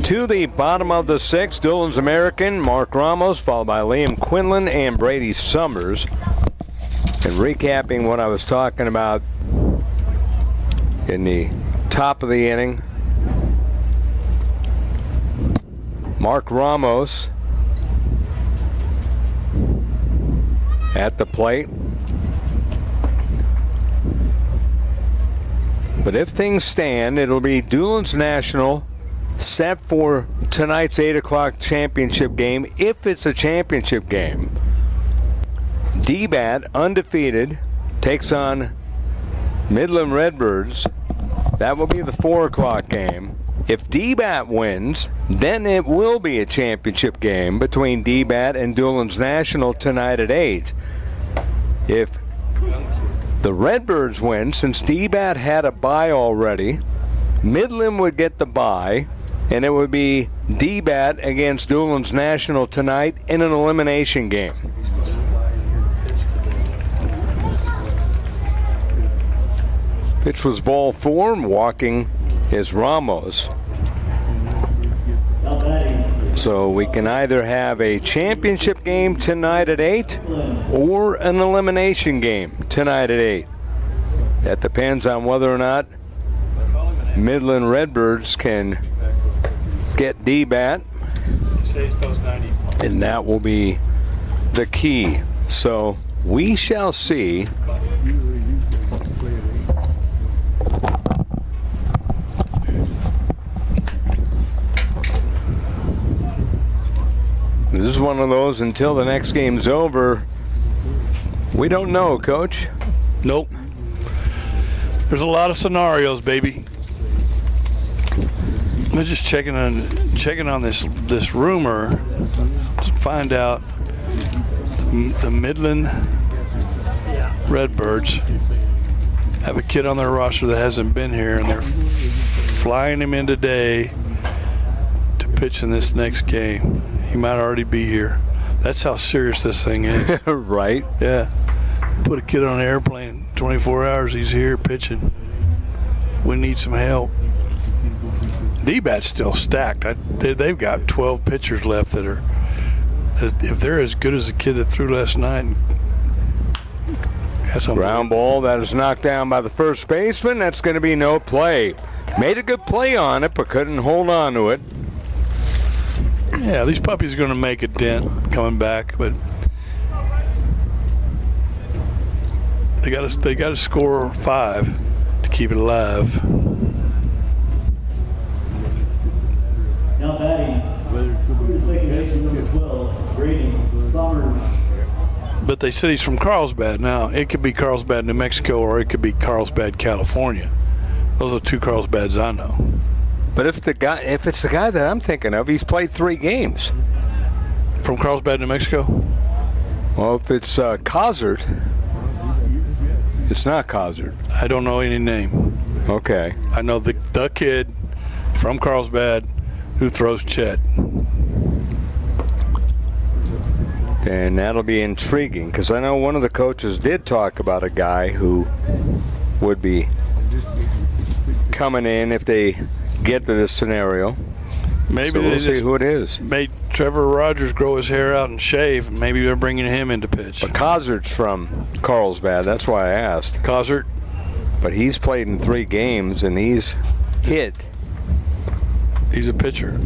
To the bottom of the 6th, Dulins American, Mark Ramos, followed by Liam Quinlan and Brady Summers. And recapping what I was talking about in the top of the inning, Mark Ramos at the plate. But if things stand, it'll be Dulins National set for tonight's 8 o'clock championship game, if it's a championship game. D-Bat, undefeated, takes on Midland Redbirds. That will be the 4 o'clock game. If D-Bat wins, then it will be a championship game between D-Bat and Dulins National tonight at 8. If the Redbirds win, since D-Bat had a bye already, Midland would get the bye, and it would be D-Bat against Dulins National tonight in an elimination game. Pitch was ball 4, walking is Ramos. Now batting So we can either have a championship game tonight at 8 or an elimination game tonight at 8. That depends on whether or not Midland Redbirds can get D-Bat, and that will be the key. So we shall see. This is one of those, until the next game's over, we don't know, Coach. Nope. There's a lot of scenarios, baby. I'm just checking on this rumor to find out the Midland Redbirds have a kid on their roster that hasn't been here, and they're flying him in today to pitch in this next game. He might already be here. That's how serious this thing is. Right? Yeah. Put a kid on an airplane, 24 hours, he's here pitching. We need some help. D-Bat's still stacked. They've got 12 pitchers left that are, if they're as good as the kid that threw last night. That's ground ball that is knocked down by the first baseman. That's going to be no play. Made a good play on it, but couldn't hold on to it. Yeah, these puppies are going to make a dent coming back, but they got to score 5 to keep it alive. Now batting, second baseman number 12, Grady Summers. But they said he's from Carlsbad. Now, it could be Carlsbad, New Mexico, or it could be Carlsbad, California. Those are 2 Carlsbads I know. But if it's the guy that I'm thinking of, he's played 3 games. From Carlsbad, New Mexico? Well, if it's Cozart, it's not Cozart. I don't know any name. Okay. I know the kid from Carlsbad who throws Chet. And that'll be intriguing, because I know one of the coaches did talk about a guy who would be coming in if they get to this scenario. Maybe so we'll see who it is. Made Trevor Rogers grow his hair out and shave. Maybe they're bringing him into pitch. But Cozart's from Carlsbad. That's why I asked. Cozart? But he's played in 3 games, and he's hit. He's a pitcher.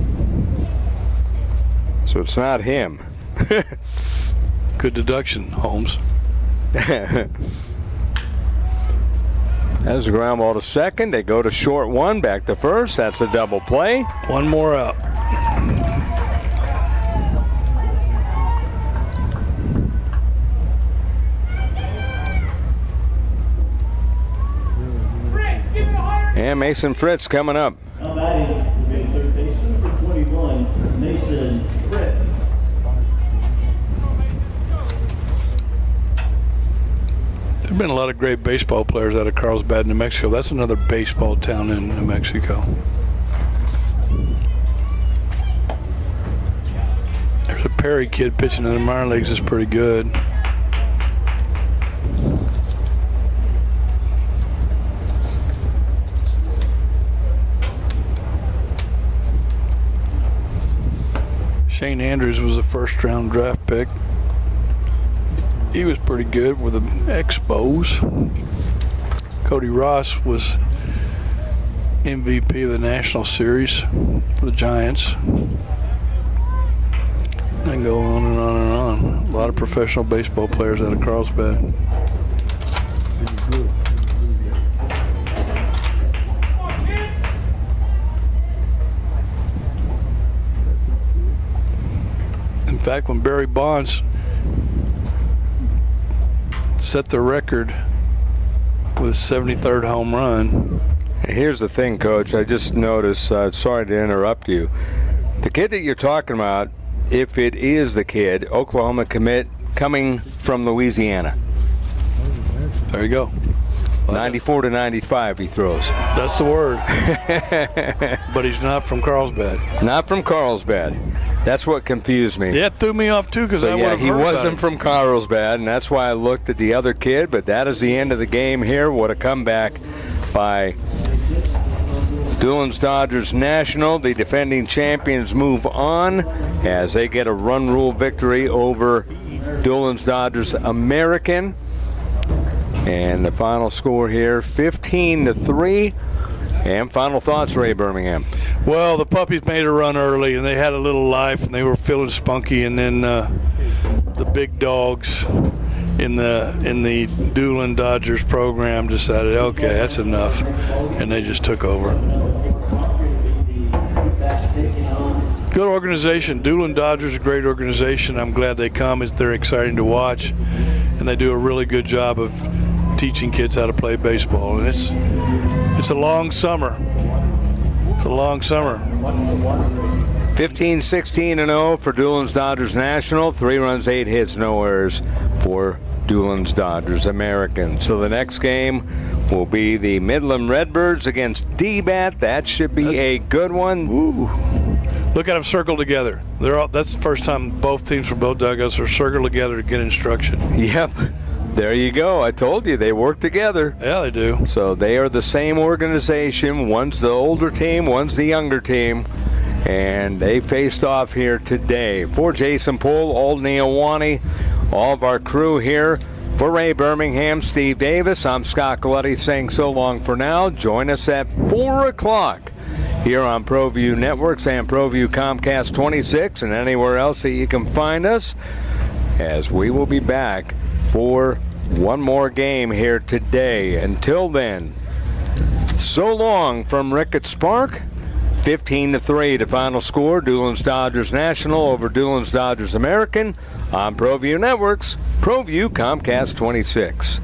So it's not him. Good deduction, Holmes. That's a ground ball to second. They go to short 1, back to first. That's a double play. 1 more out. And Mason Fritz coming up. Now batting, third baseman number 21, Mason Fritz. There have been a lot of great baseball players out of Carlsbad, New Mexico. That's another baseball town in New Mexico. There's a Perry kid pitching in the minor leagues that's pretty good. Shane Andrews was a first-round draft pick. He was pretty good with the Expos. Cody Ross was MVP of the National Series for the Giants. And go on and on and on. A lot of professional baseball players out of Carlsbad. In fact, when Barry Bonds set the record with 73rd home run. Here's the thing, Coach. I just noticed, sorry to interrupt you. The kid that you're talking about, if it is the kid, Oklahoma commit coming from Louisiana. There you go. 94 to 95 he throws. That's the word. But he's not from Carlsbad. Not from Carlsbad. That's what confused me. Yeah, it threw me off too, because I would have he wasn't from Carlsbad, and that's why I looked at the other kid. But that is the end of the game here. What a comeback by Dulins Dodgers National, the defending champions, move on as they get a run rule victory over Dulins Dodgers American. And the final score here, 15-3. And final thoughts, Ray Birmingham. Well, the Puppies made a run early, and they had a little life, and they were feeling spunky. And then the big dogs in the Dulin Dodgers program decided, okay, that's enough, and they just took over. Good organization. Dulin Dodgers, a great organization. I'm glad they come. They're exciting to watch, and they do a really good job of teaching kids how to play baseball. And it's a long summer. It's a long summer. 15-16-0 for Dulins Dodgers National. 3 runs, 8 hits, no errors for Dulins Dodgers American. So the next game will be the Midland Redbirds against DBAT. That should be a good one. Ooh. Look at them circle together. That's the first time both teams from both dugouts are circled together to get instruction. Yep. There you go. I told you they work together. Yeah, they do. So they are the same organization. One's the older team, one's the younger team. And they faced off here today. For Jason Poole, Old Neowani, all of our crew here. For Ray Birmingham, Steve Davis, I'm Scott Galletti saying so long for now. Join us at 4 o'clock here on ProView Networks and ProView Comcast 26 and anywhere else that you can find us, as we will be back for one more game here today. Until then, so long from Ricketts Park. 15-3 the final score. Dulins Dodgers National over Dulins Dodgers American on ProView Networks, ProView Comcast 26.